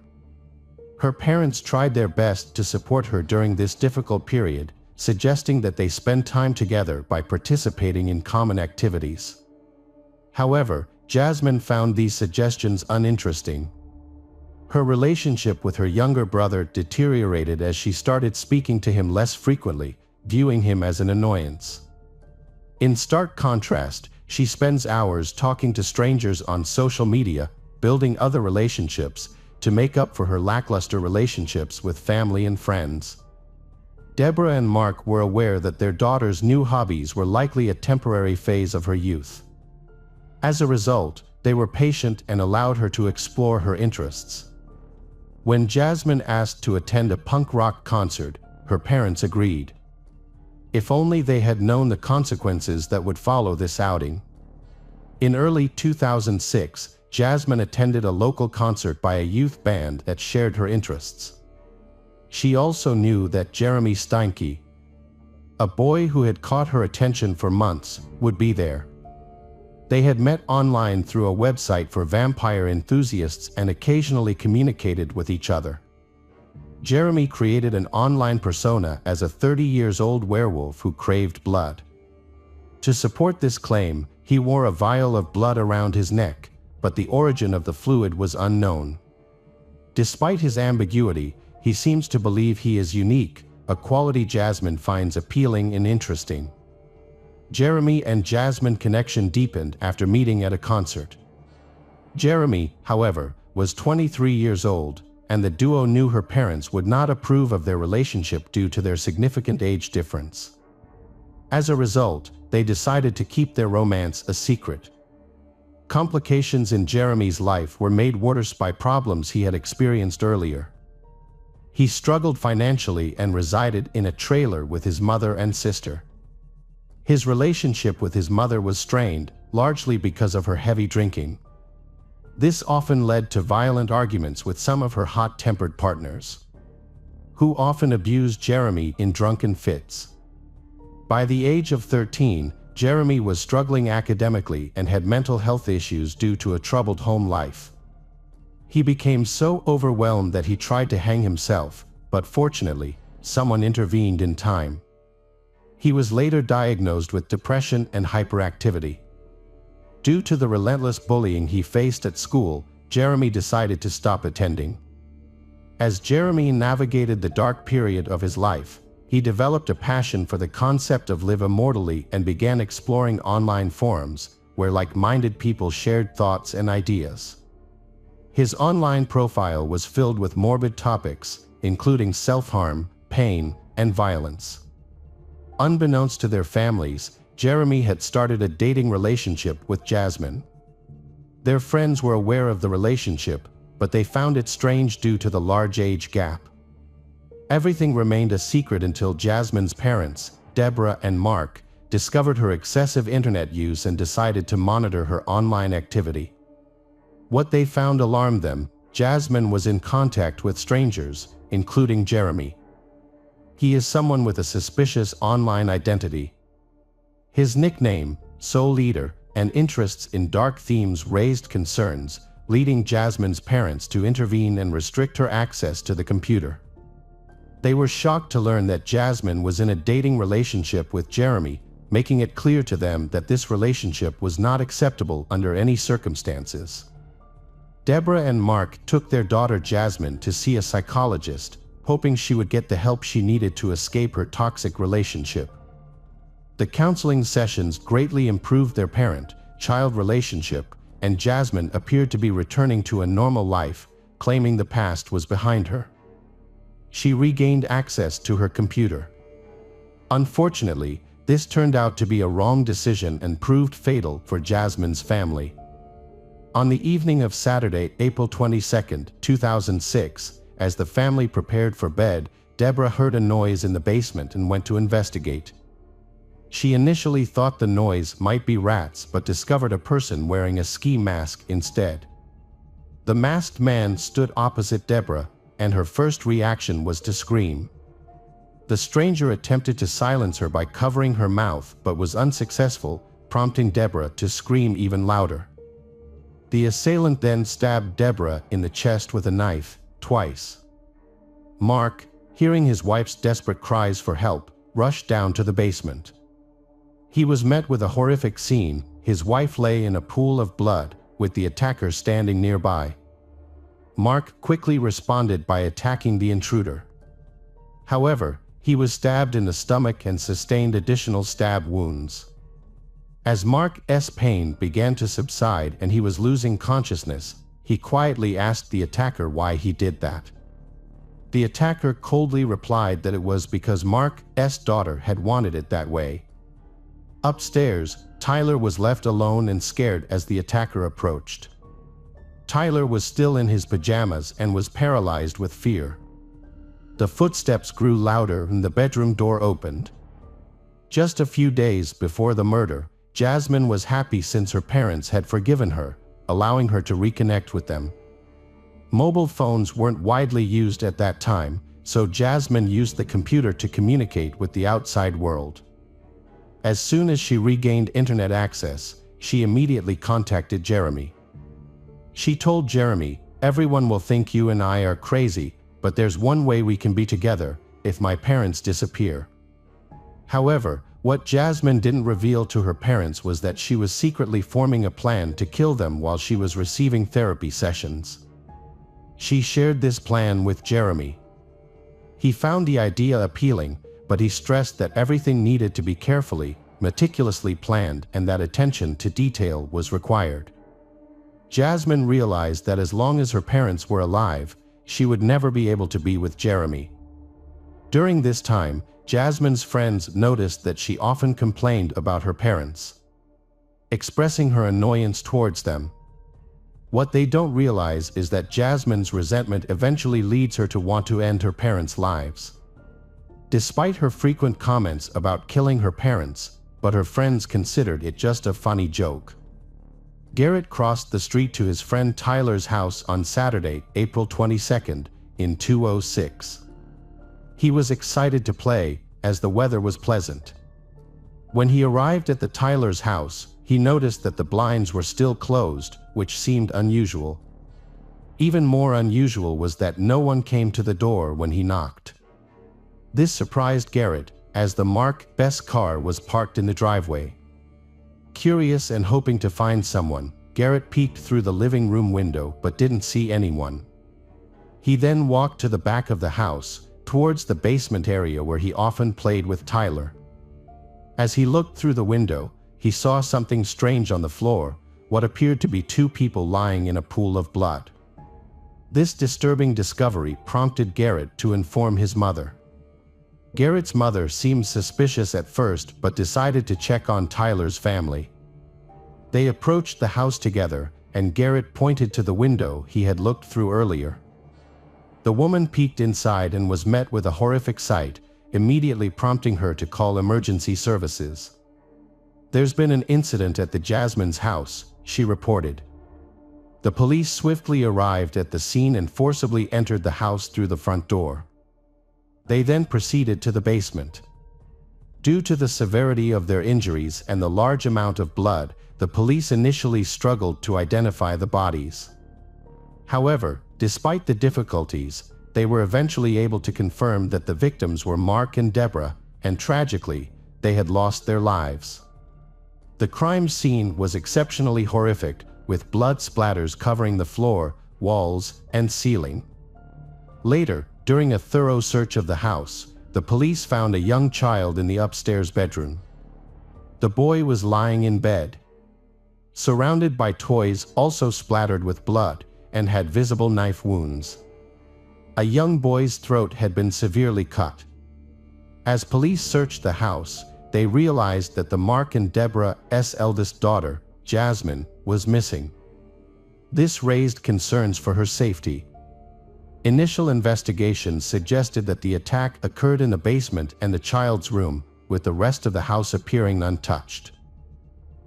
Her parents tried their best to support her during this difficult period, suggesting that they spend time together by participating in common activities. However, Jasmine found these suggestions uninteresting. Her relationship with her younger brother deteriorated as she started speaking to him less frequently, viewing him as an annoyance. In stark contrast, she spends hours talking to strangers on social media, building other relationships, to make up for her lackluster relationships with family and friends. Deborah and Mark were aware that their daughter's new hobbies were likely a temporary phase of her youth. As a result, they were patient and allowed her to explore her interests. When Jasmine asked to attend a punk rock concert, her parents agreed. If only they had known the consequences that would follow this outing. In early 2006, Jasmine attended a local concert by a youth band that shared her interests. She also knew that Jeremy Steinke, a boy who had caught her attention for months, would be there. They had met online through a website for vampire enthusiasts and occasionally communicated with each other. Jeremy created an online persona as a 30-year-old werewolf who craved blood. To support this claim, he wore a vial of blood around his neck, but the origin of the fluid was unknown. Despite his ambiguity, he seems to believe he is unique, a quality Jasmine finds appealing and interesting. Jeremy and Jasmine connection deepened after meeting at a concert. Jeremy, however, was 23 years old, and the duo knew her parents would not approve of their relationship due to their significant age difference. As a result, they decided to keep their romance a secret. Complications in Jeremy's life were made worse by problems he had experienced earlier. He struggled financially and resided in a trailer with his mother and sister. His relationship with his mother was strained, largely because of her heavy drinking. This often led to violent arguments with some of her hot-tempered partners, who often abused Jeremy in drunken fits. By the age of 13, Jeremy was struggling academically and had mental health issues due to a troubled home life. He became so overwhelmed that he tried to hang himself, but fortunately, someone intervened in time. He was later diagnosed with depression and hyperactivity. Due to the relentless bullying he faced at school, Jeremy decided to stop attending. As Jeremy navigated the dark period of his life, he developed a passion for the concept of live immortally and began exploring online forums, where like-minded people shared thoughts and ideas. His online profile was filled with morbid topics, including self-harm, pain, and violence. Unbeknownst to their families, Jeremy had started a dating relationship with Jasmine. Their friends were aware of the relationship, but they found it strange due to the large age gap. Everything remained a secret until Jasmine's parents, Deborah and Mark, discovered her excessive internet use and decided to monitor her online activity. What they found alarmed them. Jasmine was in contact with strangers, including Jeremy. He is someone with a suspicious online identity. His nickname, Soul Eater, and interests in dark themes raised concerns, leading Jasmine's parents to intervene and restrict her access to the computer. They were shocked to learn that Jasmine was in a dating relationship with Jeremy, making it clear to them that this relationship was not acceptable under any circumstances. Deborah and Mark took their daughter Jasmine to see a psychologist, hoping she would get the help she needed to escape her toxic relationship. The counseling sessions greatly improved their parent-child relationship, and Jasmine appeared to be returning to a normal life, claiming the past was behind her. She regained access to her computer. Unfortunately, this turned out to be a wrong decision and proved fatal for Jasmine's family. On the evening of Saturday, April 22, 2006, as the family prepared for bed, Deborah heard a noise in the basement and went to investigate. She initially thought the noise might be rats but discovered a person wearing a ski mask instead. The masked man stood opposite Deborah, and her first reaction was to scream. The stranger attempted to silence her by covering her mouth but was unsuccessful, prompting Deborah to scream even louder. The assailant then stabbed Deborah in the chest with a knife, twice. Mark, hearing his wife's desperate cries for help, rushed down to the basement. He was met with a horrific scene. His wife lay in a pool of blood, with the attacker standing nearby. Mark quickly responded by attacking the intruder. However, he was stabbed in the stomach and sustained additional stab wounds. As Mark's pain began to subside and he was losing consciousness, he quietly asked the attacker why he did that. The attacker coldly replied that it was because Mark's daughter had wanted it that way. Upstairs, Tyler was left alone and scared as the attacker approached. Tyler was still in his pajamas and was paralyzed with fear. The footsteps grew louder and the bedroom door opened. Just a few days before the murder, Jasmine was happy since her parents had forgiven her, allowing her to reconnect with them. Mobile phones weren't widely used at that time, so Jasmine used the computer to communicate with the outside world. As soon as she regained internet access, she immediately contacted Jeremy. She told Jeremy, "Everyone will think you and I are crazy, but there's one way we can be together, if my parents disappear." However, what Jasmine didn't reveal to her parents was that she was secretly forming a plan to kill them while she was receiving therapy sessions. She shared this plan with Jeremy. He found the idea appealing, but he stressed that everything needed to be carefully, meticulously planned and that attention to detail was required. Jasmine realized that as long as her parents were alive, she would never be able to be with Jeremy. During this time, Jasmine's friends noticed that she often complained about her parents, expressing her annoyance towards them. What they don't realize is that Jasmine's resentment eventually leads her to want to end her parents' lives. Despite her frequent comments about killing her parents, but her friends considered it just a funny joke. Garrett crossed the street to his friend Tyler's house on Saturday, April 22nd, in 2:06. He was excited to play, as the weather was pleasant. When he arrived at the Tyler's house, he noticed that the blinds were still closed, which seemed unusual. Even more unusual was that no one came to the door when he knocked. This surprised Garrett, as the Mark's car was parked in the driveway. Curious and hoping to find someone, Garrett peeked through the living room window but didn't see anyone. He then walked to the back of the house, towards the basement area where he often played with Tyler. As he looked through the window, he saw something strange on the floor, what appeared to be two people lying in a pool of blood. This disturbing discovery prompted Garrett to inform his mother. Garrett's mother seemed suspicious at first but decided to check on Tyler's family. They approached the house together, and Garrett pointed to the window he had looked through earlier. The woman peeked inside and was met with a horrific sight, immediately prompting her to call emergency services. "There's been an incident at the Jasmine's house," she reported. The police swiftly arrived at the scene and forcibly entered the house through the front door. They then proceeded to the basement. Due to the severity of their injuries and the large amount of blood, the police initially struggled to identify the bodies. However, despite the difficulties, they were eventually able to confirm that the victims were Mark and Deborah, and tragically, they had lost their lives. The crime scene was exceptionally horrific, with blood splatters covering the floor, walls, and ceiling. Later, during a thorough search of the house, the police found a young child in the upstairs bedroom. The boy was lying in bed, surrounded by toys also splattered with blood, and had visible knife wounds. A young boy's throat had been severely cut. As police searched the house, they realized that the Mark and Deborah's eldest daughter, Jasmine, was missing. This raised concerns for her safety. Initial investigations suggested that the attack occurred in the basement and the child's room, with the rest of the house appearing untouched.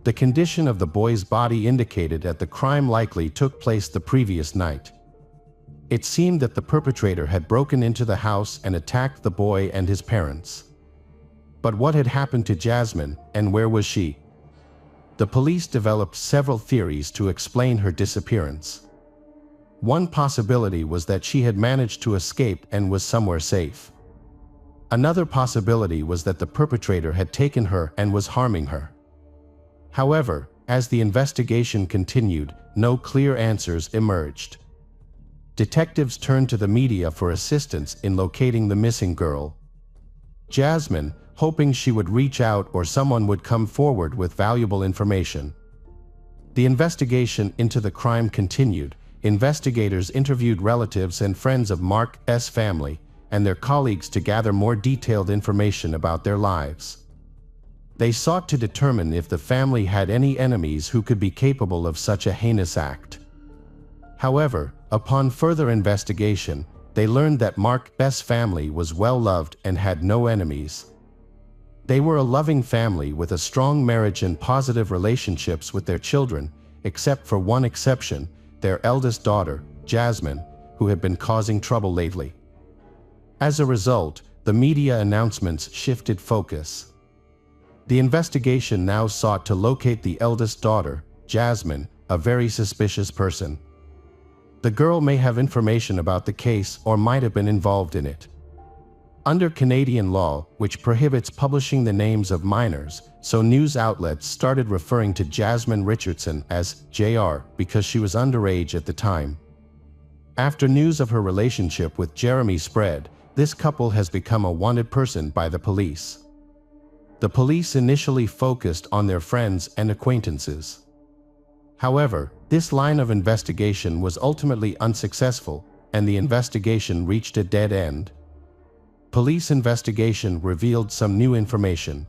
The condition of the boy's body indicated that the crime likely took place the previous night. It seemed that the perpetrator had broken into the house and attacked the boy and his parents. But what had happened to Jasmine, and where was she? The police developed several theories to explain her disappearance. One possibility was that she had managed to escape and was somewhere safe. Another possibility was that the perpetrator had taken her and was harming her. However, as the investigation continued, no clear answers emerged. Detectives turned to the media for assistance in locating the missing girl. Jasmine, hoping she would reach out or someone would come forward with valuable information. The investigation into the crime continued. Investigators interviewed relatives and friends of Mark's family and their colleagues to gather more detailed information about their lives. They sought to determine if the family had any enemies who could be capable of such a heinous act. However, upon further investigation, they learned that Mark's family was well loved and had no enemies. They were a loving family with a strong marriage and positive relationships with their children, except for one exception, their eldest daughter, Jasmine, who had been causing trouble lately. As a result, the media announcements shifted focus. The investigation now sought to locate the eldest daughter, Jasmine, a very suspicious person. The girl may have information about the case or might have been involved in it. Under Canadian law, which prohibits publishing the names of minors, so news outlets started referring to Jasmine Richardson as JR because she was underage at the time. After news of her relationship with Jeremy spread, this couple has become a wanted person by the police. The police initially focused on their friends and acquaintances. However, this line of investigation was ultimately unsuccessful, and the investigation reached a dead end. Police investigation revealed some new information.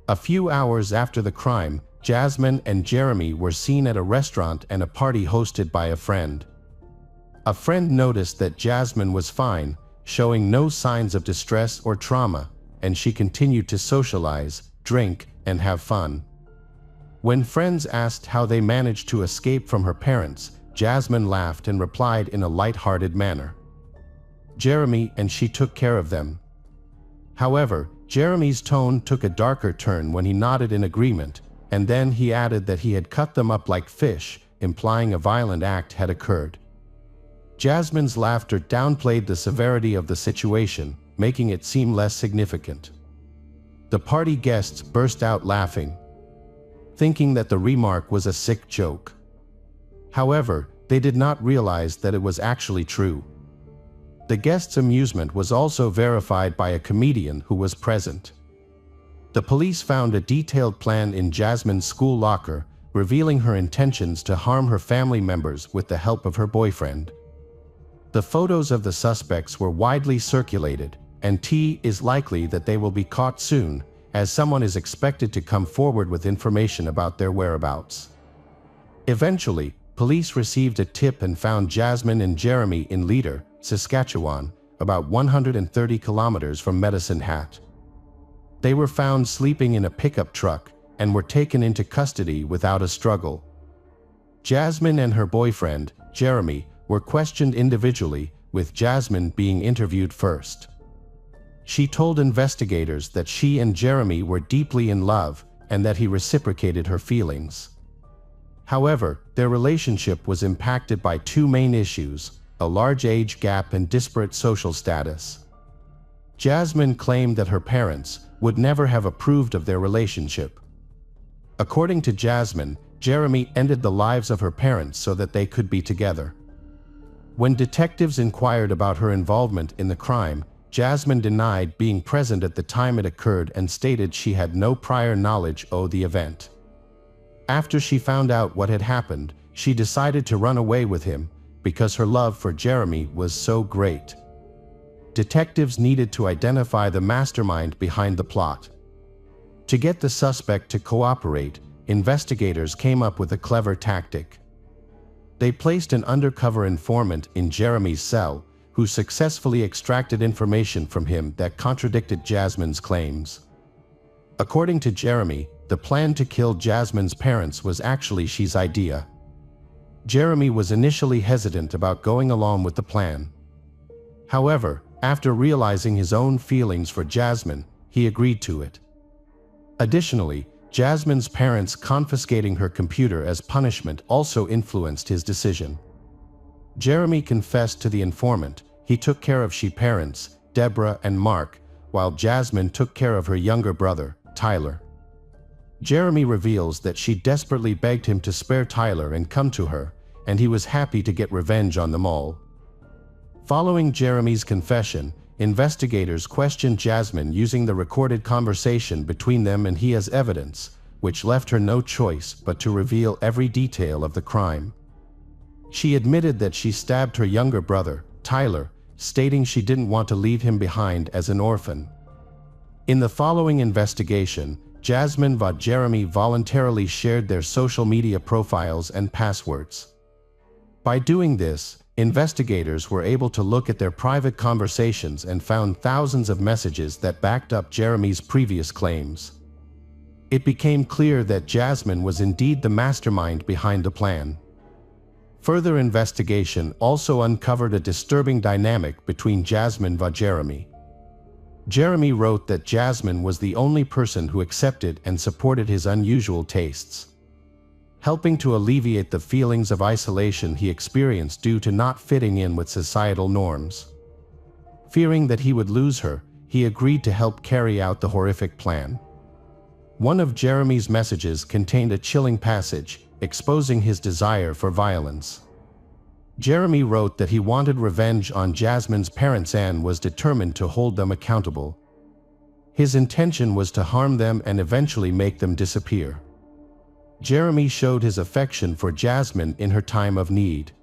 A few hours after the crime, Jasmine and Jeremy were seen at a restaurant and a party hosted by a friend. A friend noticed that Jasmine was fine, showing no signs of distress or trauma, and she continued to socialize, drink, and have fun. When friends asked how they managed to escape from her parents, Jasmine laughed and replied in a light-hearted manner. Jeremy and she took care of them. However, Jeremy's tone took a darker turn when he nodded in agreement, and then he added that he had cut them up like fish, implying a violent act had occurred. Jasmine's laughter downplayed the severity of the situation, making it seem less significant. The party guests burst out laughing, thinking that the remark was a sick joke. However, they did not realize that it was actually true. The guests' amusement was also verified by a comedian who was present. The police found a detailed plan in Jasmine's school locker, revealing her intentions to harm her family members with the help of her boyfriend. The photos of the suspects were widely circulated, and it is likely that they will be caught soon, as someone is expected to come forward with information about their whereabouts. Eventually, police received a tip and found Jasmine and Jeremy in Leader, Saskatchewan, about 130 kilometers from Medicine Hat. They were found sleeping in a pickup truck and were taken into custody without a struggle. Jasmine and her boyfriend, Jeremy, were questioned individually, with Jasmine being interviewed first. She told investigators that she and Jeremy were deeply in love and that he reciprocated her feelings. However, their relationship was impacted by two main issues: a large age gap and disparate social status. Jasmine claimed that her parents would never have approved of their relationship. According to Jasmine, Jeremy ended the lives of her parents so that they could be together. When detectives inquired about her involvement in the crime, Jasmine denied being present at the time it occurred and stated she had no prior knowledge of the event. After she found out what had happened, she decided to run away with him because her love for Jeremy was so great. Detectives needed to identify the mastermind behind the plot. To get the suspect to cooperate, investigators came up with a clever tactic. They placed an undercover informant in Jeremy's cell, who successfully extracted information from him that contradicted Jasmine's claims. According to Jeremy, the plan to kill Jasmine's parents was actually she's idea. Jeremy was initially hesitant about going along with the plan. However, after realizing his own feelings for Jasmine, he agreed to it. Additionally, Jasmine's parents confiscating her computer as punishment also influenced his decision. Jeremy confessed to the informant. He took care of she parents, Deborah and Mark, while Jasmine took care of her younger brother, Tyler. Jeremy reveals that she desperately begged him to spare Tyler and come to her, and he was happy to get revenge on them all. Following Jeremy's confession, investigators questioned Jasmine using the recorded conversation between them and he as evidence, which left her no choice but to reveal every detail of the crime. She admitted that she stabbed her younger brother, Tyler, stating she didn't want to leave him behind as an orphan. In the following investigation, Jasmine and Jeremy voluntarily shared their social media profiles and passwords. By doing this, investigators were able to look at their private conversations and found thousands of messages that backed up Jeremy's previous claims. It became clear that Jasmine was indeed the mastermind behind the plan. Further investigation also uncovered a disturbing dynamic between Jasmine and Jeremy. Jeremy wrote that Jasmine was the only person who accepted and supported his unusual tastes, helping to alleviate the feelings of isolation he experienced due to not fitting in with societal norms. Fearing that he would lose her, he agreed to help carry out the horrific plan. One of Jeremy's messages contained a chilling passage, exposing his desire for violence. Jeremy wrote that he wanted revenge on Jasmine's parents and was determined to hold them accountable. His intention was to harm them and eventually make them disappear. Jeremy showed his affection for Jasmine in her time of need.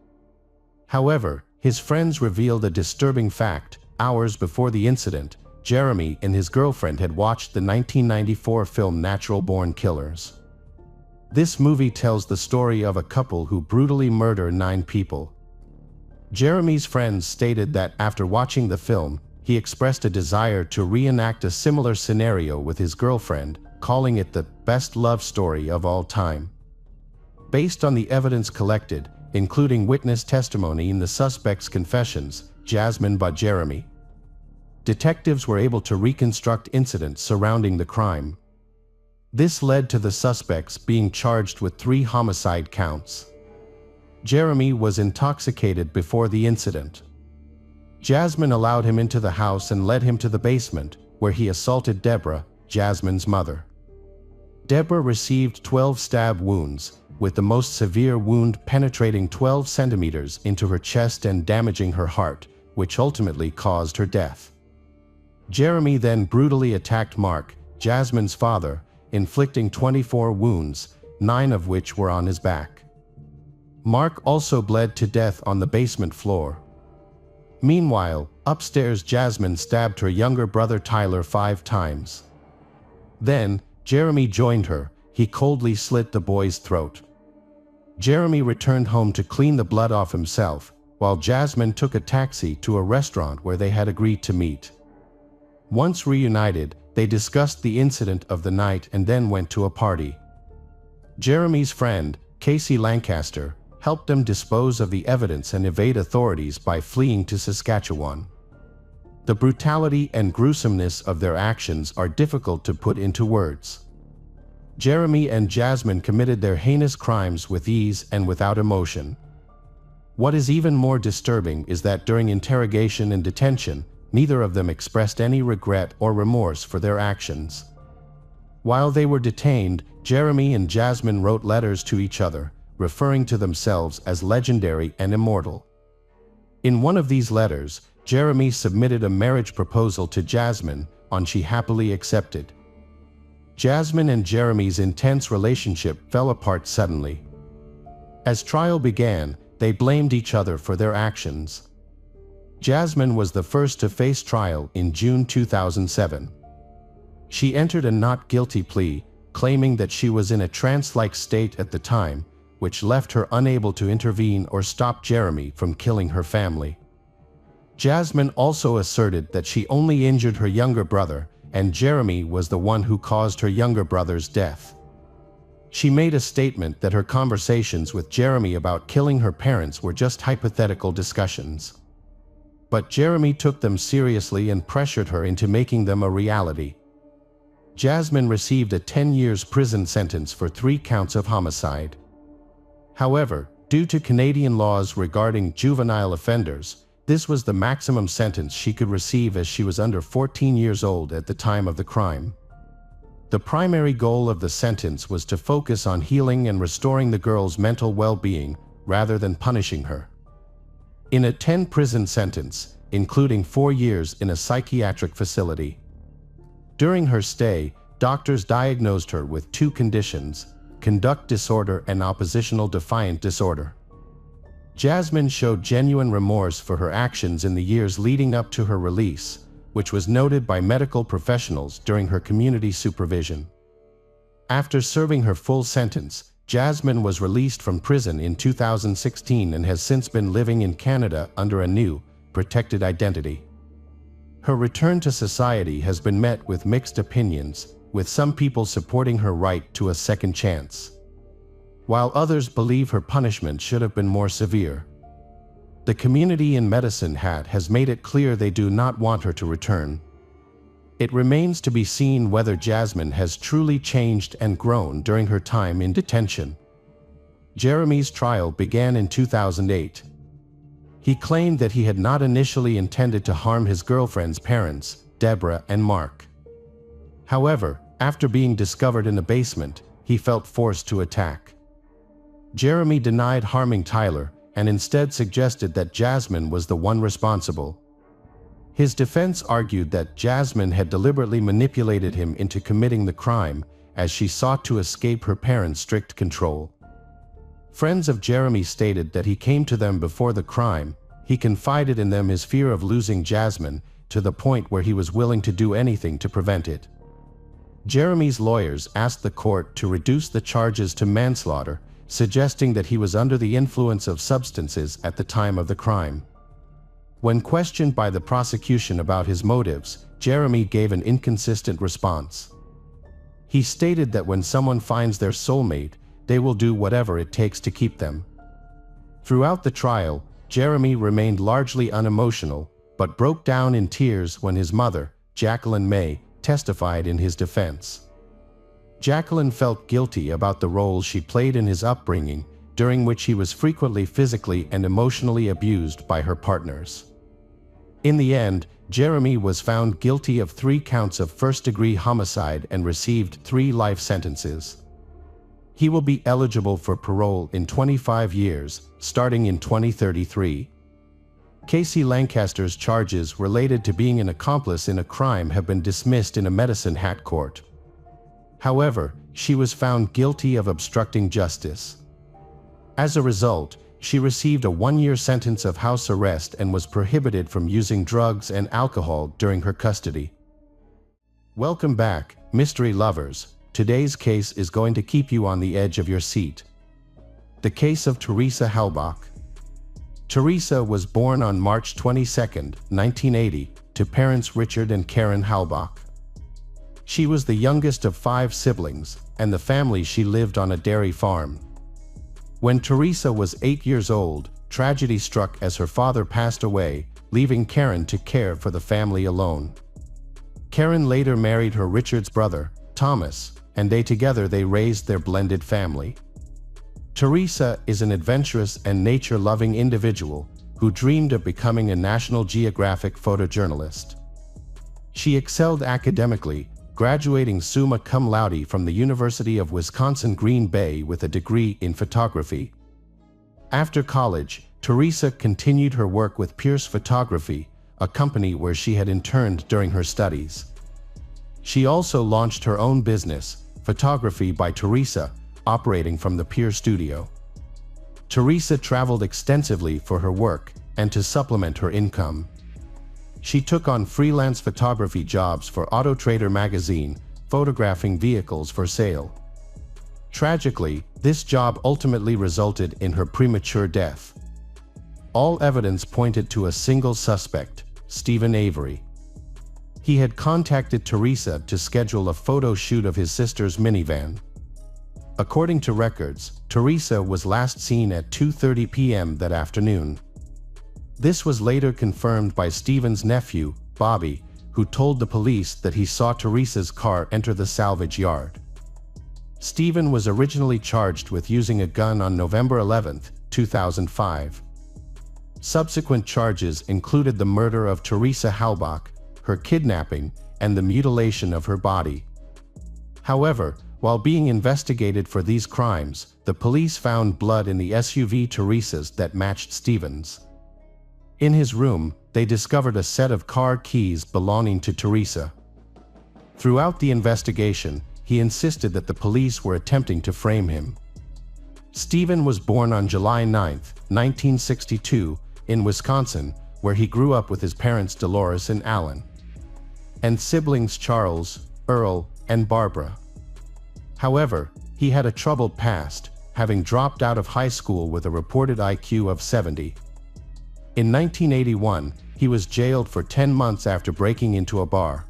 However, his friends revealed a disturbing fact. Hours before the incident, Jeremy and his girlfriend had watched the 1994 film Natural Born Killers. This movie tells the story of a couple who brutally murder 9 people. Jeremy's friends stated that after watching the film, he expressed a desire to reenact a similar scenario with his girlfriend, calling it the best love story of all time. Based on the evidence collected, including witness testimony and the suspect's confessions, Jasmine and Jeremy, detectives were able to reconstruct incidents surrounding the crime. This led to the suspects being charged with 3 homicide counts. Jeremy was intoxicated before the incident. Jasmine allowed him into the house and led him to the basement, where he assaulted Deborah, Jasmine's mother. Deborah received 12 stab wounds, with the most severe wound penetrating 12 centimeters into her chest and damaging her heart, which ultimately caused her death. Jeremy then brutally attacked Mark, Jasmine's father, inflicting 24 wounds, 9 of which were on his back. Mark also bled to death on the basement floor. Meanwhile, upstairs Jasmine stabbed her younger brother Tyler 5 times. Then, Jeremy joined her. He coldly slit the boy's throat. Jeremy returned home to clean the blood off himself, while Jasmine took a taxi to a restaurant where they had agreed to meet. Once reunited, they discussed the incident of the night and then went to a party. Jeremy's friend, Casey Lancaster, helped them dispose of the evidence and evade authorities by fleeing to Saskatchewan. The brutality and gruesomeness of their actions are difficult to put into words. Jeremy and Jasmine committed their heinous crimes with ease and without emotion. What is even more disturbing is that during interrogation and detention, neither of them expressed any regret or remorse for their actions. While they were detained, Jeremy and Jasmine wrote letters to each other, referring to themselves as legendary and immortal. In one of these letters, Jeremy submitted a marriage proposal to Jasmine, and she happily accepted. Jasmine and Jeremy's intense relationship fell apart suddenly. As trial began, they blamed each other for their actions. Jasmine was the first to face trial in June 2007. She entered a not guilty plea, claiming that she was in a trance-like state at the time, which left her unable to intervene or stop Jeremy from killing her family. Jasmine also asserted that she only injured her younger brother, and Jeremy was the one who caused her younger brother's death. She made a statement that her conversations with Jeremy about killing her parents were just hypothetical discussions. But Jeremy took them seriously and pressured her into making them a reality. Jasmine received a 10 years prison sentence for 3 counts of homicide. However, due to Canadian laws regarding juvenile offenders, This was the maximum sentence she could receive as she was under 14 years old at the time of the crime. The primary goal of the sentence was to focus on healing and restoring the girl's mental well-being rather than punishing her. In a 10-prison sentence, including 4 years in a psychiatric facility. During her stay, doctors diagnosed her with 2 conditions: conduct disorder and oppositional defiant disorder. Jasmine showed genuine remorse for her actions in the years leading up to her release, which was noted by medical professionals during her community supervision. After serving her full sentence, Jasmine was released from prison in 2016 and has since been living in Canada under a new, protected identity. Her return to society has been met with mixed opinions, with some people supporting her right to a second chance, while others believe her punishment should have been more severe. The community in Medicine Hat has made it clear they do not want her to return. It remains to be seen whether Jasmine has truly changed and grown during her time in detention. Jeremy's trial began in 2008. He claimed that he had not initially intended to harm his girlfriend's parents, Deborah and Mark. However, after being discovered in the basement, he felt forced to attack. Jeremy denied harming Tyler and instead suggested that Jasmine was the one responsible. His defense argued that Jasmine had deliberately manipulated him into committing the crime, as she sought to escape her parents' strict control. Friends of Jeremy stated that he came to them before the crime. He confided in them his fear of losing Jasmine, to the point where he was willing to do anything to prevent it. Jeremy's lawyers asked the court to reduce the charges to manslaughter, suggesting that he was under the influence of substances at the time of the crime. When questioned by the prosecution about his motives, Jeremy gave an inconsistent response. He stated that when someone finds their soulmate, they will do whatever it takes to keep them. Throughout the trial, Jeremy remained largely unemotional, but broke down in tears when his mother, Jacqueline May, testified in his defense. Jacqueline felt guilty about the role she played in his upbringing, during which he was frequently physically and emotionally abused by her partners. In the end, Jeremy was found guilty of 3 counts of first-degree homicide and received 3 life sentences. He will be eligible for parole in 25 years, starting in 2033. Casey Lancaster's charges related to being an accomplice in a crime have been dismissed in a Medicine Hat court. However, she was found guilty of obstructing justice. As a result, she received a 1-year sentence of house arrest and was prohibited from using drugs and alcohol during her custody. Welcome back, mystery lovers. Today's case is going to keep you on the edge of your seat. The case of Teresa Halbach. Teresa was born on March 22, 1980, to parents Richard and Karen Halbach. She was the youngest of 5 siblings, and the family she lived on a dairy farm. When Teresa was 8 years old, tragedy struck as her father passed away, leaving Karen to care for the family alone. Karen later married her Richard's brother, Thomas, and together they raised their blended family. Teresa is an adventurous and nature-loving individual who dreamed of becoming a National Geographic photojournalist. She excelled academically, graduating summa cum laude from the University of Wisconsin-Green Bay with a degree in photography. After college, Teresa continued her work with Pierce Photography, a company where she had interned during her studies. She also launched her own business, Photography by Teresa, operating from the Pierce studio. Teresa traveled extensively for her work and to supplement her income. She took on freelance photography jobs for Auto Trader magazine, photographing vehicles for sale. Tragically, this job ultimately resulted in her premature death. All evidence pointed to a single suspect, Stephen Avery. He had contacted Teresa to schedule a photo shoot of his sister's minivan. According to records, Teresa was last seen at 2:30 p.m. that afternoon. This was later confirmed by Stephen's nephew, Bobby, who told the police that he saw Teresa's car enter the salvage yard. Stephen was originally charged with using a gun on November 11, 2005. Subsequent charges included the murder of Teresa Halbach, her kidnapping, and the mutilation of her body. However, while being investigated for these crimes, the police found blood in the SUV Teresa's that matched Stevens. In his room, they discovered a set of car keys belonging to Teresa. Throughout the investigation, he insisted that the police were attempting to frame him. Steven was born on July 9, 1962, in Wisconsin, where he grew up with his parents Dolores and Alan, and siblings Charles, Earl, and Barbara. However, he had a troubled past, having dropped out of high school with a reported IQ of 70. In 1981, he was jailed for 10 months after breaking into a bar.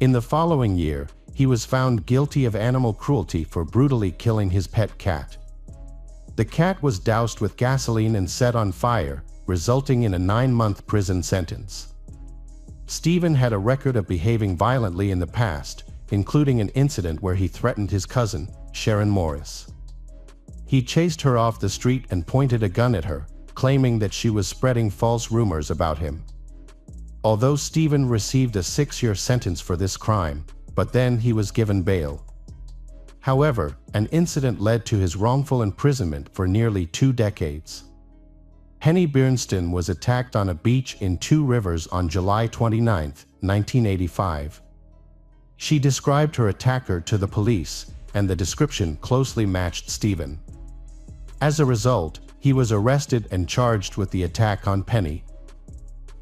In the following year, he was found guilty of animal cruelty for brutally killing his pet cat. The cat was doused with gasoline and set on fire, resulting in a 9-month prison sentence. Steven had a record of behaving violently in the past, including an incident where he threatened his cousin, Sharon Morris. He chased her off the street and pointed a gun at her, claiming that she was spreading false rumors about him. Although Steven received a 6-year sentence for this crime, but then he was given bail. However, an incident led to his wrongful imprisonment for nearly 2 decades. Henny Bernstein was attacked on a beach in Two Rivers on July 29, 1985. She described her attacker to the police, and the description closely matched Steven. As a result, he was arrested and charged with the attack on Penny.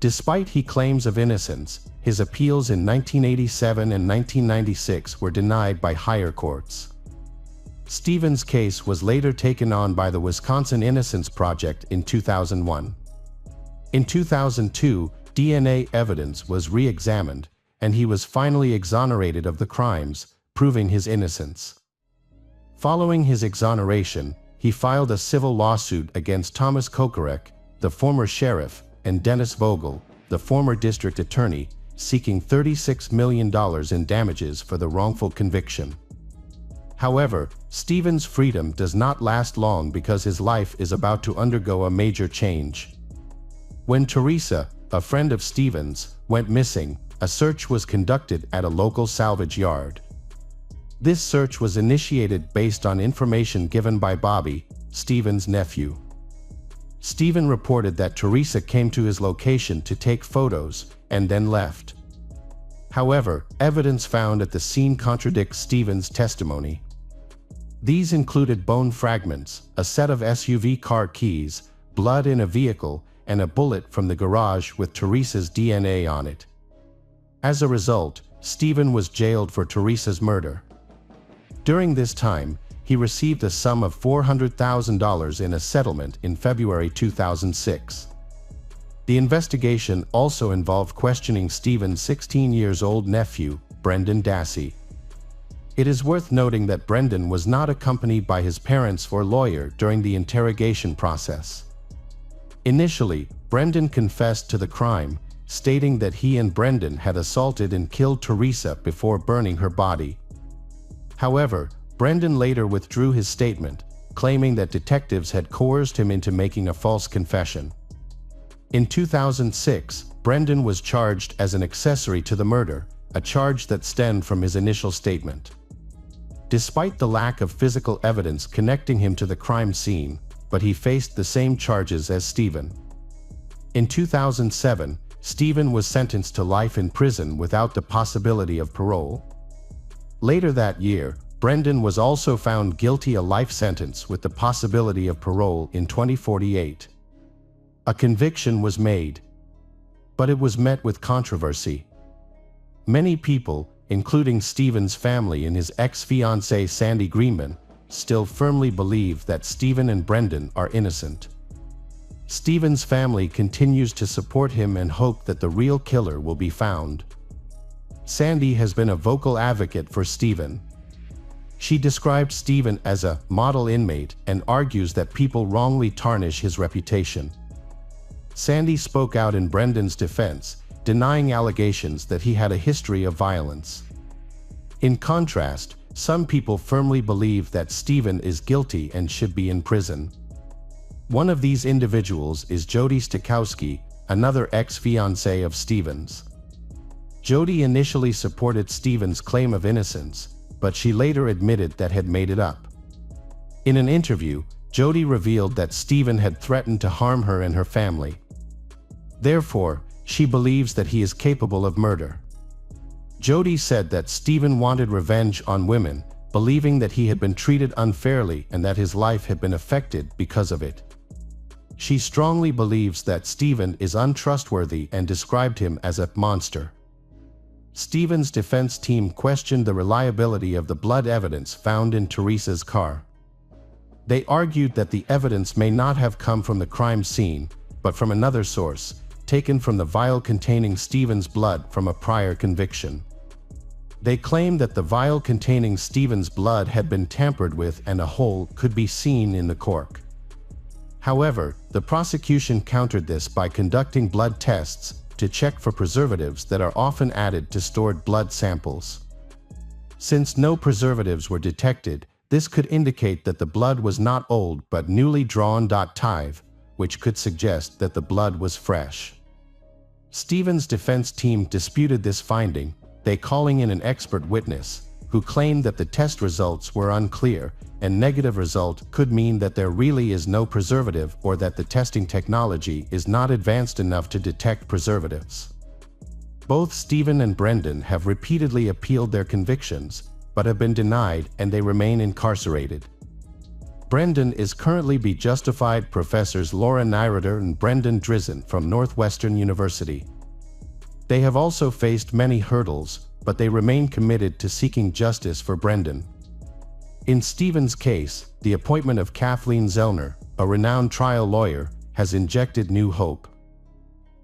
Despite his claims of innocence, his appeals in 1987 and 1996 were denied by higher courts. Steven's case was later taken on by the Wisconsin Innocence Project in 2001. In 2002, DNA evidence was re-examined, and he was finally exonerated of the crimes, proving his innocence. Following his exoneration, he filed a civil lawsuit against Thomas Kokarek, the former sheriff, and Dennis Vogel, the former district attorney, seeking $36 million in damages for the wrongful conviction. However, Steven's freedom does not last long because his life is about to undergo a major change. When Teresa, a friend of Steven's, went missing, a search was conducted at a local salvage yard. This search was initiated based on information given by Bobby, Steven's nephew. Steven reported that Teresa came to his location to take photos and then left. However, evidence found at the scene contradicts Steven's testimony. These included bone fragments, a set of SUV car keys, blood in a vehicle, and a bullet from the garage with Teresa's DNA on it. As a result, Steven was jailed for Teresa's murder. During this time, he received a sum of $400,000 in a settlement in February 2006. The investigation also involved questioning Steven's 16-year-old nephew, Brendan Dassey. It is worth noting that Brendan was not accompanied by his parents or lawyer during the interrogation process. Initially, Brendan confessed to the crime, stating that he and Brendan had assaulted and killed Teresa before burning her body. However, Brendan later withdrew his statement, claiming that detectives had coerced him into making a false confession. In 2006, Brendan was charged as an accessory to the murder, a charge that stemmed from his initial statement. Despite the lack of physical evidence connecting him to the crime scene, but he faced the same charges as Steven. In 2007, Steven was sentenced to life in prison without the possibility of parole. Later that year, Brendan was also found guilty of a life sentence with the possibility of parole in 2048. A conviction was made, but it was met with controversy. Many people, including Steven's family and his ex-fiancée Sandy Greenman, still firmly believe that Steven and Brendan are innocent. Steven's family continues to support him and hope that the real killer will be found. Sandy has been a vocal advocate for Steven. She described Steven as a model inmate and argues that people wrongly tarnish his reputation. Sandy spoke out in Brendan's defense, denying allegations that he had a history of violence. In contrast, some people firmly believe that Steven is guilty and should be in prison. One of these individuals is Jody Stokowski, another ex-fiancée of Stevens. Jody initially supported Stevens' claim of innocence, but she later admitted that had made it up. In an interview, Jody revealed that Steven had threatened to harm her and her family. Therefore, she believes that he is capable of murder. Jody said that Steven wanted revenge on women, believing that he had been treated unfairly and that his life had been affected because of it. She strongly believes that Steven is untrustworthy and described him as a monster. Steven's defense team questioned the reliability of the blood evidence found in Teresa's car. They argued that the evidence may not have come from the crime scene, but from another source, taken from the vial containing Steven's blood from a prior conviction. They claimed that the vial containing Steven's blood had been tampered with and a hole could be seen in the cork. However, the prosecution countered this by conducting blood tests to check for preservatives that are often added to stored blood samples. Since no preservatives were detected, this could indicate that the blood was not old but newly drawn. Tive, which could suggest that the blood was fresh. Steven's defense team disputed this finding, they calling in an expert witness, who claimed that the test results were unclear, and negative result could mean that there really is no preservative or that the testing technology is not advanced enough to detect preservatives. Both Steven and Brendan have repeatedly appealed their convictions, but have been denied and they remain incarcerated. Brendan is currently be justified professors Laura Nyroder and Brendan Drizzen from Northwestern University. They have also faced many hurdles, but they remain committed to seeking justice for Brendan. In Steven's case, the appointment of Kathleen Zellner, a renowned trial lawyer, has injected new hope.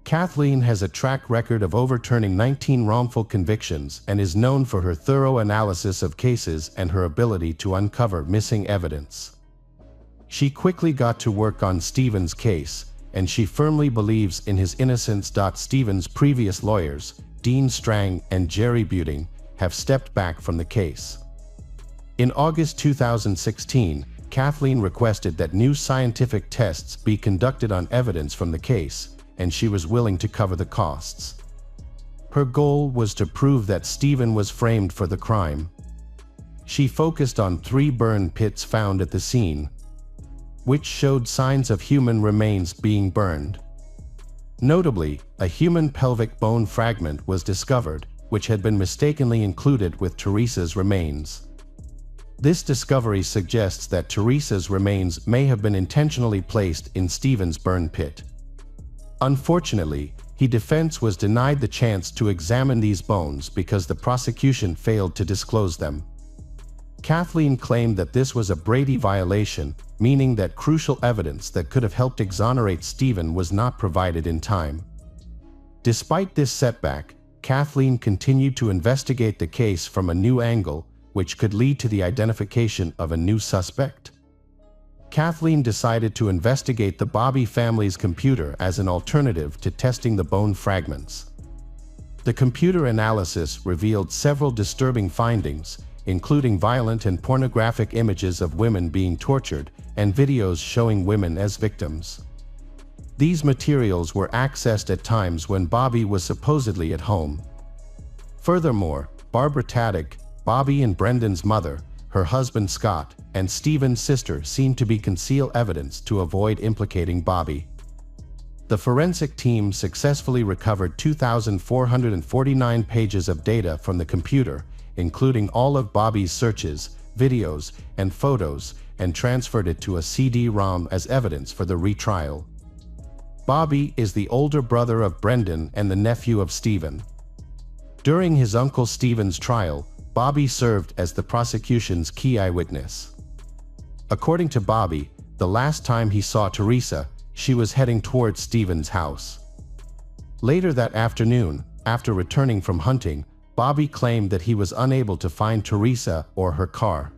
Kathleen has a track record of overturning 19 wrongful convictions and is known for her thorough analysis of cases and her ability to uncover missing evidence. She quickly got to work on Steven's case, and she firmly believes in his innocence. Steven's previous lawyers, Dean Strang and Jerry Buting, have stepped back from the case. In August 2016, Kathleen requested that new scientific tests be conducted on evidence from the case, and she was willing to cover the costs. Her goal was to prove that Steven was framed for the crime. She focused on 3 burn pits found at the scene, which showed signs of human remains being burned. Notably, a human pelvic bone fragment was discovered, which had been mistakenly included with Teresa's remains. This discovery suggests that Teresa's remains may have been intentionally placed in Steven's burn pit. Unfortunately, his defense was denied the chance to examine these bones because the prosecution failed to disclose them. Kathleen claimed that this was a Brady violation, meaning that crucial evidence that could have helped exonerate Steven was not provided in time. Despite this setback, Kathleen continued to investigate the case from a new angle, which could lead to the identification of a new suspect. Kathleen decided to investigate the Bobby family's computer as an alternative to testing the bone fragments. The computer analysis revealed several disturbing findings, including violent and pornographic images of women being tortured and videos showing women as victims. These materials were accessed at times when Bobby was supposedly at home. Furthermore, Barbara Taddick, Bobby and Brendan's mother, her husband Scott, and Steven's sister seemed to conceal evidence to avoid implicating Bobby. The forensic team successfully recovered 2,449 pages of data from the computer, including all of Bobby's searches, videos, and photos, and transferred it to a CD-ROM as evidence for the retrial. Bobby is the older brother of Brendan and the nephew of Steven. During his uncle Steven's trial, Bobby served as the prosecution's key eyewitness. According to Bobby, the last time he saw Teresa, she was heading towards Steven's house. Later that afternoon, after returning from hunting, Bobby claimed that he was unable to find Teresa or her car.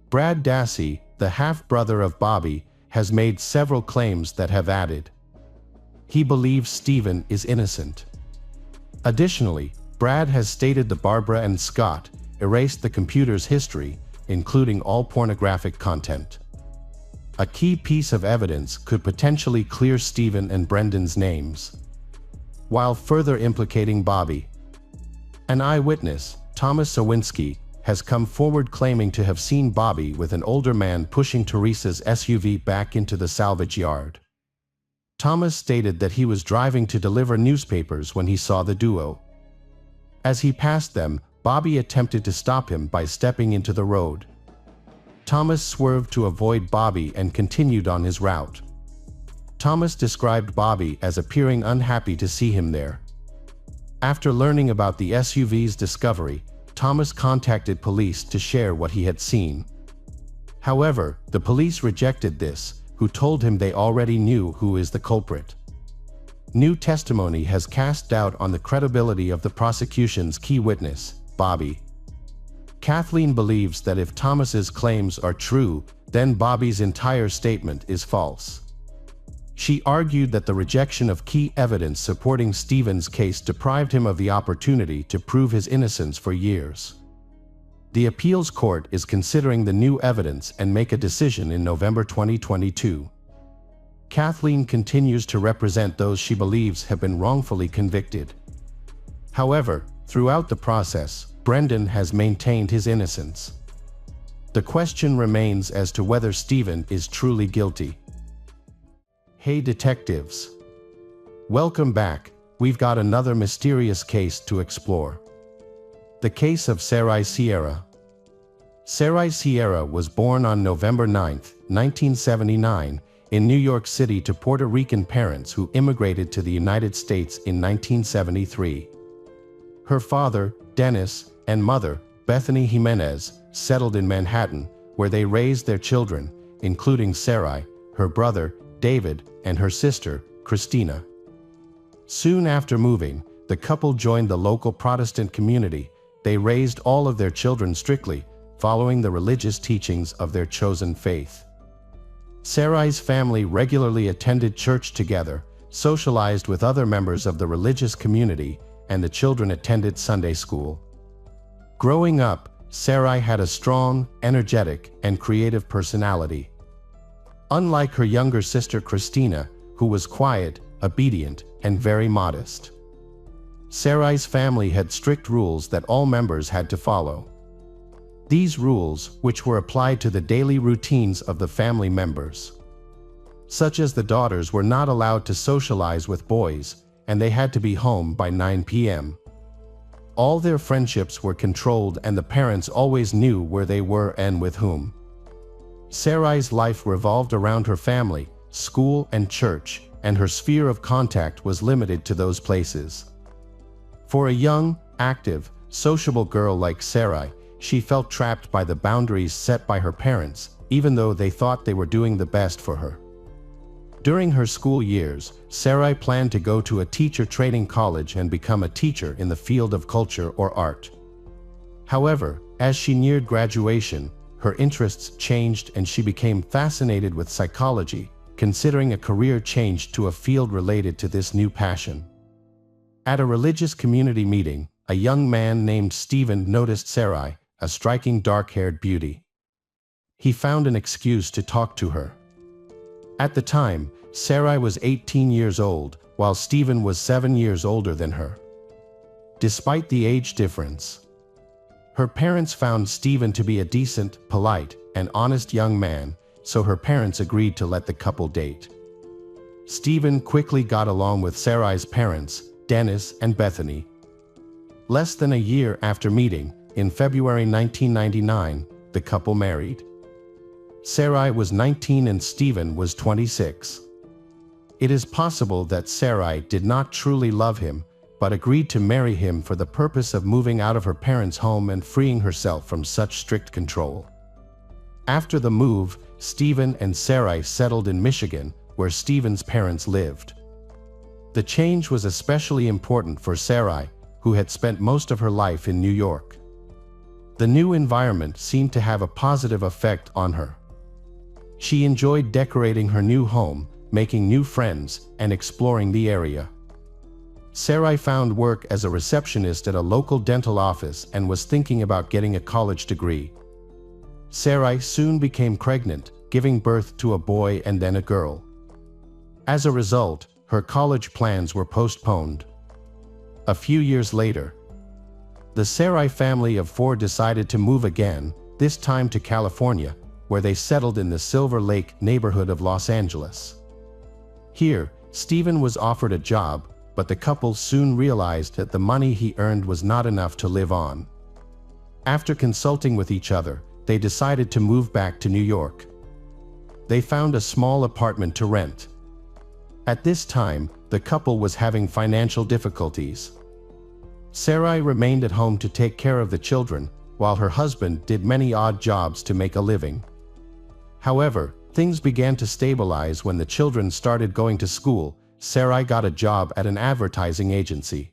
Brad Dassey, the half-brother of Bobby, has made several claims that have added. He believes Steven is innocent. Additionally, Brad has stated that Barbara and Scott erased the computer's history, including all pornographic content. a key piece of evidence could potentially clear Stephen and Brendan's names, while further implicating Bobby. An eyewitness, Thomas Sawinski, has come forward claiming to have seen Bobby with an older man pushing Teresa's SUV back into the salvage yard. Thomas stated that he was driving to deliver newspapers when he saw the duo. As he passed them, Bobby attempted to stop him by stepping into the road. Thomas swerved to avoid Bobby and continued on his route. Thomas described Bobby as appearing unhappy to see him there. After learning about the SUV's discovery, Thomas contacted police to share what he had seen. However, the police rejected this, who told him they already knew who is the culprit. New testimony has cast doubt on the credibility of the prosecution's key witness, Bobby. Kathleen believes that if Thomas's claims are true, then Bobby's entire statement is false. She argued that the rejection of key evidence supporting Stephen's case deprived him of the opportunity to prove his innocence for years. The appeals court is considering the new evidence and make a decision in November 2022. Kathleen continues to represent those she believes have been wrongfully convicted. However, throughout the process, Brendan has maintained his innocence. The question remains as to whether Stephen is truly guilty. Hey detectives! Welcome back. We've got another mysterious case to explore. The case of Sarai Sierra. Sarai Sierra was born on November 9, 1979, in New York City to Puerto Rican parents who immigrated to the United States in 1973. Her father, Dennis, and mother, Bethany Jimenez, settled in Manhattan, where they raised their children, including Sarai, her brother, David, and her sister, Christina. Soon after moving, the couple joined the local Protestant community. They raised all of their children strictly, following the religious teachings of their chosen faith. Sarai's family regularly attended church together, socialized with other members of the religious community, and the children attended Sunday school. Growing up, Sarai had a strong, energetic, and creative personality. Unlike her younger sister Christina, who was quiet, obedient, and very modest. Sarai's family had strict rules that all members had to follow. These rules, which were applied to the daily routines of the family members, such as the daughters were not allowed to socialize with boys, and they had to be home by 9 p.m. All their friendships were controlled and the parents always knew where they were and with whom. Sarai's life revolved around her family, school, and church, and her sphere of contact was limited to those places. For a young, active, sociable girl like Sarai, she felt trapped by the boundaries set by her parents, even though they thought they were doing the best for her. During her school years, Sarai planned to go to a teacher training college and become a teacher in the field of culture or art. However, as she neared graduation, her interests changed and she became fascinated with psychology, considering a career change to a field related to this new passion. At a religious community meeting, a young man named Stephen noticed Sarai, a striking dark-haired beauty. He found an excuse to talk to her. At the time, Sarai was 18 years old, while Stephen was 7 years older than her. Despite the age difference, her parents found Stephen to be a decent, polite, and honest young man, so her parents agreed to let the couple date. Stephen quickly got along with Sarai's parents, Dennis and Bethany. Less than a year after meeting, in February 1999, the couple married. Sarai was 19 and Stephen was 26. It is possible that Sarai did not truly love him, but agreed to marry him for the purpose of moving out of her parents' home and freeing herself from such strict control. After the move, Stephen and Sarai settled in Michigan, where Stephen's parents lived. The change was especially important for Sarai, who had spent most of her life in New York. The new environment seemed to have a positive effect on her. She enjoyed decorating her new home, making new friends, and exploring the area. Sarai found work as a receptionist at a local dental office and was thinking about getting a college degree. Sarai soon became pregnant, giving birth to a boy and then a girl. As a result, her college plans were postponed. A few years later, the Sarai family of 4 decided to move again, this time to California, where they settled in the Silver Lake neighborhood of Los Angeles. Here, Stephen was offered a job, but the couple soon realized that the money he earned was not enough to live on. After consulting with each other, they decided to move back to New York. They found a small apartment to rent. At this time, the couple was having financial difficulties. Sarai remained at home to take care of the children, while her husband did many odd jobs to make a living. However, things began to stabilize when the children started going to school. Sarai got a job at an advertising agency.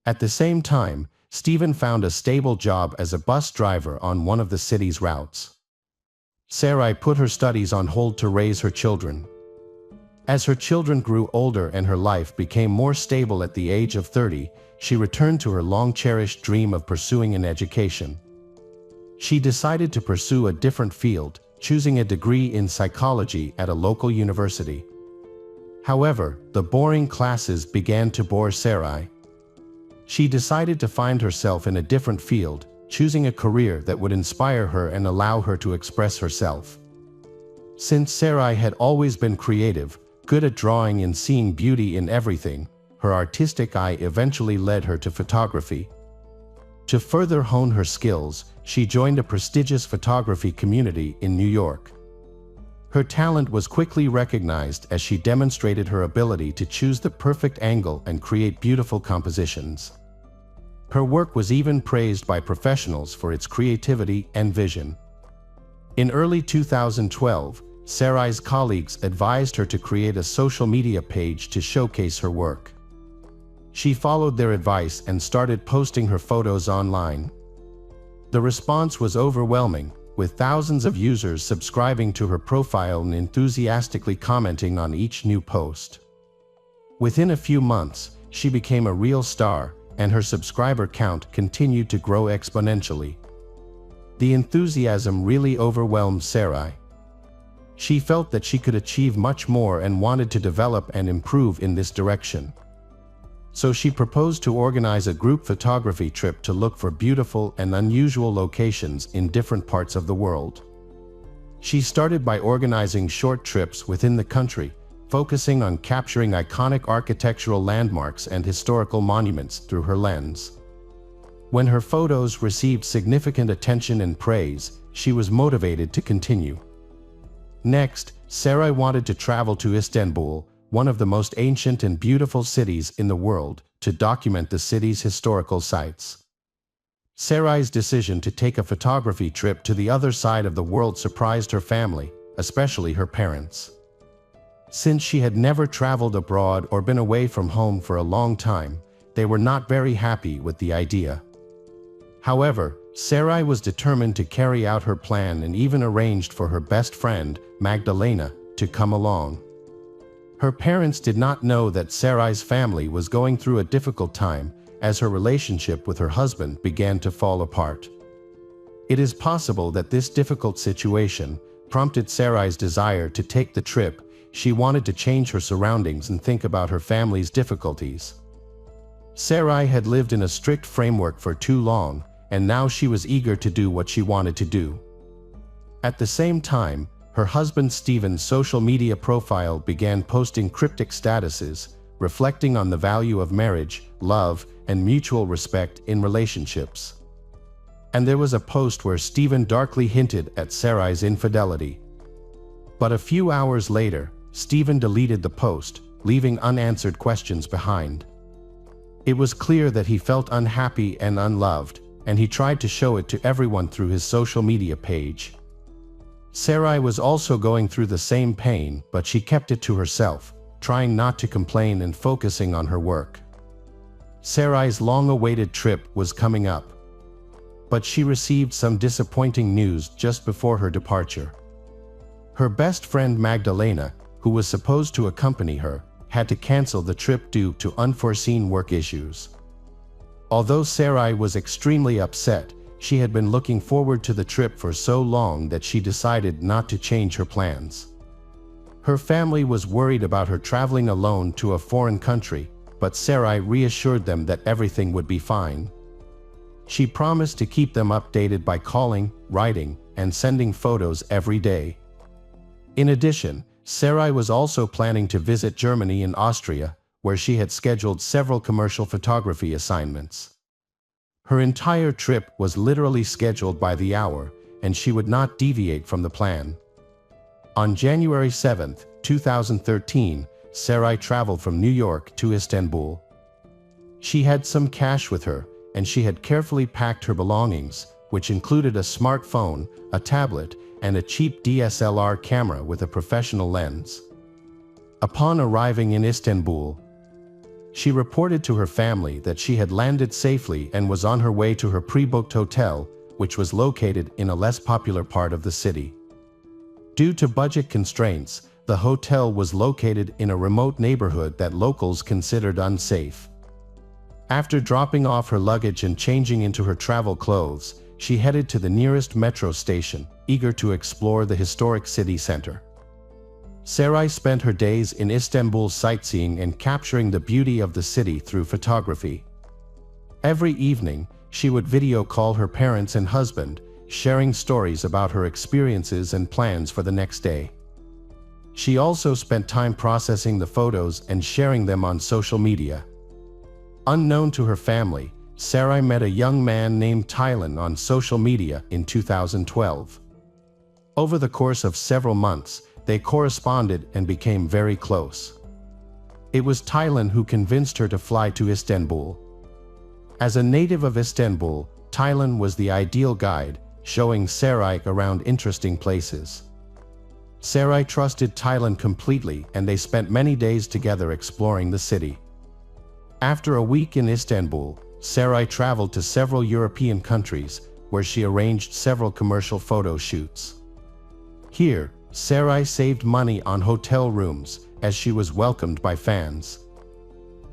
At the same time, Stephen found a stable job as a bus driver on one of the city's routes. Sarai put her studies on hold to raise her children. As her children grew older and her life became more stable at the age of 30, she returned to her long-cherished dream of pursuing an education. She decided to pursue a different field, choosing a degree in psychology at a local university. However, the boring classes began to bore Sarai. She decided to find herself in a different field, choosing a career that would inspire her and allow her to express herself. Since Sarai had always been creative, good at drawing and seeing beauty in everything, her artistic eye eventually led her to photography. To further hone her skills, she joined a prestigious photography community in New York. Her talent was quickly recognized as she demonstrated her ability to choose the perfect angle and create beautiful compositions. Her work was even praised by professionals for its creativity and vision. In early 2012, Sarai's colleagues advised her to create a social media page to showcase her work. She followed their advice and started posting her photos online. The response was overwhelming, with thousands of users subscribing to her profile and enthusiastically commenting on each new post. Within a few months, she became a real star, and her subscriber count continued to grow exponentially. The enthusiasm really overwhelmed Sarai. She felt that she could achieve much more and wanted to develop and improve in this direction. So she proposed to organize a group photography trip to look for beautiful and unusual locations in different parts of the world. She started by organizing short trips within the country, focusing on capturing iconic architectural landmarks and historical monuments through her lens. When her photos received significant attention and praise, she was motivated to continue. Next, Sarai wanted to travel to Istanbul, one of the most ancient and beautiful cities in the world, to document the city's historical sites. Sarai's decision to take a photography trip to the other side of the world surprised her family, especially her parents. Since she had never traveled abroad or been away from home for a long time, they were not very happy with the idea. However, Sarai was determined to carry out her plan and even arranged for her best friend, Magdalena, to come along. Her parents did not know that Sarai's family was going through a difficult time, as her relationship with her husband began to fall apart. It is possible that this difficult situation prompted Sarai's desire to take the trip. She wanted to change her surroundings and think about her family's difficulties. Sarai had lived in a strict framework for too long, and now she was eager to do what she wanted to do. At the same time, her husband Stephen's social media profile began posting cryptic statuses, reflecting on the value of marriage, love, and mutual respect in relationships. And there was a post where Stephen darkly hinted at Sarai's infidelity. But a few hours later, Stephen deleted the post, leaving unanswered questions behind. It was clear that he felt unhappy and unloved, and he tried to show it to everyone through his social media page. Sarai was also going through the same pain, but she kept it to herself, trying not to complain and focusing on her work. Sarai's long-awaited trip was coming up, but she received some disappointing news just before her departure. Her best friend Magdalena, who was supposed to accompany her, had to cancel the trip due to unforeseen work issues. Although Sarai was extremely upset, she had been looking forward to the trip for so long that she decided not to change her plans. Her family was worried about her traveling alone to a foreign country, but Sarai reassured them that everything would be fine. She promised to keep them updated by calling, writing, and sending photos every day. In addition, Sarai was also planning to visit Germany and Austria, where she had scheduled several commercial photography assignments. Her entire trip was literally scheduled by the hour, and she would not deviate from the plan. On January 7, 2013, Sarai traveled from New York to Istanbul. She had some cash with her, and she had carefully packed her belongings, which included a smartphone, a tablet, and a cheap DSLR camera with a professional lens. Upon arriving in Istanbul, she reported to her family that she had landed safely and was on her way to her pre-booked hotel, which was located in a less popular part of the city. Due to budget constraints, the hotel was located in a remote neighborhood that locals considered unsafe. After dropping off her luggage and changing into her travel clothes, she headed to the nearest metro station, eager to explore the historic city center. Sarai spent her days in Istanbul sightseeing and capturing the beauty of the city through photography. Every evening, she would video call her parents and husband, sharing stories about her experiences and plans for the next day. She also spent time processing the photos and sharing them on social media. Unknown to her family, Sarai met a young man named Tylan on social media in 2012. Over the course of several months, they corresponded and became very close. It was Tylan who convinced her to fly to Istanbul. As a native of Istanbul, Tylan was the ideal guide, showing Sarai around interesting places. Sarai trusted Tylan completely, and they spent many days together exploring the city. After a week in Istanbul, Sarai traveled to several European countries, where she arranged several commercial photo shoots. Here, Sarai saved money on hotel rooms, as she was welcomed by fans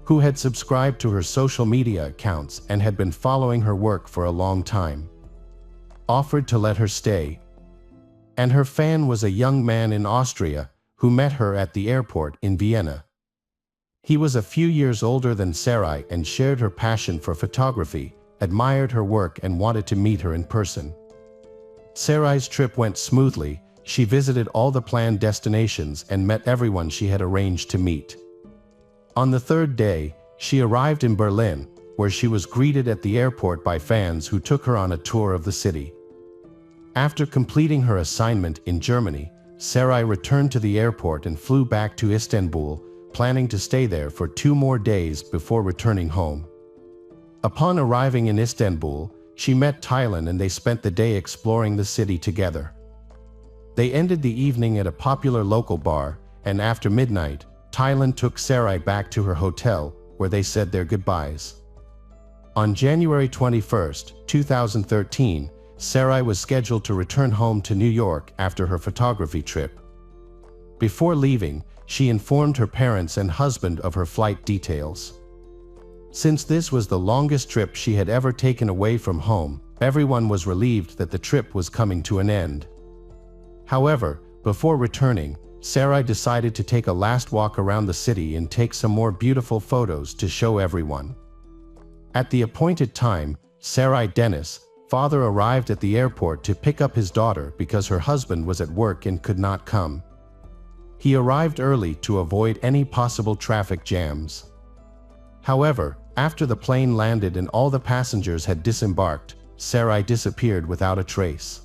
who had subscribed to her social media accounts and had been following her work for a long time, offered to let her stay. And her fan was a young man in Austria who met her at the airport in Vienna. He was a few years older than Sarai and shared her passion for photography, admired her work, and wanted to meet her in person. Sarai's trip went smoothly. She visited all the planned destinations and met everyone she had arranged to meet. On the third day, she arrived in Berlin, where she was greeted at the airport by fans who took her on a tour of the city. After completing her assignment in Germany, Sarai returned to the airport and flew back to Istanbul, planning to stay there for 2 more days before returning home. Upon arriving in Istanbul, she met Tylan and they spent the day exploring the city together. They ended the evening at a popular local bar, and after midnight, Tylan took Sarai back to her hotel, where they said their goodbyes. On January 21, 2013, Sarai was scheduled to return home to New York after her photography trip. Before leaving, she informed her parents and husband of her flight details. Since this was the longest trip she had ever taken away from home, everyone was relieved that the trip was coming to an end. However, before returning, Sarai decided to take a last walk around the city and take some more beautiful photos to show everyone. At the appointed time, Sarai Dennis, father, arrived at the airport to pick up his daughter because her husband was at work and could not come. He arrived early to avoid any possible traffic jams. However, after the plane landed and all the passengers had disembarked, Sarai disappeared without a trace.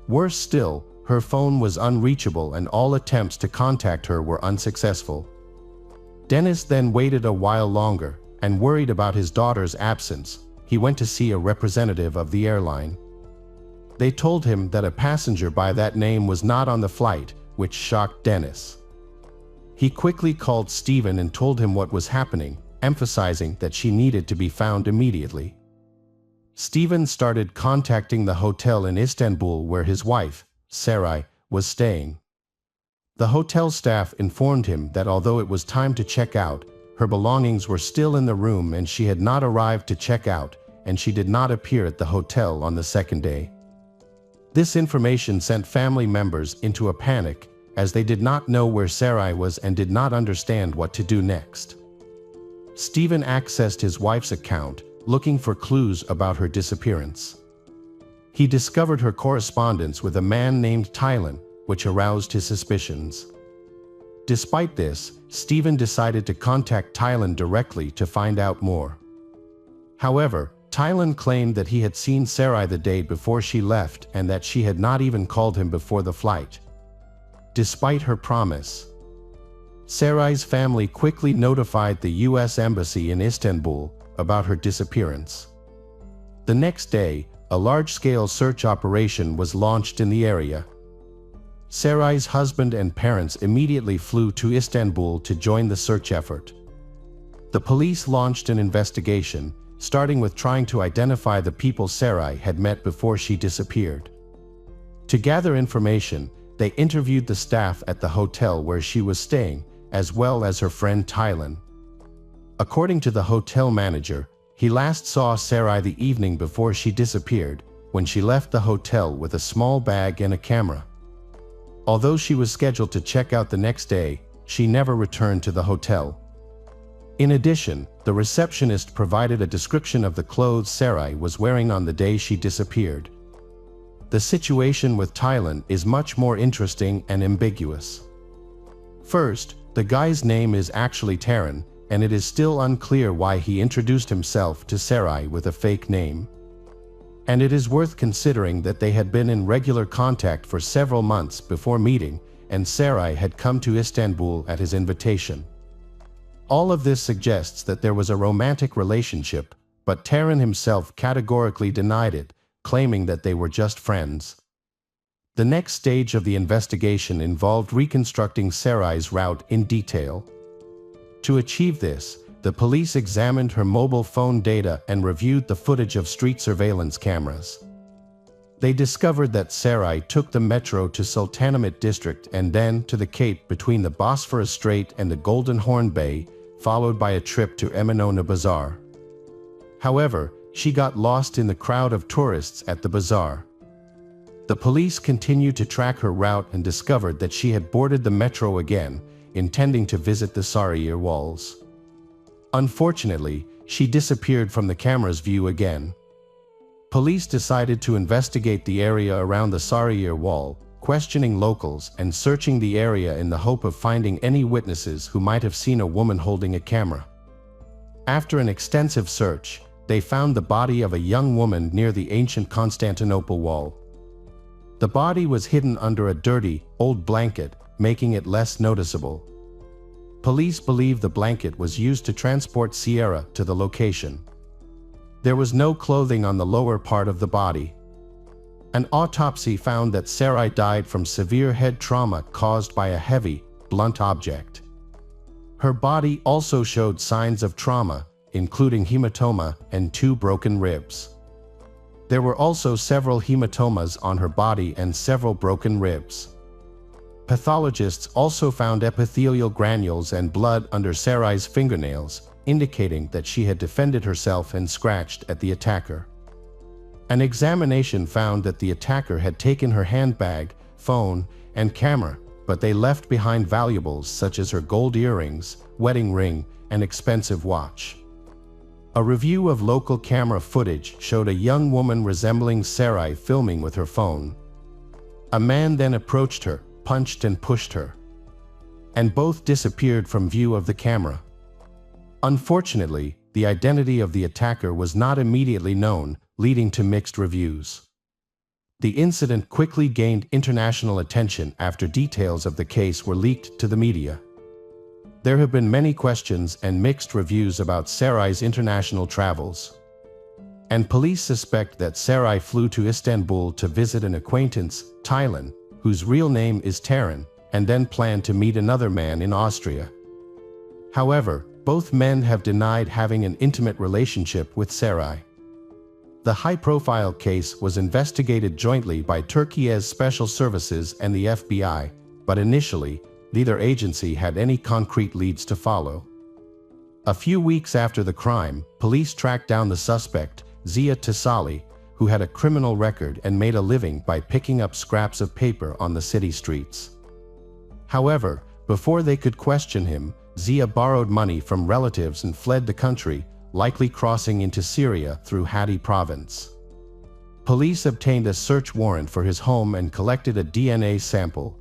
Worse still, her phone was unreachable and all attempts to contact her were unsuccessful. Dennis then waited a while longer, and worried about his daughter's absence, he went to see a representative of the airline. They told him that a passenger by that name was not on the flight, which shocked Dennis. He quickly called Stephen and told him what was happening, emphasizing that she needed to be found immediately. Stephen started contacting the hotel in Istanbul where his wife, Sarai, was staying. The hotel staff informed him that although it was time to check out, her belongings were still in the room and she had not arrived to check out, and she did not appear at the hotel on the second day. This information sent family members into a panic, as they did not know where Sarai was and did not understand what to do next. Stephen accessed his wife's account, looking for clues about her disappearance. He discovered her correspondence with a man named Tylen, which aroused his suspicions. Despite this, Stephen decided to contact Tylen directly to find out more. However, Tylen claimed that he had seen Sarai the day before she left and that she had not even called him before the flight. Despite her promise, Sarai's family quickly notified the U.S. Embassy in Istanbul about her disappearance. The next day, a large-scale search operation was launched in the area. Sarai's husband and parents immediately flew to Istanbul to join the search effort. The police launched an investigation, starting with trying to identify the people Sarai had met before she disappeared. To gather information, they interviewed the staff at the hotel where she was staying, as well as her friend Tylen. According to the hotel manager, he last saw Sarai the evening before she disappeared, when she left the hotel with a small bag and a camera. Although she was scheduled to check out the next day, she never returned to the hotel. In addition, the receptionist provided a description of the clothes Sarai was wearing on the day she disappeared. The situation with Tylen is much more interesting and ambiguous. First, the guy's name is actually Taran, and it is still unclear why he introduced himself to Sarai with a fake name. And it is worth considering that they had been in regular contact for several months before meeting, and Sarai had come to Istanbul at his invitation. All of this suggests that there was a romantic relationship, but Taran himself categorically denied it, claiming that they were just friends. The next stage of the investigation involved reconstructing Sarai's route in detail. To achieve this, the police examined her mobile phone data and reviewed the footage of street surveillance cameras. They discovered that Sarai took the metro to Sultanahmet district and then to the Cape between the Bosphorus Strait and the Golden Horn Bay, followed by a trip to Eminönü Bazaar. However, she got lost in the crowd of tourists at the bazaar. The police continued to track her route and discovered that she had boarded the metro again, intending to visit the Sarıyer walls. Unfortunately, she disappeared from the camera's view again. Police decided to investigate the area around the Sarıyer wall, questioning locals and searching the area in the hope of finding any witnesses who might have seen a woman holding a camera. After an extensive search, they found the body of a young woman near the ancient Constantinople wall. The body was hidden under a dirty, old blanket, making it less noticeable. Police believe the blanket was used to transport Sierra to the location. There was no clothing on the lower part of the body. An autopsy found that Sarai died from severe head trauma caused by a heavy, blunt object. Her body also showed signs of trauma, including hematoma and 2 broken ribs. There were also several hematomas on her body and several broken ribs. Pathologists also found epithelial granules and blood under Sarai's fingernails, indicating that she had defended herself and scratched at the attacker. An examination found that the attacker had taken her handbag, phone, and camera, but they left behind valuables such as her gold earrings, wedding ring, and expensive watch. A review of local camera footage showed a young woman resembling Sarai filming with her phone. A man then approached her, punched and pushed her, and both disappeared from view of the camera. Unfortunately, the identity of the attacker was not immediately known, leading to mixed reviews. The incident quickly gained international attention after details of the case were leaked to the media. There have been many questions and mixed reviews about Sarai's international travels. And police suspect that Sarai flew to Istanbul to visit an acquaintance, Tylen, whose real name is Taran, and then planned to meet another man in Austria. However, both men have denied having an intimate relationship with Sarai. The high-profile case was investigated jointly by Turkey's special services and the FBI, but initially, neither agency had any concrete leads to follow. A few weeks after the crime, police tracked down the suspect, Zia Tasali, who had a criminal record and made a living by picking up scraps of paper on the city streets. However, before they could question him, Zia borrowed money from relatives and fled the country, likely crossing into Syria through Hadi province. Police obtained a search warrant for his home and collected a DNA sample.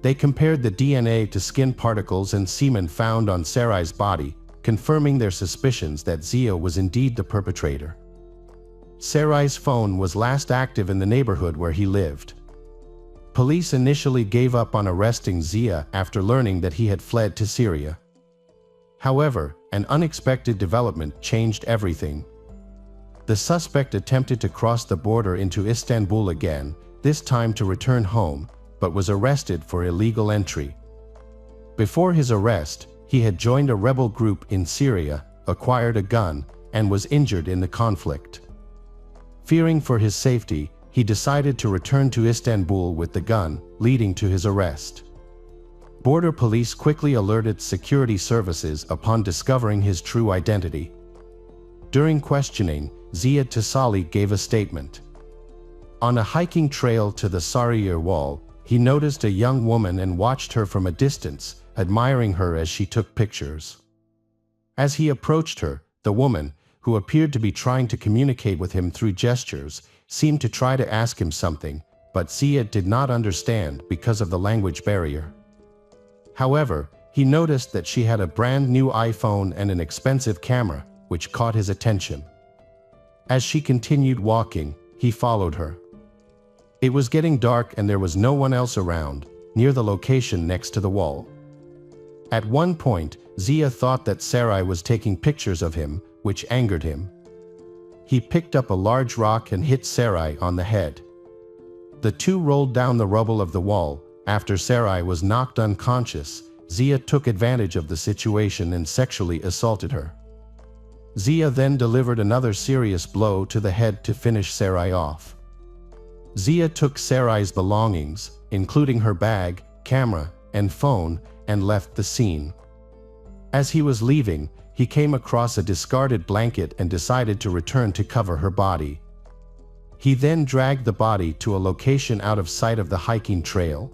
They compared the DNA to skin particles and semen found on Sarai's body, confirming their suspicions that Zia was indeed the perpetrator. Sarai's phone was last active in the neighborhood where he lived. Police initially gave up on arresting Zia after learning that he had fled to Syria. However, an unexpected development changed everything. The suspect attempted to cross the border into Istanbul again, this time to return home, but was arrested for illegal entry. Before his arrest, he had joined a rebel group in Syria, acquired a gun, and was injured in the conflict. Fearing for his safety, he decided to return to Istanbul with the gun, leading to his arrest. Border police quickly alerted security services upon discovering his true identity. During questioning, Zia Tasali gave a statement. On a hiking trail to the Sarıyer Wall, he noticed a young woman and watched her from a distance, admiring her as she took pictures. As he approached her, the woman, who appeared to be trying to communicate with him through gestures, seemed to try to ask him something, but Zia did not understand because of the language barrier. However, he noticed that she had a brand new iPhone and an expensive camera, which caught his attention. As she continued walking, he followed her. It was getting dark and there was no one else around, near the location next to the wall. At one point, Zia thought that Sarai was taking pictures of him, which angered him. He picked up a large rock and hit Sarai on the head. The two rolled down the rubble of the wall. After Sarai was knocked unconscious, Zia took advantage of the situation and sexually assaulted her. Zia then delivered another serious blow to the head to finish Sarai off. Zia took Sarai's belongings, including her bag, camera, and phone, and left the scene. As he was leaving, he came across a discarded blanket and decided to return to cover her body. He then dragged the body to a location out of sight of the hiking trail.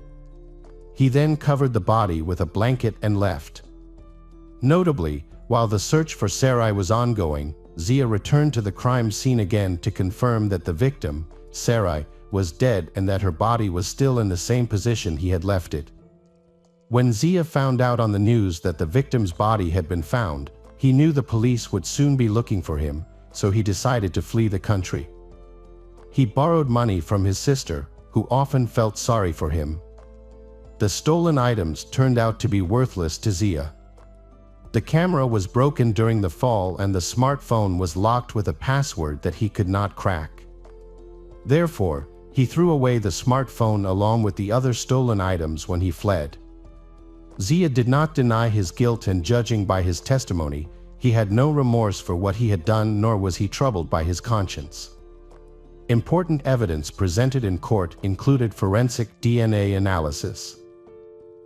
He then covered the body with a blanket and left. Notably, while the search for Sarai was ongoing, Zia returned to the crime scene again to confirm that the victim, Sarai, was dead and that her body was still in the same position he had left it. When Zia found out on the news that the victim's body had been found, he knew the police would soon be looking for him, so he decided to flee the country. He borrowed money from his sister, who often felt sorry for him. The stolen items turned out to be worthless to Zia. The camera was broken during the fall and the smartphone was locked with a password that he could not crack. Therefore, he threw away the smartphone along with the other stolen items when he fled. Zia did not deny his guilt, and judging by his testimony, he had no remorse for what he had done, nor was he troubled by his conscience. Important evidence presented in court included forensic DNA analysis.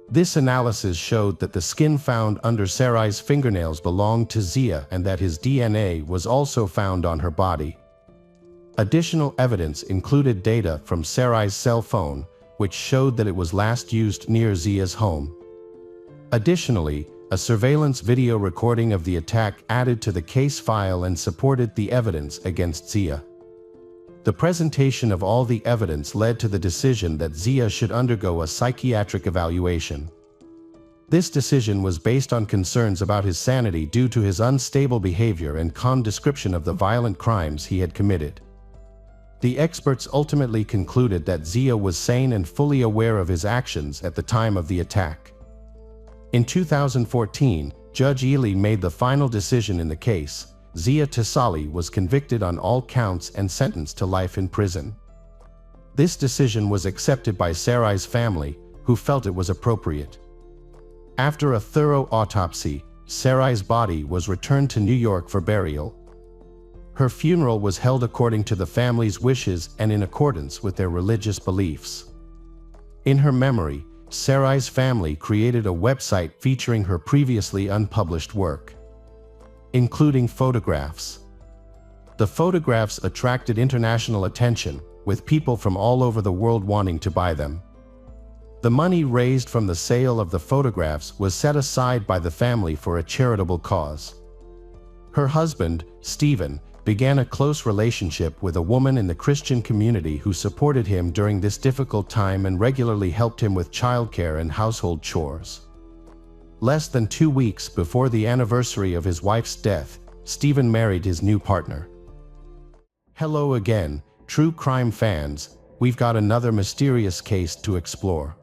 This analysis showed that the skin found under Sarai's fingernails belonged to Zia and that his DNA was also found on her body. Additional evidence included data from Sarai's cell phone, which showed that it was last used near Zia's home. Additionally, a surveillance video recording of the attack added to the case file and supported the evidence against Zia. The presentation of all the evidence led to the decision that Zia should undergo a psychiatric evaluation. This decision was based on concerns about his sanity due to his unstable behavior and calm description of the violent crimes he had committed. The experts ultimately concluded that Zia was sane and fully aware of his actions at the time of the attack. In 2014, Judge Ely made the final decision in the case. Zia Tasali was convicted on all counts and sentenced to life in prison. This decision was accepted by Sarai's family, who felt it was appropriate. After a thorough autopsy, Sarai's body was returned to New York for burial. Her funeral was held according to the family's wishes and in accordance with their religious beliefs. In her memory, Sarai's family created a website featuring her previously unpublished work, including photographs. The photographs attracted international attention, with people from all over the world wanting to buy them. The money raised from the sale of the photographs was set aside by the family for a charitable cause. Her husband, Stephen, began a close relationship with a woman in the Christian community who supported him during this difficult time and regularly helped him with childcare and household chores. Less than 2 weeks before the anniversary of his wife's death, Stephen married his new partner. Hello again, true crime fans, we've got another mysterious case to explore.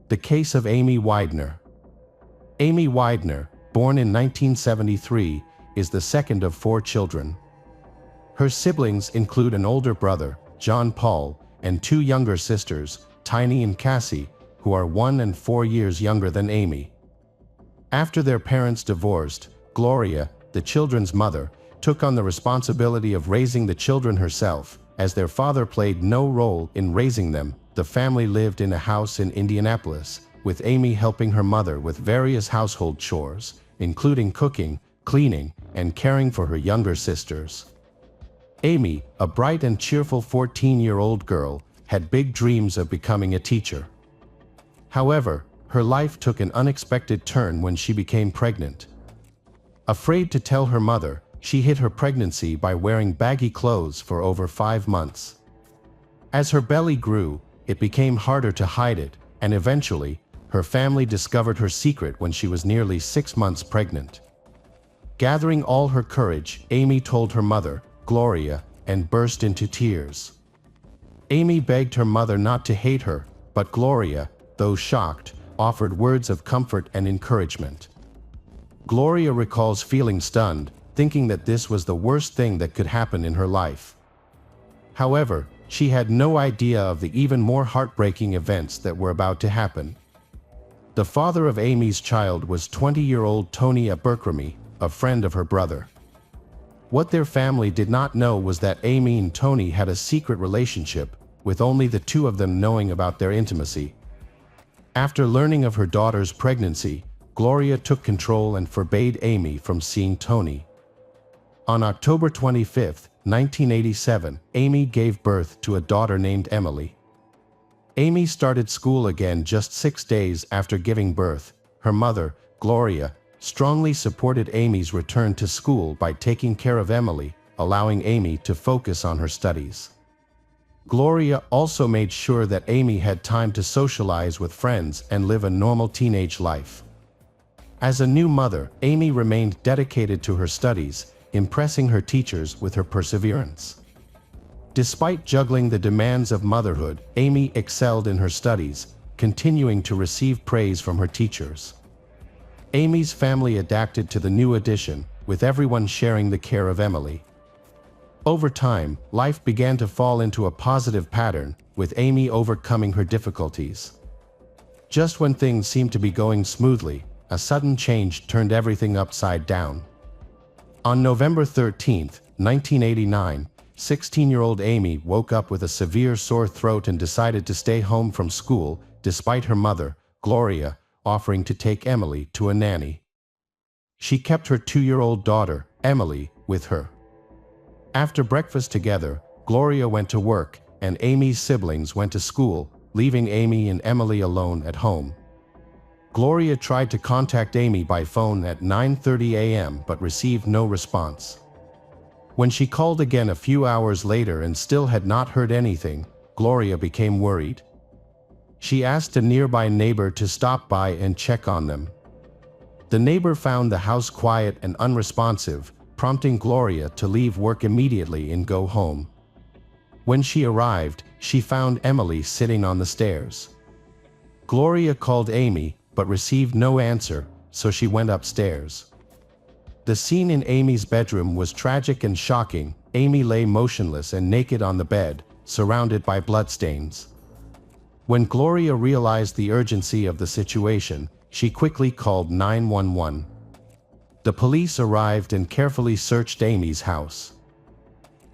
The case of Amy Widener. Amy Widener, born in 1973, is the second of 4 children. Her siblings include an older brother, John Paul, and 2 younger sisters, Tiny and Cassie, who are 1 and 4 years younger than Amy. After their parents divorced, Gloria, the children's mother, took on the responsibility of raising the children herself. As their father played no role in raising them, the family lived in a house in Indianapolis, with Amy helping her mother with various household chores, including cooking, cleaning, and caring for her younger sisters. Amy, a bright and cheerful 14-year-old girl, had big dreams of becoming a teacher. However, her life took an unexpected turn when she became pregnant. Afraid to tell her mother, she hid her pregnancy by wearing baggy clothes for over 5 months. As her belly grew, it became harder to hide it, and eventually, her family discovered her secret when she was nearly 6 months pregnant. Gathering all her courage, Amy told her mother, Gloria, and burst into tears. Amy begged her mother not to hate her, but Gloria, though shocked, offered words of comfort and encouragement. Gloria recalls feeling stunned, thinking that this was the worst thing that could happen in her life. However, she had no idea of the even more heartbreaking events that were about to happen. The father of Amy's child was 20-year-old Tony Abercrombie, a friend of her brother. What their family did not know was that Amy and Tony had a secret relationship, with only the 2 of them knowing about their intimacy. After learning of her daughter's pregnancy, Gloria took control and forbade Amy from seeing Tony. On October 25, 1987, Amy gave birth to a daughter named Emily. Amy started school again just 6 days after giving birth. Her mother, Gloria, strongly supported Amy's return to school by taking care of Emily, allowing Amy to focus on her studies. Gloria also made sure that Amy had time to socialize with friends and live a normal teenage life. As a new mother, Amy remained dedicated to her studies, impressing her teachers with her perseverance. Despite juggling the demands of motherhood, Amy excelled in her studies, continuing to receive praise from her teachers. Amy's family adapted to the new addition, with everyone sharing the care of Emily. Over time, life began to fall into a positive pattern, with Amy overcoming her difficulties. Just when things seemed to be going smoothly, a sudden change turned everything upside down. On November 13, 1989, 16-year-old Amy woke up with a severe sore throat and decided to stay home from school, despite her mother, Gloria, offering to take Emily to a nanny. She kept her 2-year-old daughter, Emily, with her. After breakfast together, Gloria went to work, and Amy's siblings went to school, leaving Amy and Emily alone at home. Gloria tried to contact Amy by phone at 9:30 a.m. but received no response. When she called again a few hours later and still had not heard anything, Gloria became worried. She asked a nearby neighbor to stop by and check on them. The neighbor found the house quiet and unresponsive, prompting Gloria to leave work immediately and go home. When she arrived, she found Emily sitting on the stairs. Gloria called Amy, but received no answer, so she went upstairs. The scene in Amy's bedroom was tragic and shocking. Amy lay motionless and naked on the bed, surrounded by bloodstains. When Gloria realized the urgency of the situation, she quickly called 911. The police arrived and carefully searched Amy's house.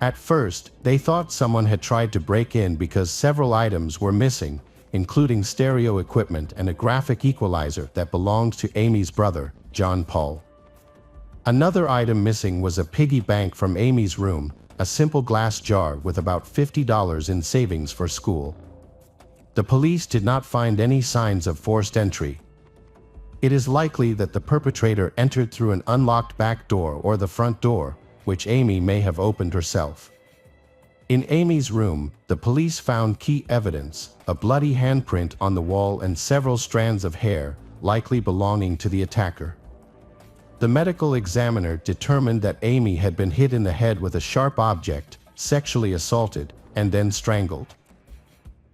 At first, they thought someone had tried to break in because several items were missing, including stereo equipment and a graphic equalizer that belonged to Amy's brother, John Paul. Another item missing was a piggy bank from Amy's room, a simple glass jar with about $50 in savings for school. The police did not find any signs of forced entry. It is likely that the perpetrator entered through an unlocked back door or the front door, which Amy may have opened herself. In Amy's room, the police found key evidence, a bloody handprint on the wall and several strands of hair, likely belonging to the attacker. The medical examiner determined that Amy had been hit in the head with a sharp object, sexually assaulted, and then strangled.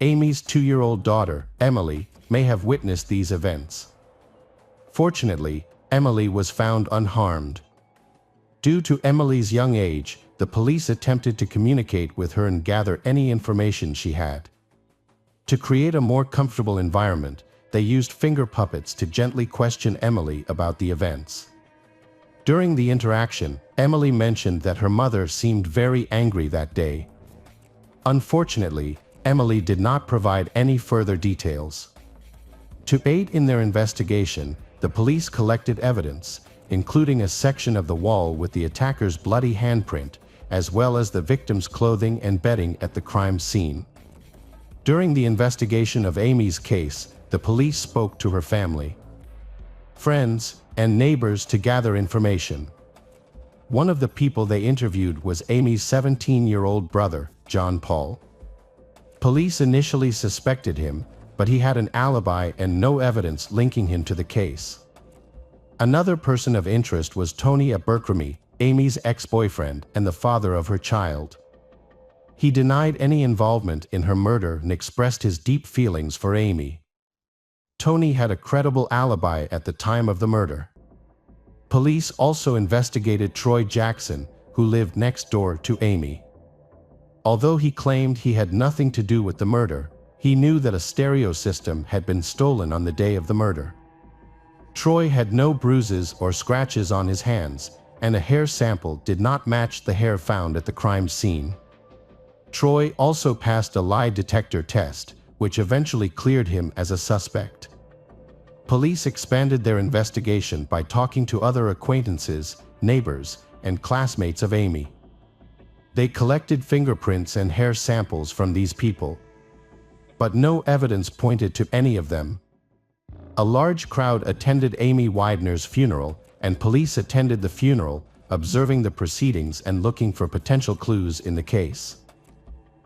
Amy's 2-year-old daughter, Emily, may have witnessed these events. Fortunately, Emily was found unharmed. Due to Emily's young age, the police attempted to communicate with her and gather any information she had. To create a more comfortable environment, they used finger puppets to gently question Emily about the events. During the interaction, Emily mentioned that her mother seemed very angry that day. Unfortunately, Emily did not provide any further details. To aid in their investigation, the police collected evidence, including a section of the wall with the attacker's bloody handprint, as well as the victim's clothing and bedding at the crime scene. During the investigation of Amy's case, the police spoke to her family, friends, and neighbors to gather information. One of the people they interviewed was Amy's 17-year-old brother, John Paul. Police initially suspected him, but he had an alibi and no evidence linking him to the case. Another person of interest was Tony Abercrombie, Amy's ex-boyfriend and the father of her child. He denied any involvement in her murder and expressed his deep feelings for Amy. Tony had a credible alibi at the time of the murder. Police also investigated Troy Jackson, who lived next door to Amy. Although he claimed he had nothing to do with the murder, he knew that a stereo system had been stolen on the day of the murder. Troy had no bruises or scratches on his hands, and a hair sample did not match the hair found at the crime scene. Troy also passed a lie detector test, which eventually cleared him as a suspect. Police expanded their investigation by talking to other acquaintances, neighbors, and classmates of Amy. They collected fingerprints and hair samples from these people, but no evidence pointed to any of them. A large crowd attended Amy Widener's funeral, and police attended the funeral, observing the proceedings and looking for potential clues in the case.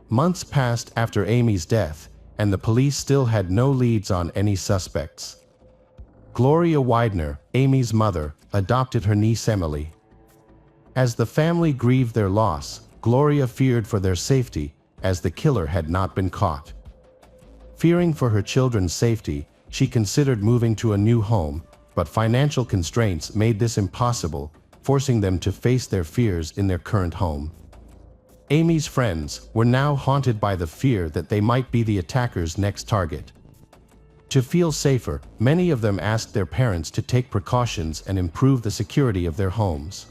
Months passed after Amy's death, and the police still had no leads on any suspects. Gloria Widener, Amy's mother, adopted her niece Emily. As the family grieved their loss, Gloria feared for their safety, as the killer had not been caught. Fearing for her children's safety, she considered moving to a new home, but financial constraints made this impossible, forcing them to face their fears in their current home. Amy's friends were now haunted by the fear that they might be the attacker's next target. To feel safer, many of them asked their parents to take precautions and improve the security of their homes.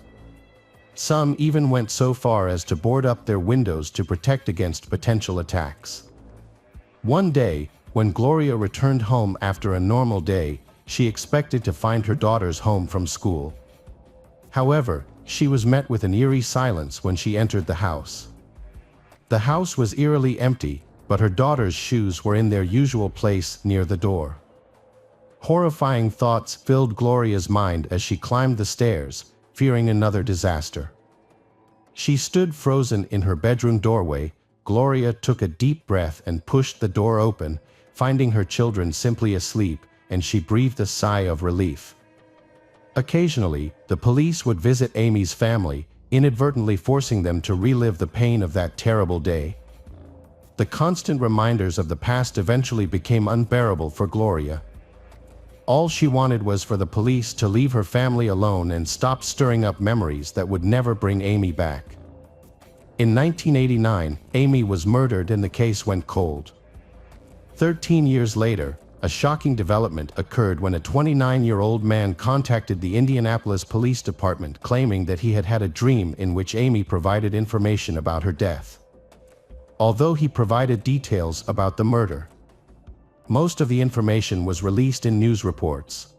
Some even went so far as to board up their windows to protect against potential attacks. One day, when Gloria returned home after a normal day, she expected to find her daughters home from school. However, she was met with an eerie silence when she entered the house. The house was eerily empty, but her daughters' shoes were in their usual place near the door. Horrifying thoughts filled Gloria's mind as she climbed the stairs, fearing another disaster. She stood frozen in her bedroom doorway. Gloria took a deep breath and pushed the door open, finding her children simply asleep, and she breathed a sigh of relief. Occasionally, the police would visit Amy's family, inadvertently forcing them to relive the pain of that terrible day. The constant reminders of the past eventually became unbearable for Gloria. All she wanted was for the police to leave her family alone and stop stirring up memories that would never bring Amy back. In 1989, Amy was murdered and the case went cold. 13 years later, a shocking development occurred when a 29-year-old man contacted the Indianapolis Police Department claiming that he had had a dream in which Amy provided information about her death. Although he provided details about the murder, most of the information was released in news reports.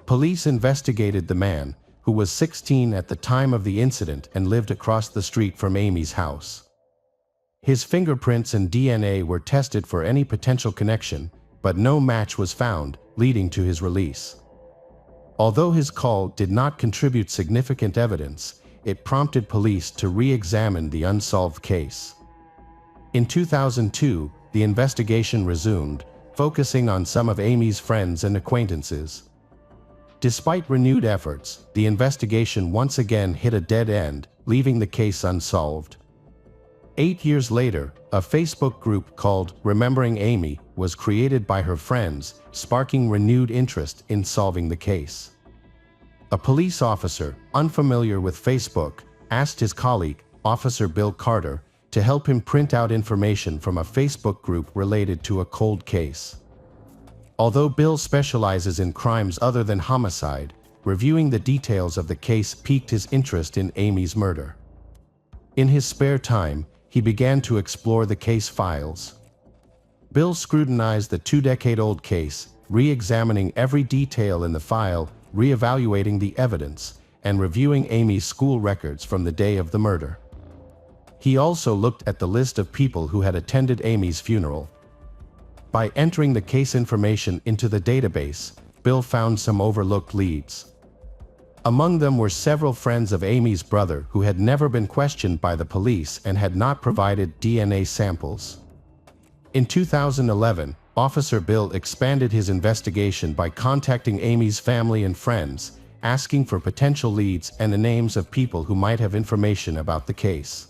Police investigated the man, who was 16 at the time of the incident and lived across the street from Amy's house. His fingerprints and DNA were tested for any potential connection, but no match was found, leading to his release. Although his call did not contribute significant evidence, it prompted police to re-examine the unsolved case. In 2002, the investigation resumed, focusing on some of Amy's friends and acquaintances. Despite renewed efforts, the investigation once again hit a dead end, leaving the case unsolved. 8 years later, a Facebook group called Remembering Amy was created by her friends, sparking renewed interest in solving the case. A police officer, unfamiliar with Facebook, asked his colleague, Officer Bill Carter, to help him print out information from a Facebook group related to a cold case. Although Bill specializes in crimes other than homicide, reviewing the details of the case piqued his interest in Amy's murder. In his spare time, he began to explore the case files. Bill scrutinized the 2-decade-old case, re-examining every detail in the file, re-evaluating the evidence, and reviewing Amy's school records from the day of the murder. He also looked at the list of people who had attended Amy's funeral. By entering the case information into the database, Bill found some overlooked leads. Among them were several friends of Amy's brother who had never been questioned by the police and had not provided DNA samples. In 2011, Officer Bill expanded his investigation by contacting Amy's family and friends, asking for potential leads and the names of people who might have information about the case.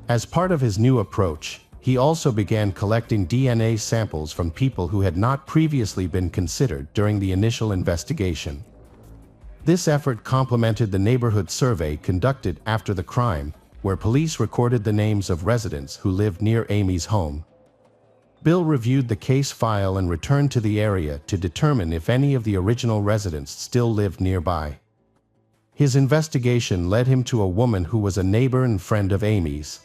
As part of his new approach, he also began collecting DNA samples from people who had not previously been considered during the initial investigation. This effort complemented the neighborhood survey conducted after the crime, where police recorded the names of residents who lived near Amy's home. Bill reviewed the case file and returned to the area to determine if any of the original residents still lived nearby. His investigation led him to a woman who was a neighbor and friend of Amy's.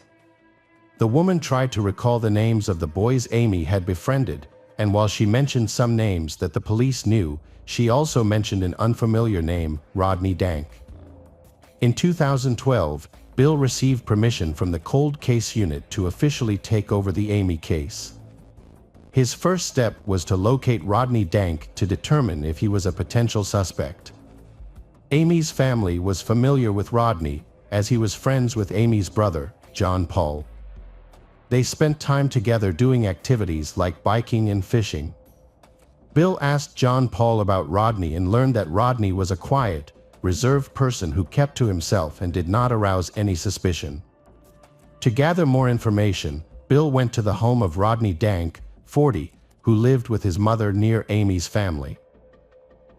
The woman tried to recall the names of the boys Amy had befriended, and while she mentioned some names that the police knew, she also mentioned an unfamiliar name, Rodney Dank. In 2012, Bill received permission from the Cold Case Unit to officially take over the Amy case. His first step was to locate Rodney Dank to determine if he was a potential suspect. Amy's family was familiar with Rodney, as he was friends with Amy's brother, John Paul. They spent time together doing activities like biking and fishing. Bill asked John Paul about Rodney and learned that Rodney was a quiet, reserved person who kept to himself and did not arouse any suspicion. To gather more information, Bill went to the home of Rodney Dank, 40, who lived with his mother near Amy's family.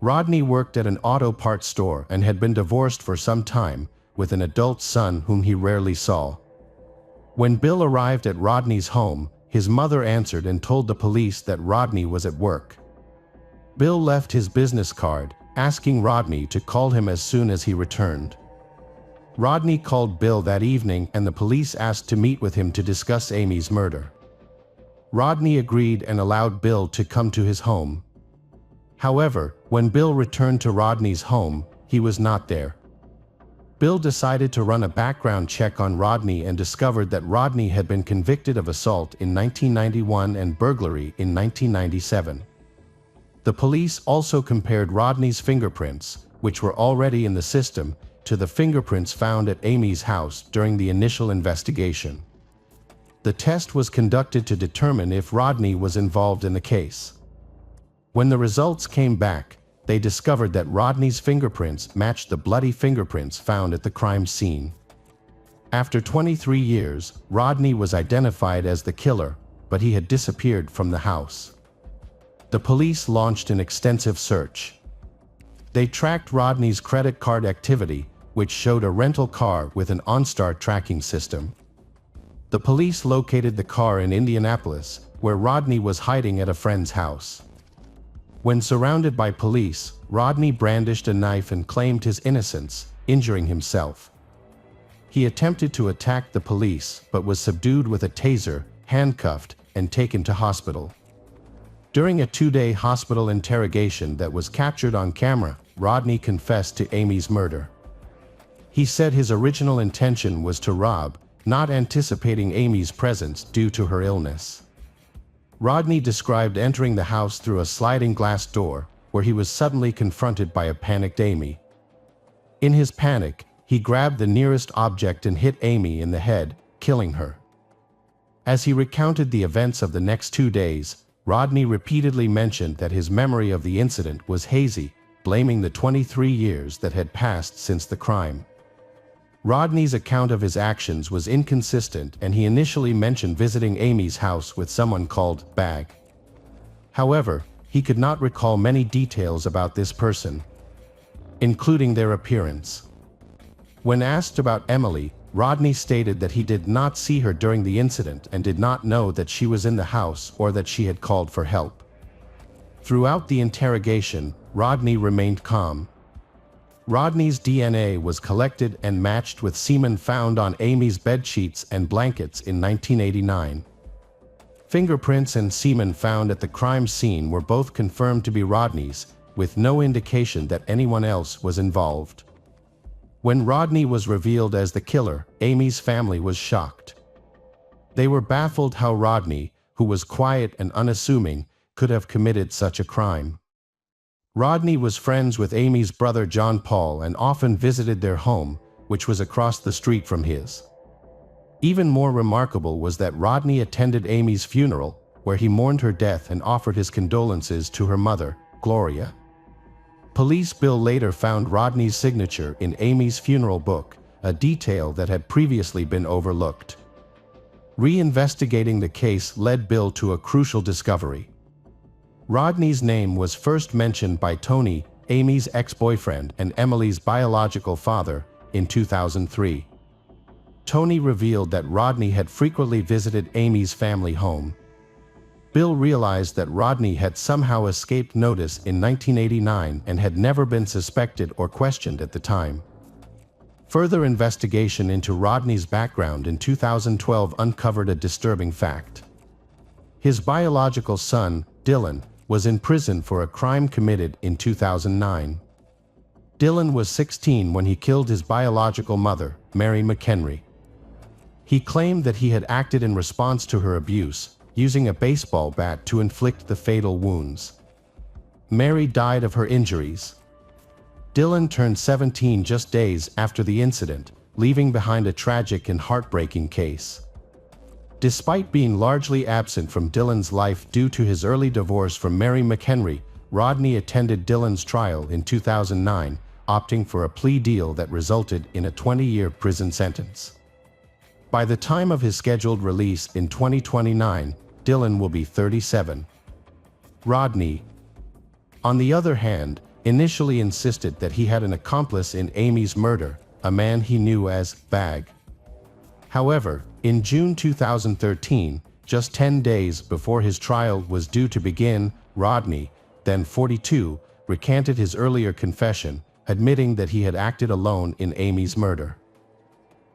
Rodney worked at an auto parts store and had been divorced for some time, with an adult son whom he rarely saw. When Bill arrived at Rodney's home, his mother answered and told the police that Rodney was at work. Bill left his business card, asking Rodney to call him as soon as he returned. Rodney called Bill that evening and the police asked to meet with him to discuss Amy's murder. Rodney agreed and allowed Bill to come to his home. However, when Bill returned to Rodney's home, he was not there. Bill decided to run a background check on Rodney and discovered that Rodney had been convicted of assault in 1991 and burglary in 1997. The police also compared Rodney's fingerprints, which were already in the system, to the fingerprints found at Amy's house during the initial investigation. The test was conducted to determine if Rodney was involved in the case. When the results came back, they discovered that Rodney's fingerprints matched the bloody fingerprints found at the crime scene. After 23 years, Rodney was identified as the killer, but he had disappeared from the house. The police launched an extensive search. They tracked Rodney's credit card activity, which showed a rental car with an OnStar tracking system. The police located the car in Indianapolis, where Rodney was hiding at a friend's house. When surrounded by police, Rodney brandished a knife and claimed his innocence, injuring himself. He attempted to attack the police, but was subdued with a taser, handcuffed, and taken to hospital. During a 2-day hospital interrogation that was captured on camera, Rodney confessed to Amy's murder. He said his original intention was to rob, not anticipating Amy's presence due to her illness. Rodney described entering the house through a sliding glass door, where he was suddenly confronted by a panicked Amy. In his panic, he grabbed the nearest object and hit Amy in the head, killing her. As he recounted the events of the next 2 days, Rodney repeatedly mentioned that his memory of the incident was hazy, blaming the 23 years that had passed since the crime. Rodney's account of his actions was inconsistent, and he initially mentioned visiting Amy's house with someone called Bag. However, he could not recall many details about this person, including their appearance. When asked about Emily, Rodney stated that he did not see her during the incident and did not know that she was in the house or that she had called for help. Throughout the interrogation, Rodney remained calm. Rodney's DNA was collected and matched with semen found on Amy's bedsheets and blankets in 1989. Fingerprints and semen found at the crime scene were both confirmed to be Rodney's, with no indication that anyone else was involved. When Rodney was revealed as the killer, Amy's family was shocked. They were baffled how Rodney, who was quiet and unassuming, could have committed such a crime. Rodney was friends with Amy's brother John Paul and often visited their home, which was across the street from his. Even more remarkable was that Rodney attended Amy's funeral, where he mourned her death and offered his condolences to her mother, Gloria. Police bill later found Rodney's signature in Amy's funeral book, a detail that had previously been overlooked. Reinvestigating the case led Bill to a crucial discovery. Rodney's name was first mentioned by Tony, Amy's ex-boyfriend and Emily's biological father, in 2003. Tony revealed that Rodney had frequently visited Amy's family home. Bill realized that Rodney had somehow escaped notice in 1989 and had never been suspected or questioned at the time. Further investigation into Rodney's background in 2012 uncovered a disturbing fact. His biological son, Dylan, was in prison for a crime committed in 2009. Dylan was 16 when he killed his biological mother, Mary McHenry. He claimed that he had acted in response to her abuse, using a baseball bat to inflict the fatal wounds. Mary died of her injuries. Dylan turned 17 just days after the incident, leaving behind a tragic and heartbreaking case. Despite being largely absent from Dylan's life due to his early divorce from Mary McHenry, Rodney attended Dylan's trial in 2009, opting for a plea deal that resulted in a 20-year prison sentence. By the time of his scheduled release in 2029, Dylan will be 37. Rodney, on the other hand, initially insisted that he had an accomplice in Amy's murder, a man he knew as Bag. However, in June 2013, just 10 days before his trial was due to begin, Rodney, then 42, recanted his earlier confession, admitting that he had acted alone in Amy's murder.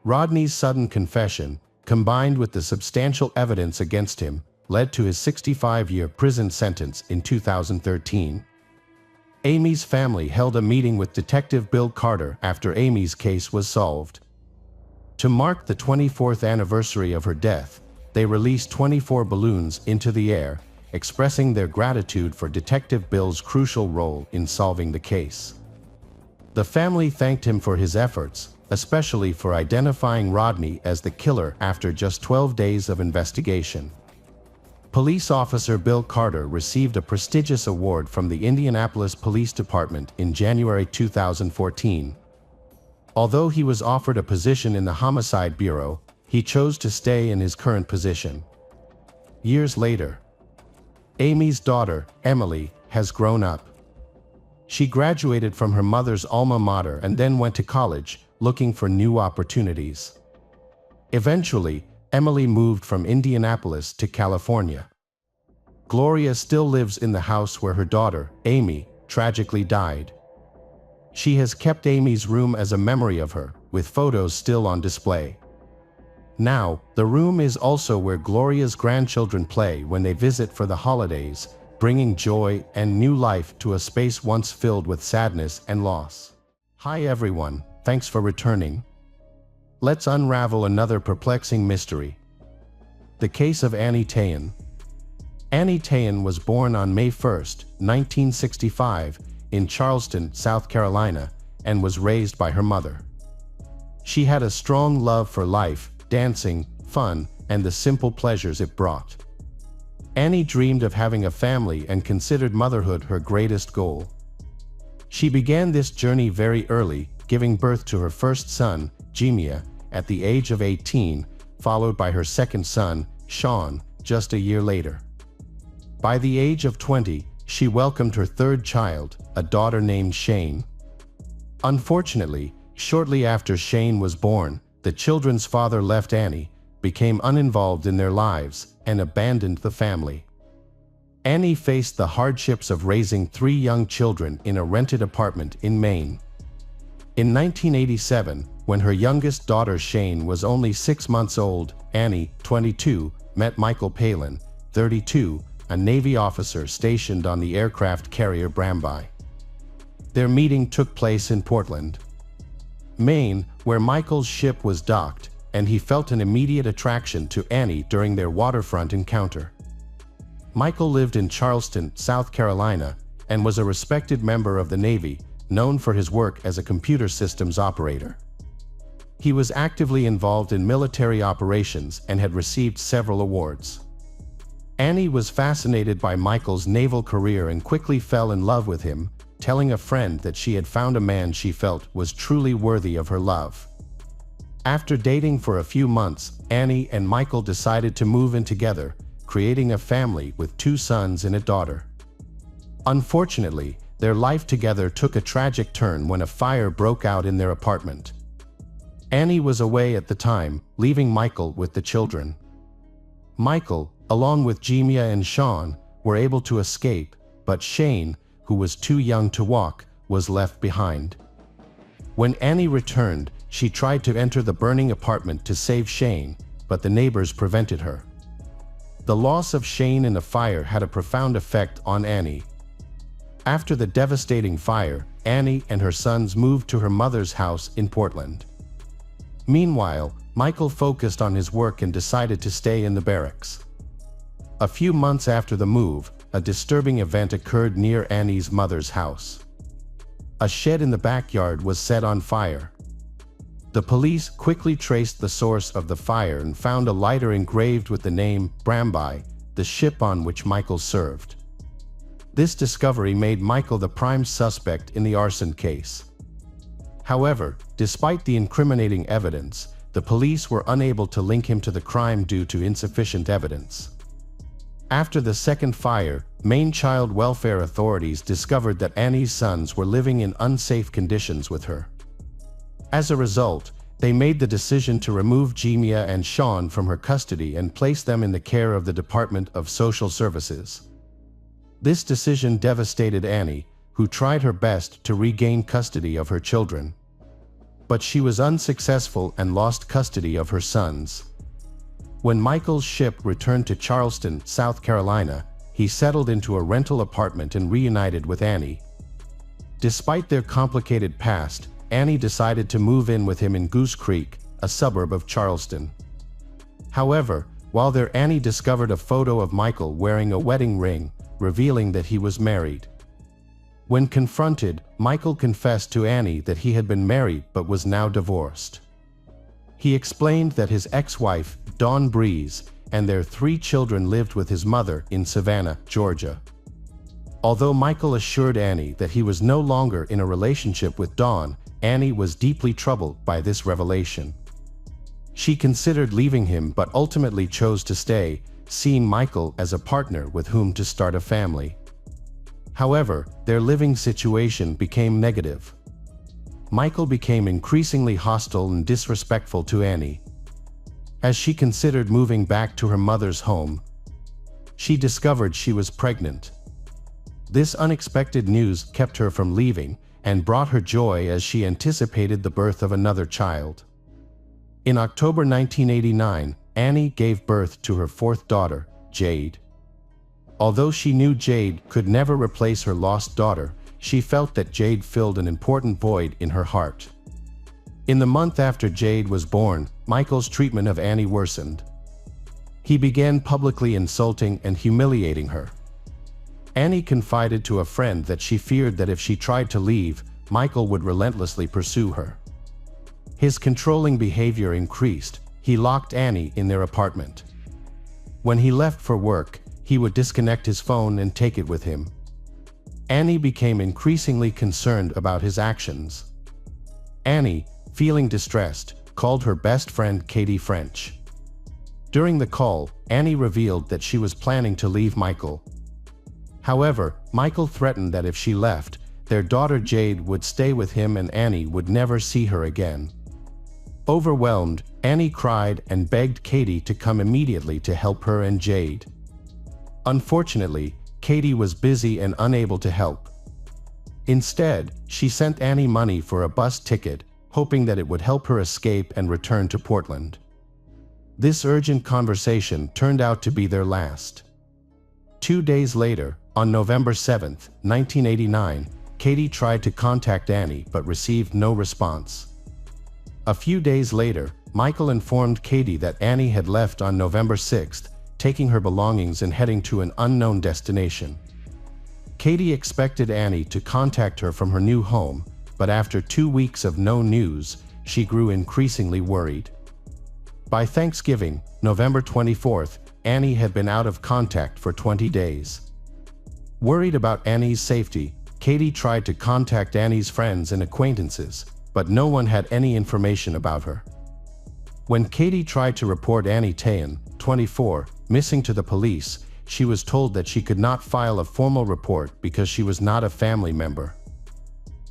Rodney's sudden confession, combined with the substantial evidence against him, led to his 65-year prison sentence in 2013. Amy's family held a meeting with Detective Bill Carter after Amy's case was solved. To mark the 24th anniversary of her death, they released 24 balloons into the air, expressing their gratitude for Detective Bill's crucial role in solving the case. The family thanked him for his efforts, especially for identifying Rodney as the killer after just 12 days of investigation. Police officer Bill Carter received a prestigious award from the Indianapolis Police Department in January 2014. Although he was offered a position in the Homicide Bureau, he chose to stay in his current position. Years later, Amy's daughter, Emily, has grown up. She graduated from her mother's alma mater and then went to college, looking for new opportunities. Eventually, Emily moved from Indianapolis to California. Gloria still lives in the house where her daughter, Amy, tragically died. She has kept Amy's room as a memory of her, with photos still on display. Now, the room is also where Gloria's grandchildren play when they visit for the holidays, bringing joy and new life to a space once filled with sadness and loss. Hi everyone, thanks for returning. Let's unravel another perplexing mystery. The case of Annie Tayan. Annie Tayan was born on May 1, 1965, in Charleston, South Carolina, and was raised by her mother. She had a strong love for life, dancing, fun, and the simple pleasures it brought. Annie dreamed of having a family and considered motherhood her greatest goal. She began this journey very early, giving birth to her first son, Jemia, at the age of 18, followed by her second son, Sean, just a year later. By the age of 20, she welcomed her third child, a daughter named Shane. Unfortunately, shortly after Shane was born, the children's father left Annie, became uninvolved in their lives, and abandoned the family. Annie faced the hardships of raising 3 young children in a rented apartment in Maine. In 1987, when her youngest daughter Shane was only 6 months old, Annie, 22, met Michael Palin, 32, a Navy officer stationed on the aircraft carrier Bramby. Their meeting took place in Portland, Maine, where Michael's ship was docked, and he felt an immediate attraction to Annie during their waterfront encounter. Michael lived in Charleston, South Carolina, and was a respected member of the Navy, known for his work as a computer systems operator. He was actively involved in military operations and had received several awards. Annie was fascinated by Michael's naval career and quickly fell in love with him, telling a friend that she had found a man she felt was truly worthy of her love. After dating for a few months, Annie and Michael decided to move in together, creating a family with 2 sons and a daughter. Unfortunately, their life together took a tragic turn when a fire broke out in their apartment. Annie was away at the time, leaving Michael with the children. Michael, along with Jemia and Sean, were able to escape, but Shane, who was too young to walk, was left behind. When Annie returned, she tried to enter the burning apartment to save Shane, but the neighbors prevented her. The loss of Shane in the fire had a profound effect on Annie. After the devastating fire, Annie and her sons moved to her mother's house in Portland. Meanwhile, Michael focused on his work and decided to stay in the barracks. A few months after the move, a disturbing event occurred near Annie's mother's house. A shed in the backyard was set on fire. The police quickly traced the source of the fire and found a lighter engraved with the name Bramby, the ship on which Michael served. This discovery made Michael the prime suspect in the arson case. However, despite the incriminating evidence, the police were unable to link him to the crime due to insufficient evidence. After the second fire, Maine child welfare authorities discovered that Annie's sons were living in unsafe conditions with her. As a result, they made the decision to remove Jemia and Sean from her custody and place them in the care of the Department of Social Services. This decision devastated Annie, who tried her best to regain custody of her children. But she was unsuccessful and lost custody of her sons. When Michael's ship returned to Charleston, South Carolina, he settled into a rental apartment and reunited with Annie. Despite their complicated past, Annie decided to move in with him in Goose Creek, a suburb of Charleston. However, while there, Annie discovered a photo of Michael wearing a wedding ring, revealing that he was married. When confronted, Michael confessed to Annie that he had been married but was now divorced. He explained that his ex-wife, Dawn Breeze, and their 3 children lived with his mother in Savannah, Georgia. Although Michael assured Annie that he was no longer in a relationship with Dawn, Annie was deeply troubled by this revelation. She considered leaving him but ultimately chose to stay, seeing Michael as a partner with whom to start a family. However, their living situation became negative. Michael became increasingly hostile and disrespectful to Annie. As she considered moving back to her mother's home, she discovered she was pregnant. This unexpected news kept her from leaving and brought her joy as she anticipated the birth of another child. In October 1989, Annie gave birth to her 4th daughter, Jade. Although she knew Jade could never replace her lost daughter, she felt that Jade filled an important void in her heart. In the month after Jade was born, Michael's treatment of Annie worsened. He began publicly insulting and humiliating her. Annie confided to a friend that she feared that if she tried to leave, Michael would relentlessly pursue her. His controlling behavior increased. He locked Annie in their apartment. When he left for work, he would disconnect his phone and take it with him. Annie became increasingly concerned about his actions. Annie, feeling distressed, called her best friend Katie French. During the call, Annie revealed that she was planning to leave Michael. However, Michael threatened that if she left, their daughter Jade would stay with him and Annie would never see her again. Overwhelmed, Annie cried and begged Katie to come immediately to help her and Jade. Unfortunately, Katie was busy and unable to help. Instead, she sent Annie money for a bus ticket, hoping that it would help her escape and return to Portland. This urgent conversation turned out to be their last. 2 days later, on November 7, 1989, Katie tried to contact Annie but received no response. A few days later, Michael informed Katie that Annie had left on November 6th, taking her belongings and heading to an unknown destination. Katie expected Annie to contact her from her new home, but after 2 weeks of no news, she grew increasingly worried. By Thanksgiving, November 24th, Annie had been out of contact for 20 days. Worried about Annie's safety, Katie tried to contact Annie's friends and acquaintances, but no one had any information about her. When Katie tried to report Annie Tayan, 24, missing to the police, she was told that she could not file a formal report because she was not a family member.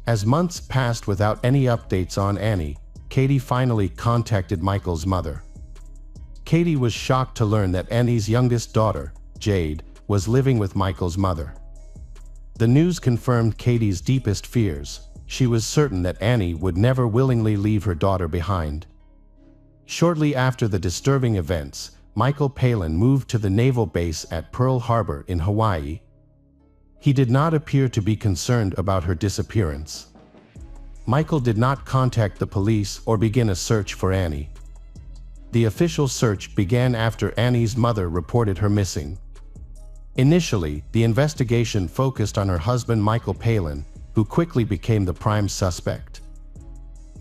As months passed without any updates on Annie, Katie finally contacted Michael's mother. Katie was shocked to learn that Annie's youngest daughter, Jade, was living with Michael's mother. The news confirmed Katie's deepest fears. She was certain that Annie would never willingly leave her daughter behind. Shortly after the disturbing events, Michael Palin moved to the naval base at Pearl Harbor in Hawaii. He did not appear to be concerned about her disappearance. Michael did not contact the police or begin a search for Annie. The official search began after Annie's mother reported her missing. Initially, the investigation focused on her husband Michael Palin, who quickly became the prime suspect.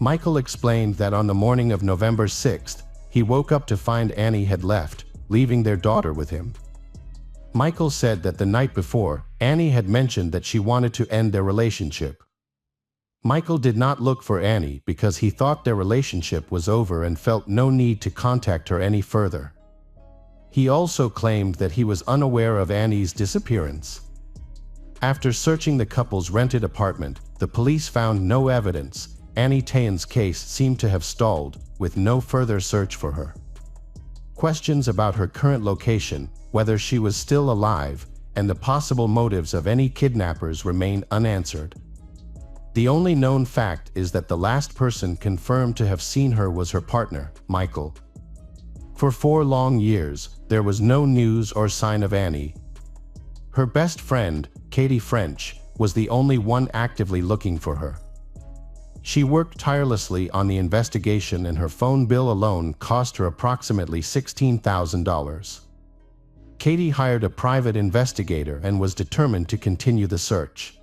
Michael explained that on the morning of November 6th, he woke up to find Annie had left, leaving their daughter with him. Michael said that the night before, Annie had mentioned that she wanted to end their relationship. Michael did not look for Annie because he thought their relationship was over and felt no need to contact her any further. He also claimed that he was unaware of Annie's disappearance. After searching the couple's rented apartment, the police found no evidence. Annie Tayan's case seemed to have stalled, with no further search for her. Questions about her current location, whether she was still alive, and the possible motives of any kidnappers remained unanswered. The only known fact is that the last person confirmed to have seen her was her partner, Michael. For 4 long years, there was no news or sign of Annie. Her best friend, Katie French, was the only one actively looking for her. She worked tirelessly on the investigation and her phone bill alone cost her approximately $16,000. Katie hired a private investigator and was determined to continue the search.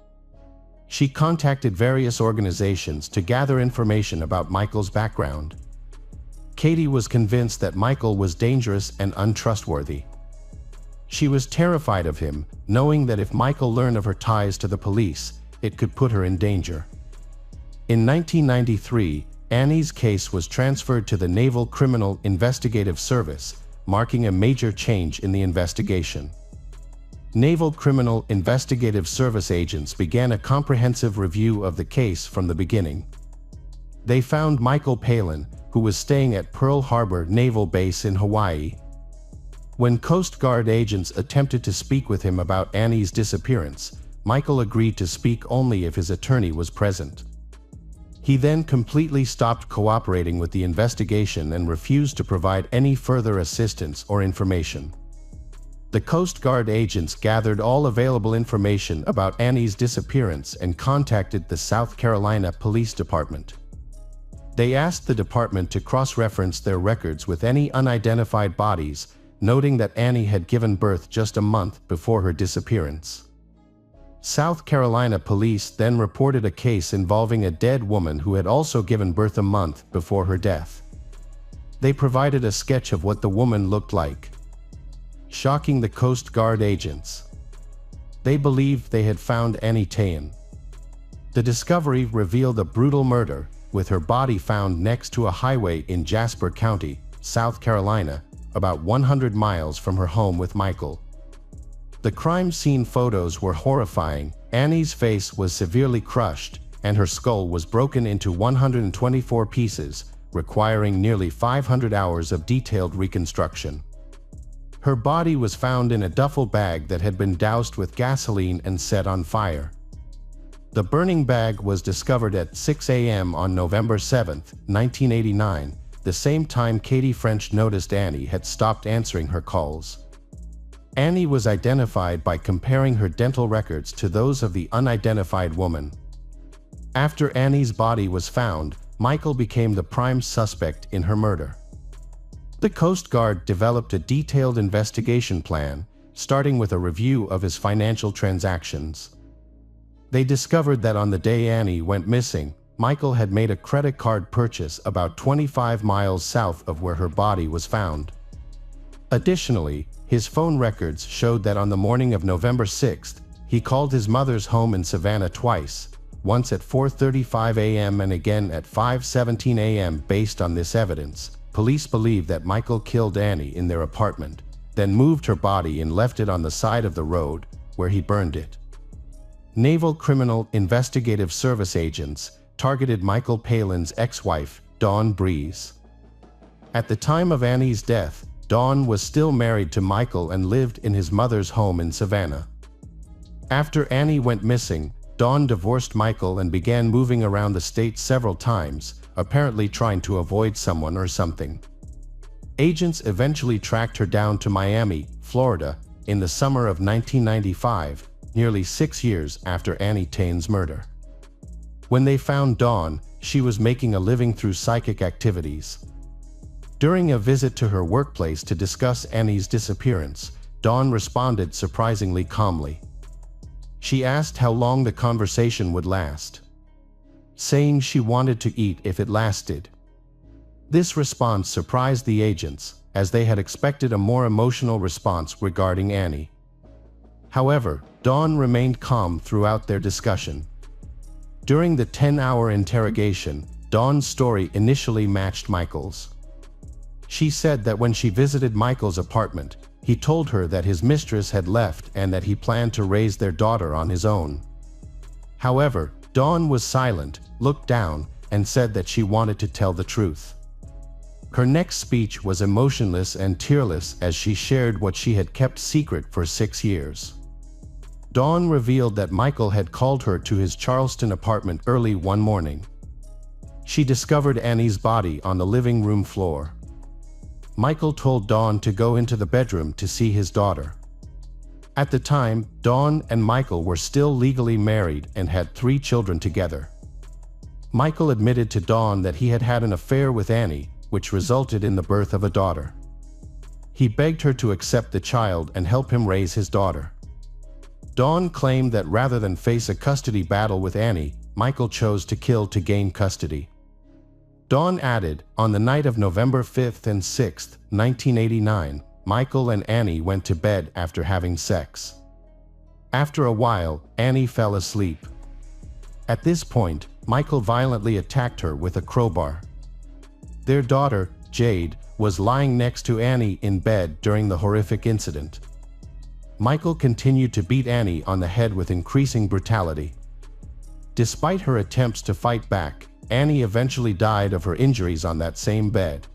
She contacted various organizations to gather information about Michael's background. Katie was convinced that Michael was dangerous and untrustworthy. She was terrified of him, knowing that if Michael learned of her ties to the police, it could put her in danger. In 1993, Annie's case was transferred to the Naval Criminal Investigative Service, marking a major change in the investigation. Naval Criminal Investigative Service agents began a comprehensive review of the case from the beginning. They found Michael Palin, who was staying at Pearl Harbor Naval Base in Hawaii. When Coast Guard agents attempted to speak with him about Annie's disappearance, Michael agreed to speak only if his attorney was present. He then completely stopped cooperating with the investigation and refused to provide any further assistance or information. The Coast Guard agents gathered all available information about Annie's disappearance and contacted the South Carolina Police Department. They asked the department to cross-reference their records with any unidentified bodies, noting that Annie had given birth just a month before her disappearance. South Carolina police then reported a case involving a dead woman who had also given birth a month before her death. They provided a sketch of what the woman looked like, shocking the Coast Guard agents. They believed they had found Annie Tayan. The discovery revealed a brutal murder, with her body found next to a highway in Jasper County, South Carolina, about 100 miles from her home with Michael. The crime scene photos were horrifying. Annie's face was severely crushed, and her skull was broken into 124 pieces, requiring nearly 500 hours of detailed reconstruction. Her body was found in a duffel bag that had been doused with gasoline and set on fire. The burning bag was discovered at 6 a.m. on November 7, 1989, the same time Katie French noticed Annie had stopped answering her calls. Annie was identified by comparing her dental records to those of the unidentified woman. After Annie's body was found, Michael became the prime suspect in her murder. The Coast Guard developed a detailed investigation plan, starting with a review of his financial transactions. They discovered that on the day Annie went missing, Michael had made a credit card purchase about 25 miles south of where her body was found. Additionally, his phone records showed that on the morning of November 6th, he called his mother's home in Savannah twice, once at 4:35 a.m. and again at 5:17 a.m. Based on this evidence, police believe that Michael killed Annie in their apartment, then moved her body and left it on the side of the road, where he burned it. Naval Criminal Investigative Service agents targeted Michael Palin's ex-wife, Dawn Breeze. At the time of Annie's death, Dawn was still married to Michael and lived in his mother's home in Savannah. After Annie went missing, Dawn divorced Michael and began moving around the state several times, apparently trying to avoid someone or something. Agents eventually tracked her down to Miami, Florida, in the summer of 1995, nearly 6 years after Annie Tayan's murder. When they found Dawn, she was making a living through psychic activities. During a visit to her workplace to discuss Annie's disappearance, Dawn responded surprisingly calmly. She asked how long the conversation would last, saying she wanted to eat if it lasted. This response surprised the agents, as they had expected a more emotional response regarding Annie. However, Dawn remained calm throughout their discussion. During the 10-hour interrogation, Dawn's story initially matched Michael's. She said that when she visited Michael's apartment, he told her that his mistress had left and that he planned to raise their daughter on his own. However, Dawn was silent, looked down, and said that she wanted to tell the truth. Her next speech was emotionless and tearless as she shared what she had kept secret for 6 years. Dawn revealed that Michael had called her to his Charleston apartment early one morning. She discovered Annie's body on the living room floor. Michael told Dawn to go into the bedroom to see his daughter. At the time, Dawn and Michael were still legally married and had 3 children together. Michael admitted to Dawn that he had had an affair with Annie, which resulted in the birth of a daughter. He begged her to accept the child and help him raise his daughter. Dawn claimed that rather than face a custody battle with Annie, Michael chose to kill to gain custody. Dawn added, on the night of November 5th and 6th, 1989, Michael and Annie went to bed after having sex. After a while, Annie fell asleep. At this point, Michael violently attacked her with a crowbar. Their daughter, Jade, was lying next to Annie in bed during the horrific incident. Michael continued to beat Annie on the head with increasing brutality. Despite her attempts to fight back, Annie eventually died of her injuries on that same bed.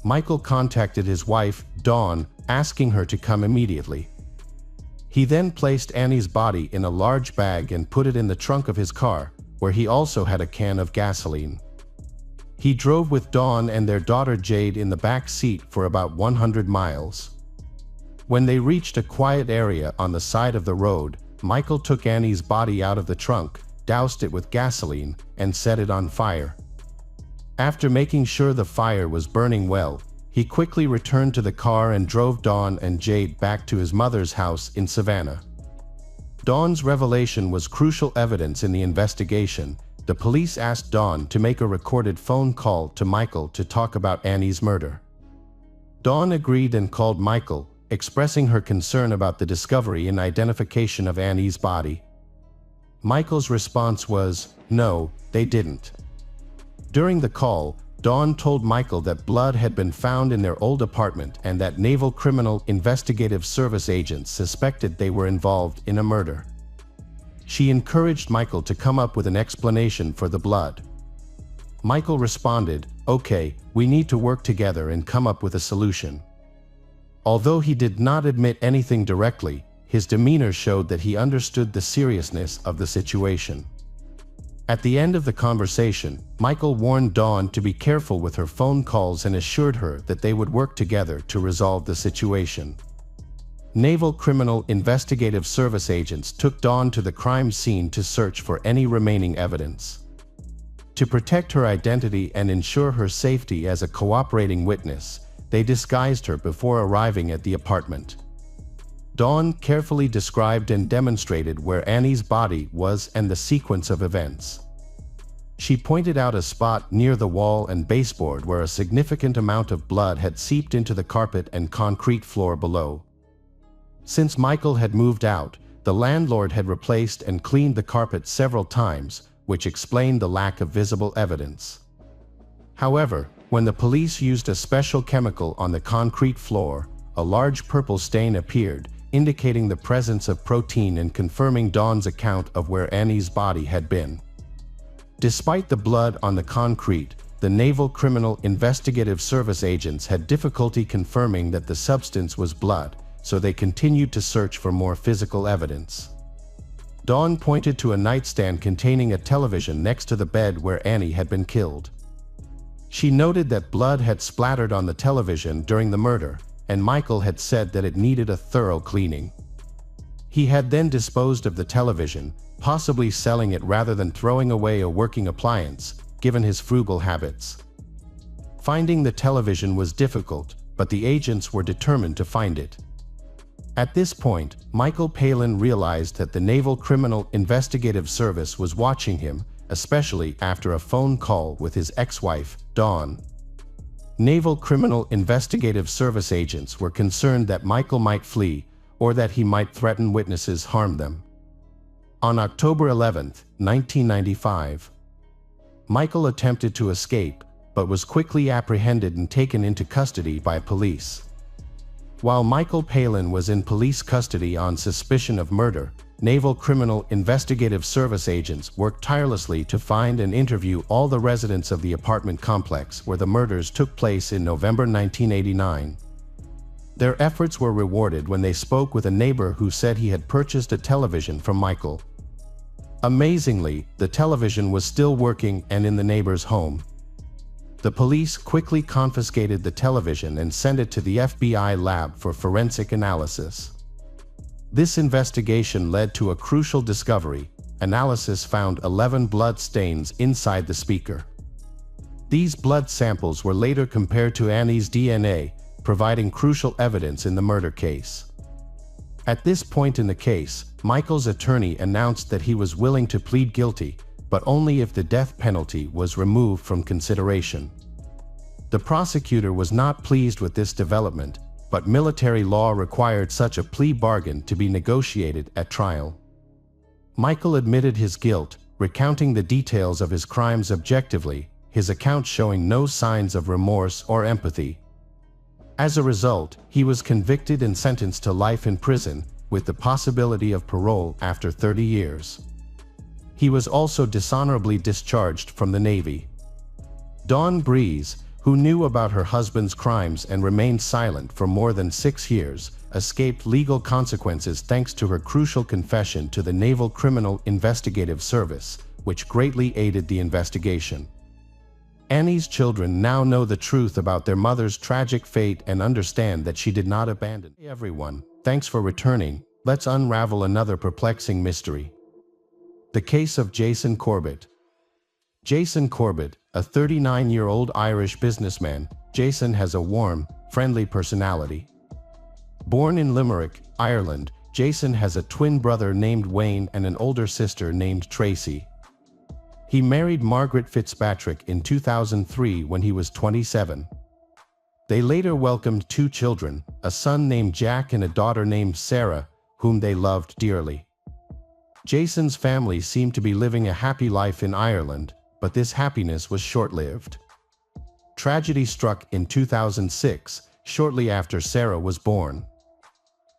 Michael contacted his wife, Dawn, asking her to come immediately. He then placed Annie's body in a large bag and put it in the trunk of his car, where he also had a can of gasoline. He drove with Dawn and their daughter Jade in the back seat for about 100 miles. When they reached a quiet area on the side of the road, Michael took Annie's body out of the trunk, doused it with gasoline, and set it on fire. After making sure the fire was burning well, he quickly returned to the car and drove Dawn and Jade back to his mother's house in Savannah. Dawn's revelation was crucial evidence in the investigation. The police asked Dawn to make a recorded phone call to Michael to talk about Annie's murder. Dawn agreed and called Michael, expressing her concern about the discovery and identification of Annie's body. Michael's response was, "No, they didn't." During the call, Dawn told Michael that blood had been found in their old apartment and that Naval Criminal Investigative Service agents suspected they were involved in a murder. She encouraged Michael to come up with an explanation for the blood. Michael responded, "Okay, we need to work together and come up with a solution." Although he did not admit anything directly, his demeanor showed that he understood the seriousness of the situation. At the end of the conversation, Michael warned Dawn to be careful with her phone calls and assured her that they would work together to resolve the situation. Naval Criminal Investigative Service agents took Dawn to the crime scene to search for any remaining evidence. To protect her identity and ensure her safety as a cooperating witness, they disguised her before arriving at the apartment. Dawn carefully described and demonstrated where Annie's body was and the sequence of events. She pointed out a spot near the wall and baseboard where a significant amount of blood had seeped into the carpet and concrete floor below. Since Michael had moved out, the landlord had replaced and cleaned the carpet several times, which explained the lack of visible evidence. However, when the police used a special chemical on the concrete floor, a large purple stain appeared, indicating the presence of protein and confirming Dawn's account of where Annie's body had been. Despite the blood on the concrete, the Naval Criminal Investigative Service agents had difficulty confirming that the substance was blood, so they continued to search for more physical evidence. Dawn pointed to a nightstand containing a television next to the bed where Annie had been killed. She noted that blood had splattered on the television during the murder, and Michael had said that it needed a thorough cleaning. He had then disposed of the television, possibly selling it rather than throwing away a working appliance, given his frugal habits. Finding the television was difficult, but the agents were determined to find it. At this point, Michael Palin realized that the Naval Criminal Investigative Service was watching him, especially after a phone call with his ex-wife, Dawn. Naval Criminal Investigative Service agents were concerned that Michael might flee, or that he might threaten witnesses, harm them. On October 11, 1995, Michael attempted to escape, but was quickly apprehended and taken into custody by police. While Michael Palin was in police custody on suspicion of murder, Naval Criminal Investigative Service agents worked tirelessly to find and interview all the residents of the apartment complex where the murders took place in November 1989. Their efforts were rewarded when they spoke with a neighbor who said he had purchased a television from Michael. Amazingly, the television was still working and in the neighbor's home. The police quickly confiscated the television and sent it to the FBI lab for forensic analysis. This investigation led to a crucial discovery. Analysis found 11 blood stains inside the speaker. These blood samples were later compared to Annie's DNA, providing crucial evidence in the murder case. At this point in the case, Michael's attorney announced that he was willing to plead guilty, but only if the death penalty was removed from consideration. The prosecutor was not pleased with this development, but military law required such a plea bargain to be negotiated at trial. Michael admitted his guilt, recounting the details of his crimes objectively, his account showing no signs of remorse or empathy. As a result, he was convicted and sentenced to life in prison, with the possibility of parole after 30 years. He was also dishonorably discharged from the Navy. Dawn Breeze, who knew about her husband's crimes and remained silent for more than 6 years, escaped legal consequences thanks to her crucial confession to the Naval Criminal Investigative Service, which greatly aided the investigation. Annie's children now know the truth about their mother's tragic fate and understand that she did not abandon. Hey everyone, thanks for returning. Let's unravel another perplexing mystery. The case of Jason Corbett. Jason Corbett, a 39-year-old Irish businessman, Jason has a warm, friendly personality. Born in Limerick, Ireland, Jason has a twin brother named Wayne and an older sister named Tracy. He married Margaret Fitzpatrick in 2003 when he was 27. They later welcomed 2 children, a son named Jack and a daughter named Sarah, whom they loved dearly. Jason's family seemed to be living a happy life in Ireland, but this happiness was short-lived. Tragedy struck in 2006, shortly after Sarah was born.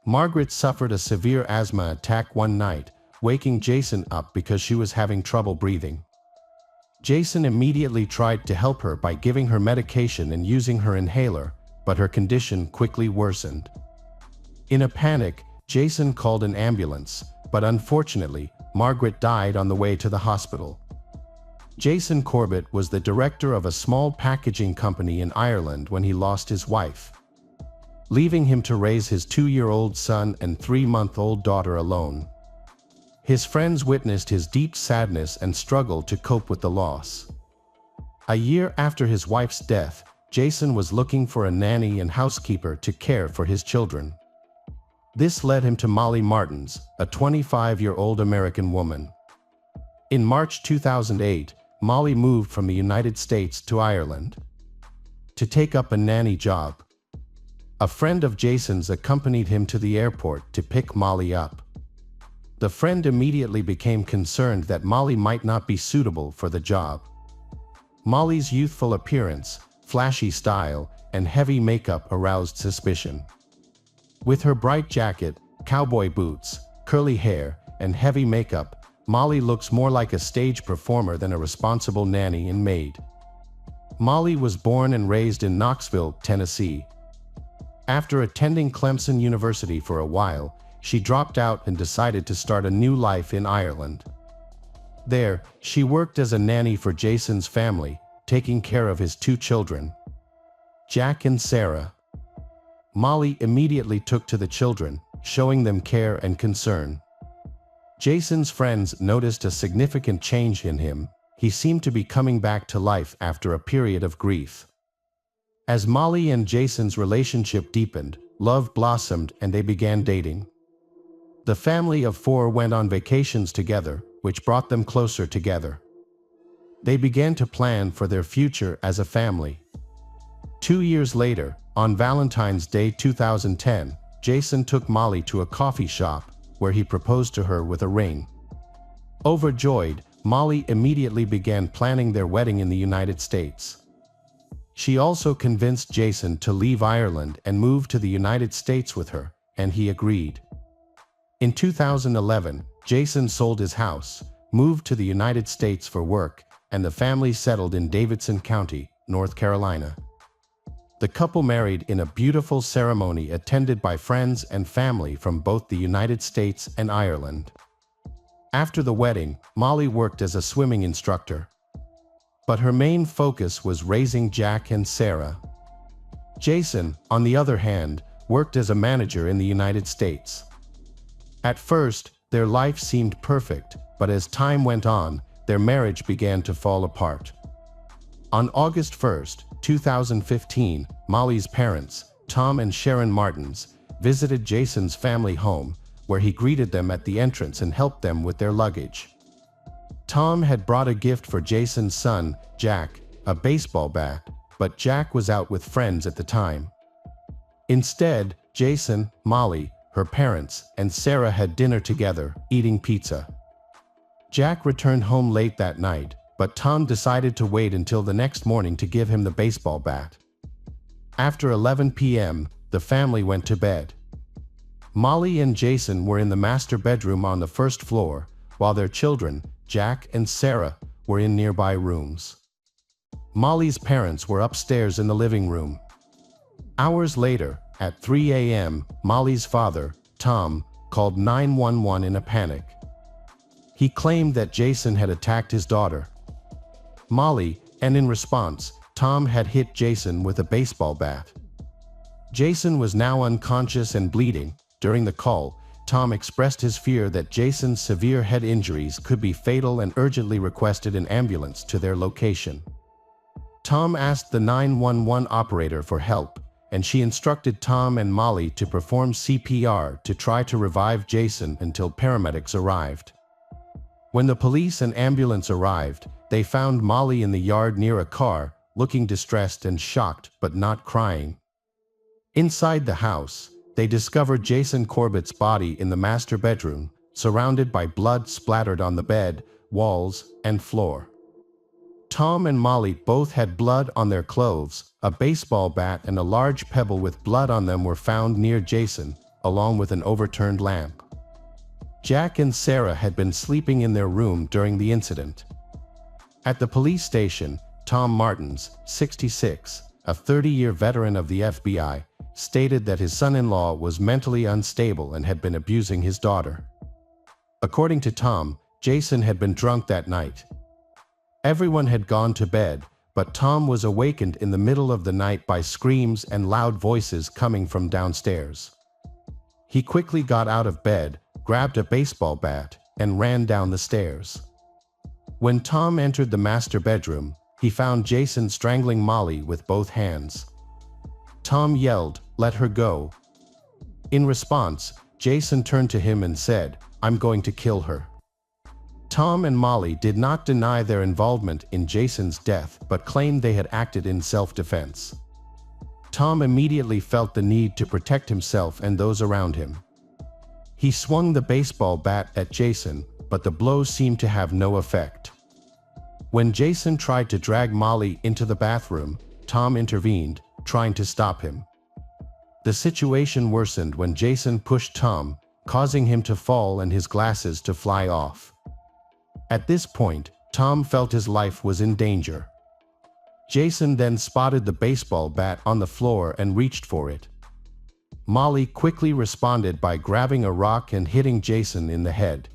Margaret suffered a severe asthma attack one night, waking Jason up because she was having trouble breathing. Jason immediately tried to help her by giving her medication and using her inhaler, but her condition quickly worsened. In a panic, Jason called an ambulance, but unfortunately, Margaret died on the way to the hospital. Jason Corbett was the director of a small packaging company in Ireland when he lost his wife, leaving him to raise his 2-year-old son and 3-month-old daughter alone. His friends witnessed his deep sadness and struggled to cope with the loss. A year after his wife's death, Jason was looking for a nanny and housekeeper to care for his children. This led him to Molly Martins, a 25-year-old American woman. In March 2008, Molly moved from the United States to Ireland to take up a nanny job. A friend of Jason's accompanied him to the airport to pick Molly up. The friend immediately became concerned that Molly might not be suitable for the job. Molly's youthful appearance, flashy style, and heavy makeup aroused suspicion. With her bright jacket, cowboy boots, curly hair, and heavy makeup, Molly looks more like a stage performer than a responsible nanny and maid. Molly was born and raised in Knoxville, Tennessee. After attending Clemson University for a while, she dropped out and decided to start a new life in Ireland. There, she worked as a nanny for Jason's family, taking care of his 2 children, Jack and Sarah. Molly immediately took to the children, showing them care and concern. Jason's friends noticed a significant change in him. He seemed to be coming back to life after a period of grief. As Molly and Jason's relationship deepened, love blossomed and they began dating. The family of 4 went on vacations together, which brought them closer together. They began to plan for their future as a family. 2 years later, on Valentine's Day 2010, Jason took Molly to a coffee shop, where he proposed to her with a ring. Overjoyed, Molly immediately began planning their wedding in the United States. She also convinced Jason to leave Ireland and move to the United States with her, and he agreed. In 2011, Jason sold his house, moved to the United States for work, and the family settled in Davidson County, North Carolina. The couple married in a beautiful ceremony attended by friends and family from both the United States and Ireland. After the wedding, Molly worked as a swimming instructor, but her main focus was raising Jack and Sarah. Jason, on the other hand, worked as a manager in the United States. At first, their life seemed perfect, but as time went on, their marriage began to fall apart. On August 1, 2015, Molly's parents, Tom and Sharon Martins, visited Jason's family home, where he greeted them at the entrance and helped them with their luggage. Tom had brought a gift for Jason's son, Jack, a baseball bat, but Jack was out with friends at the time. Instead, Jason, Molly, her parents, and Sarah had dinner together, eating pizza. Jack returned home late that night, but Tom decided to wait until the next morning to give him the baseball bat. After 11 p.m., the family went to bed. Molly and Jason were in the master bedroom on the first floor, while their children, Jack and Sarah, were in nearby rooms. Molly's parents were upstairs in the living room. Hours later, at 3 a.m., Molly's father, Tom, called 911 in a panic. He claimed that Jason had attacked his daughter. Molly, and in response, Tom had hit Jason with a baseball bat. Jason was now unconscious and bleeding. During the call, Tom expressed his fear that Jason's severe head injuries could be fatal and urgently requested an ambulance to their location. Tom asked the 911 operator for help, and she instructed Tom and Molly to perform CPR to try to revive Jason until paramedics arrived. When the police and ambulance arrived, they found Molly in the yard near a car, looking distressed and shocked but not crying. Inside the house, they discovered Jason Corbett's body in the master bedroom, surrounded by blood splattered on the bed, walls, and floor. Tom and Molly both had blood on their clothes. A baseball bat and a large pebble with blood on them were found near Jason, along with an overturned lamp. Jack and Sarah had been sleeping in their room during the incident. At the police station, Tom Martins, 66, a 30-year veteran of the FBI, stated that his son-in-law was mentally unstable and had been abusing his daughter. According to Tom, Jason had been drunk that night. Everyone had gone to bed, but Tom was awakened in the middle of the night by screams and loud voices coming from downstairs. He quickly got out of bed, grabbed a baseball bat, and ran down the stairs. When Tom entered the master bedroom, he found Jason strangling Molly with both hands. Tom yelled, "Let her go." In response, Jason turned to him and said, "I'm going to kill her." Tom and Molly did not deny their involvement in Jason's death but claimed they had acted in self-defense. Tom immediately felt the need to protect himself and those around him. He swung the baseball bat at Jason, but the blow seemed to have no effect. When Jason tried to drag Molly into the bathroom, Tom intervened, trying to stop him. The situation worsened when Jason pushed Tom, causing him to fall and his glasses to fly off. At this point, Tom felt his life was in danger. Jason then spotted the baseball bat on the floor and reached for it. Molly quickly responded by grabbing a rock and hitting Jason in the head,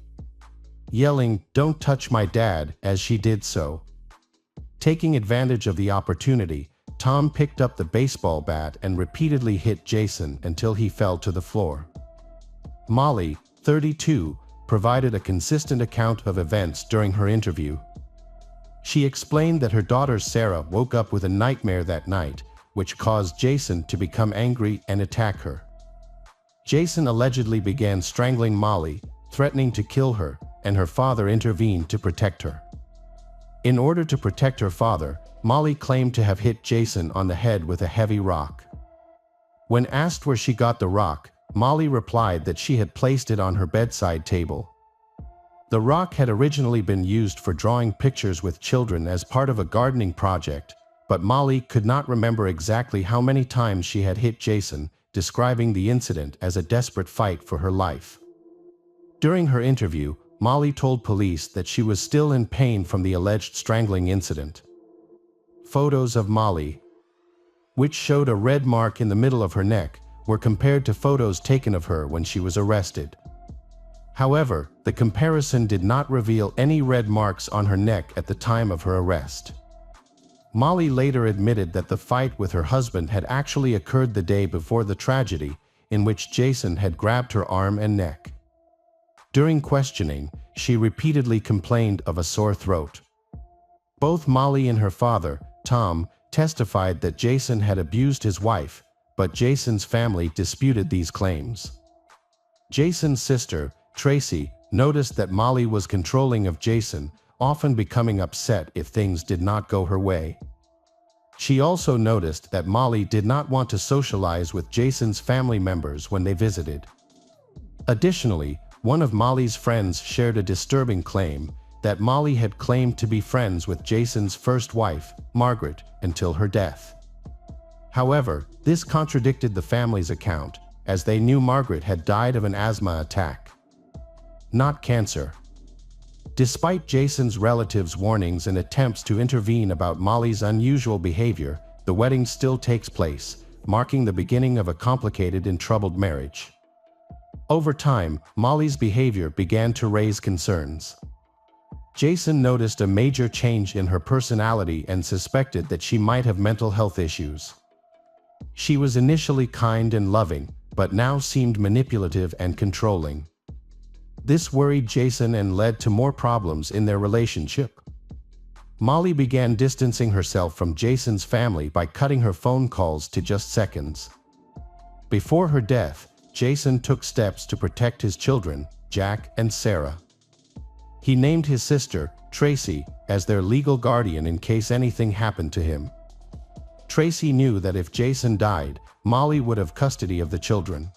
yelling, "Don't touch my dad," as she did so. Taking advantage of the opportunity, Tom picked up the baseball bat and repeatedly hit Jason until he fell to the floor. Molly, 32, provided a consistent account of events during her interview. She explained that her daughter Sarah woke up with a nightmare that night, which caused Jason to become angry and attack her. Jason allegedly began strangling Molly, threatening to kill her, and her father intervened to protect her. In order to protect her father, Molly claimed to have hit Jason on the head with a heavy rock. When asked where she got the rock, Molly replied that she had placed it on her bedside table. The rock had originally been used for drawing pictures with children as part of a gardening project, but Molly could not remember exactly how many times she had hit Jason, describing the incident as a desperate fight for her life. During her interview, Molly told police that she was still in pain from the alleged strangling incident. Photos of Molly, which showed a red mark in the middle of her neck, were compared to photos taken of her when she was arrested. However, the comparison did not reveal any red marks on her neck at the time of her arrest. Molly later admitted that the fight with her husband had actually occurred the day before the tragedy, in which Jason had grabbed her arm and neck. During questioning, she repeatedly complained of a sore throat. Both Molly and her father, Tom, testified that Jason had abused his wife, but Jason's family disputed these claims. Jason's sister, Tracy, noticed that Molly was controlling of Jason, often becoming upset if things did not go her way. She also noticed that Molly did not want to socialize with Jason's family members when they visited. Additionally, one of Molly's friends shared a disturbing claim that Molly had claimed to be friends with Jason's first wife, Margaret, until her death. However, this contradicted the family's account, as they knew Margaret had died of an asthma attack, not cancer. Despite Jason's relatives' warnings and attempts to intervene about Molly's unusual behavior, the wedding still takes place, marking the beginning of a complicated and troubled marriage. Over time, Molly's behavior began to raise concerns. Jason noticed a major change in her personality and suspected that she might have mental health issues. She was initially kind and loving, but now seemed manipulative and controlling. This worried Jason and led to more problems in their relationship. Molly began distancing herself from Jason's family by cutting her phone calls to just seconds. Before her death, Jason took steps to protect his children, Jack and Sarah. He named his sister, Tracy, as their legal guardian in case anything happened to him. Tracy knew that if Jason died, Molly would have custody of the children.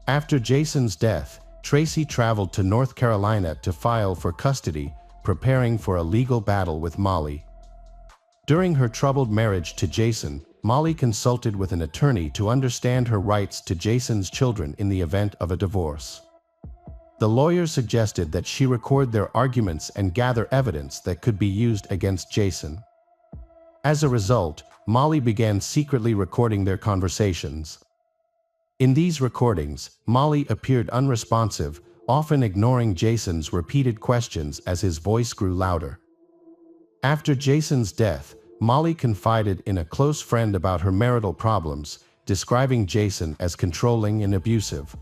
After Jason's death, Tracy traveled to North Carolina to file for custody, preparing for a legal battle with Molly. During her troubled marriage to Jason, Molly consulted with an attorney to understand her rights to Jason's children in the event of a divorce. The lawyer suggested that she record their arguments and gather evidence that could be used against Jason. As a result, Molly began secretly recording their conversations. In these recordings, Molly appeared unresponsive, often ignoring Jason's repeated questions as his voice grew louder. After Jason's death, Molly confided in a close friend about her marital problems, describing Jason as controlling and abusive.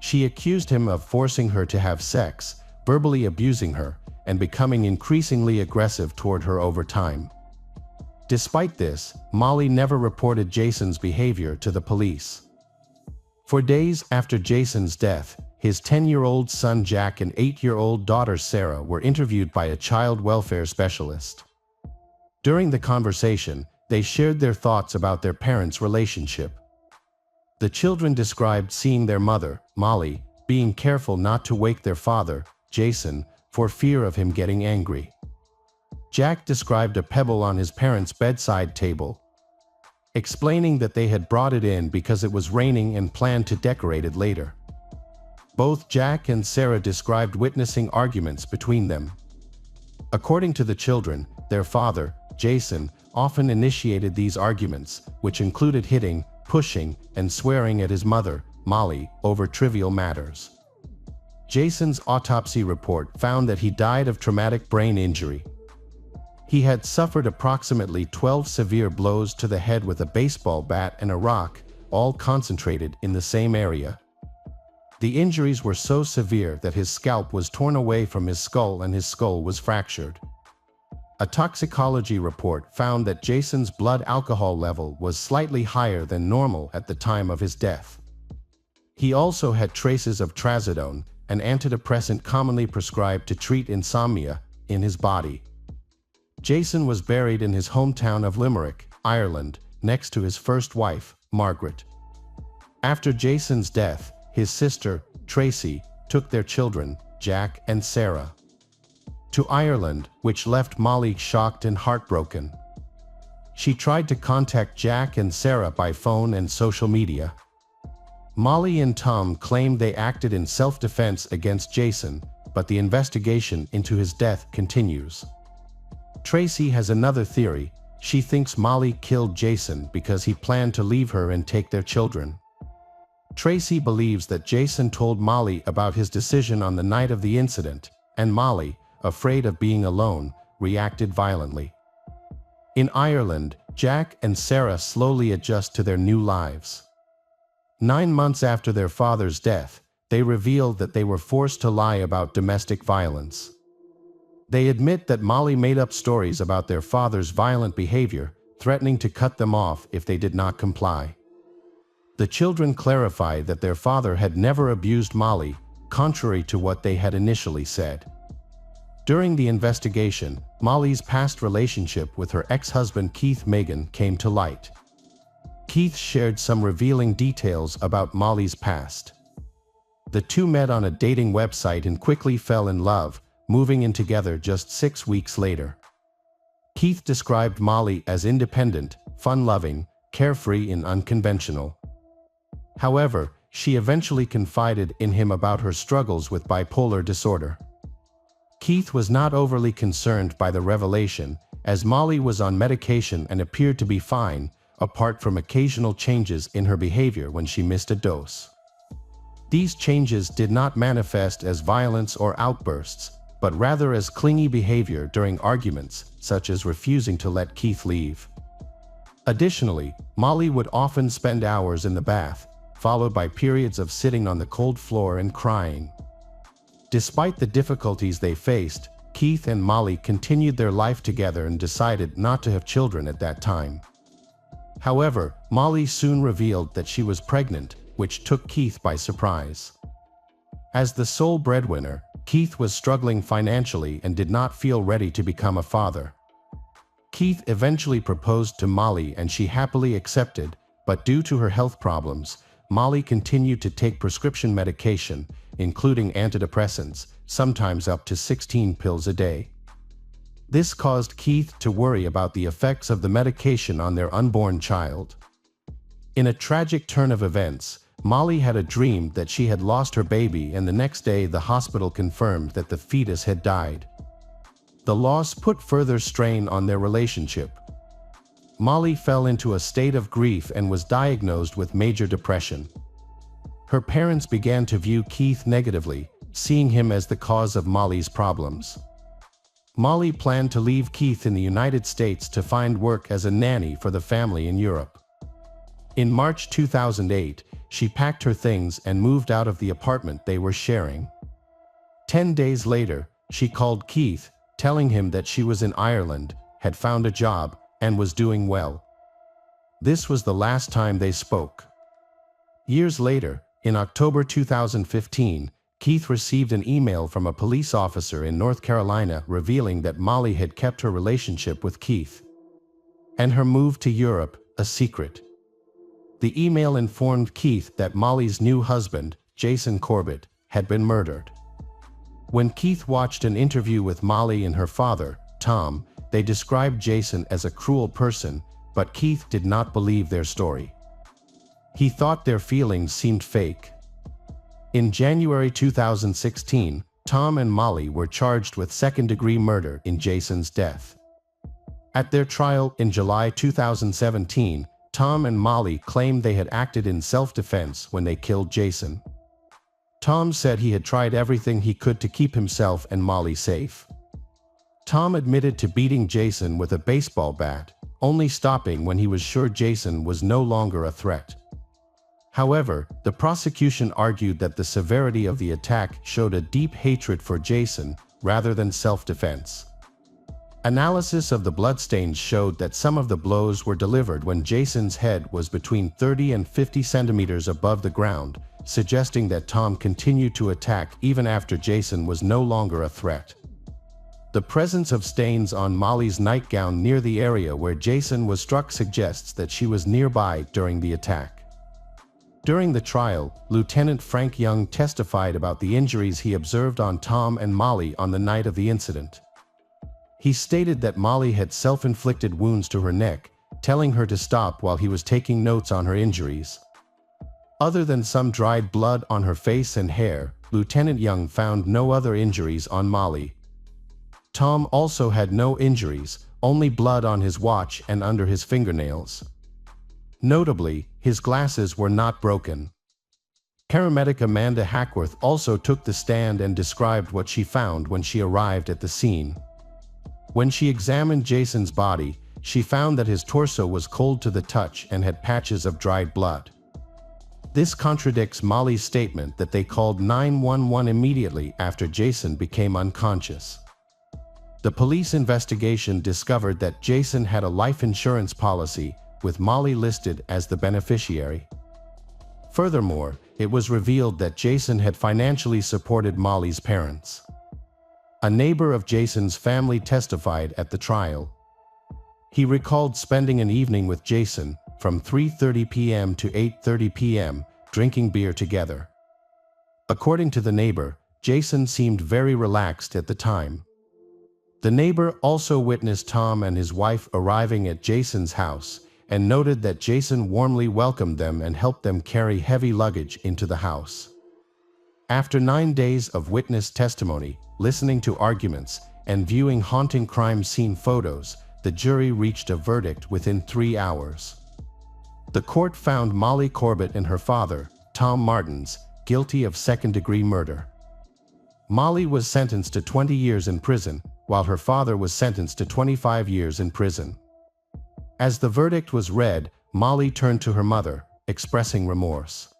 She accused him of forcing her to have sex, verbally abusing her, and becoming increasingly aggressive toward her over time. Despite this, Molly never reported Jason's behavior to the police. For days after Jason's death, his 10-year-old son Jack and 8-year-old daughter Sarah were interviewed by a child welfare specialist. During the conversation, they shared their thoughts about their parents' relationship. The children described seeing their mother, Molly, being careful not to wake their father, Jason, for fear of him getting angry. Jack described a pebble on his parents' bedside table, explaining that they had brought it in because it was raining and planned to decorate it later. Both Jack and Sarah described witnessing arguments between them. According to the children, their father, Jason, often initiated these arguments, which included hitting, pushing, and swearing at his mother, Molly, over trivial matters. Jason's autopsy report found that he died of traumatic brain injury. He had suffered approximately 12 severe blows to the head with a baseball bat and a rock, all concentrated in the same area. The injuries were so severe that his scalp was torn away from his skull and his skull was fractured. A toxicology report found that Jason's blood alcohol level was slightly higher than normal at the time of his death. He also had traces of trazodone, an antidepressant commonly prescribed to treat insomnia, in his body. Jason was buried in his hometown of Limerick, Ireland, next to his first wife, Margaret. After Jason's death, his sister, Tracy, took their children, Jack and Sarah, to Ireland, which left Molly shocked and heartbroken. She tried to contact Jack and Sarah by phone and social media. Molly and Tom claimed they acted in self-defense against Jason, but the investigation into his death continues. Tracy has another theory. She thinks Molly killed Jason because he planned to leave her and take their children. Tracy believes that Jason told Molly about his decision on the night of the incident, and Molly, afraid of being alone, reacted violently. In Ireland, Jack and Sarah slowly adjust to their new lives. 9 months after their father's death, they revealed that they were forced to lie about domestic violence. They admit that Molly made up stories about their father's violent behavior, threatening to cut them off if they did not comply. The children clarify that their father had never abused Molly, contrary to what they had initially said. During the investigation, Molly's past relationship with her ex-husband Keith Megan came to light. Keith shared some revealing details about Molly's past. The two met on a dating website and quickly fell in love, moving in together just 6 weeks later. Keith described Molly as independent, fun-loving, carefree and unconventional. However, she eventually confided in him about her struggles with bipolar disorder. Keith was not overly concerned by the revelation, as Molly was on medication and appeared to be fine, apart from occasional changes in her behavior when she missed a dose. These changes did not manifest as violence or outbursts, but rather as clingy behavior during arguments, such as refusing to let Keith leave. Additionally, Molly would often spend hours in the bath, followed by periods of sitting on the cold floor and crying. Despite the difficulties they faced, Keith and Molly continued their life together and decided not to have children at that time. However, Molly soon revealed that she was pregnant, which took Keith by surprise. As the sole breadwinner, Keith was struggling financially and did not feel ready to become a father. Keith eventually proposed to Molly and she happily accepted, but due to her health problems, Molly continued to take prescription medication, including antidepressants, sometimes up to 16 pills a day. This caused Keith to worry about the effects of the medication on their unborn child. In a tragic turn of events, Molly had a dream that she had lost her baby, and the next day the hospital confirmed that the fetus had died. The loss put further strain on their relationship. Molly fell into a state of grief and was diagnosed with major depression. Her parents began to view Keith negatively, seeing him as the cause of Molly's problems. Molly planned to leave Keith in the United States to find work as a nanny for the family in Europe. In March 2008, she packed her things and moved out of the apartment they were sharing. 10 days later, she called Keith, telling him that she was in Ireland, had found a job, and was doing well. This was the last time they spoke. Years later, in October 2015, Keith received an email from a police officer in North Carolina revealing that Molly had kept her relationship with Keith and her move to Europe a secret. The email informed Keith that Molly's new husband, Jason Corbett, had been murdered. When Keith watched an interview with Molly and her father, Tom, they described Jason as a cruel person, but Keith did not believe their story. He thought their feelings seemed fake. In January 2016, Tom and Molly were charged with second-degree murder in Jason's death. At their trial in July 2017, Tom and Molly claimed they had acted in self-defense when they killed Jason. Tom said he had tried everything he could to keep himself and Molly safe. Tom admitted to beating Jason with a baseball bat, only stopping when he was sure Jason was no longer a threat. However, the prosecution argued that the severity of the attack showed a deep hatred for Jason rather than self-defense. Analysis of the bloodstains showed that some of the blows were delivered when Jason's head was between 30 and 50 centimeters above the ground, suggesting that Tom continued to attack even after Jason was no longer a threat. The presence of stains on Molly's nightgown near the area where Jason was struck suggests that she was nearby during the attack. During the trial, Lieutenant Frank Young testified about the injuries he observed on Tom and Molly on the night of the incident. He stated that Molly had self-inflicted wounds to her neck, telling her to stop while he was taking notes on her injuries. Other than some dried blood on her face and hair, Lieutenant Young found no other injuries on Molly. Tom also had no injuries, only blood on his watch and under his fingernails. Notably, his glasses were not broken. Paramedic Amanda Hackworth also took the stand and described what she found when she arrived at the scene. When she examined Jason's body, she found that his torso was cold to the touch and had patches of dried blood. This contradicts Molly's statement that they called 911 immediately after Jason became unconscious. The police investigation discovered that Jason had a life insurance policy, with Molly listed as the beneficiary. Furthermore, it was revealed that Jason had financially supported Molly's parents. A neighbor of Jason's family testified at the trial. He recalled spending an evening with Jason, from 3:30 p.m. to 8:30 p.m., drinking beer together. According to the neighbor, Jason seemed very relaxed at the time. The neighbor also witnessed Tom and his wife arriving at Jason's house, and noted that Jason warmly welcomed them and helped them carry heavy luggage into the house. After 9 days of witness testimony, listening to arguments, and viewing haunting crime scene photos, the jury reached a verdict within 3 hours. The court found Molly Corbett and her father, Tom Martins, guilty of second-degree murder. Molly was sentenced to 20 years in prison, while her father was sentenced to 25 years in prison. As the verdict was read, Molly turned to her mother, expressing remorse.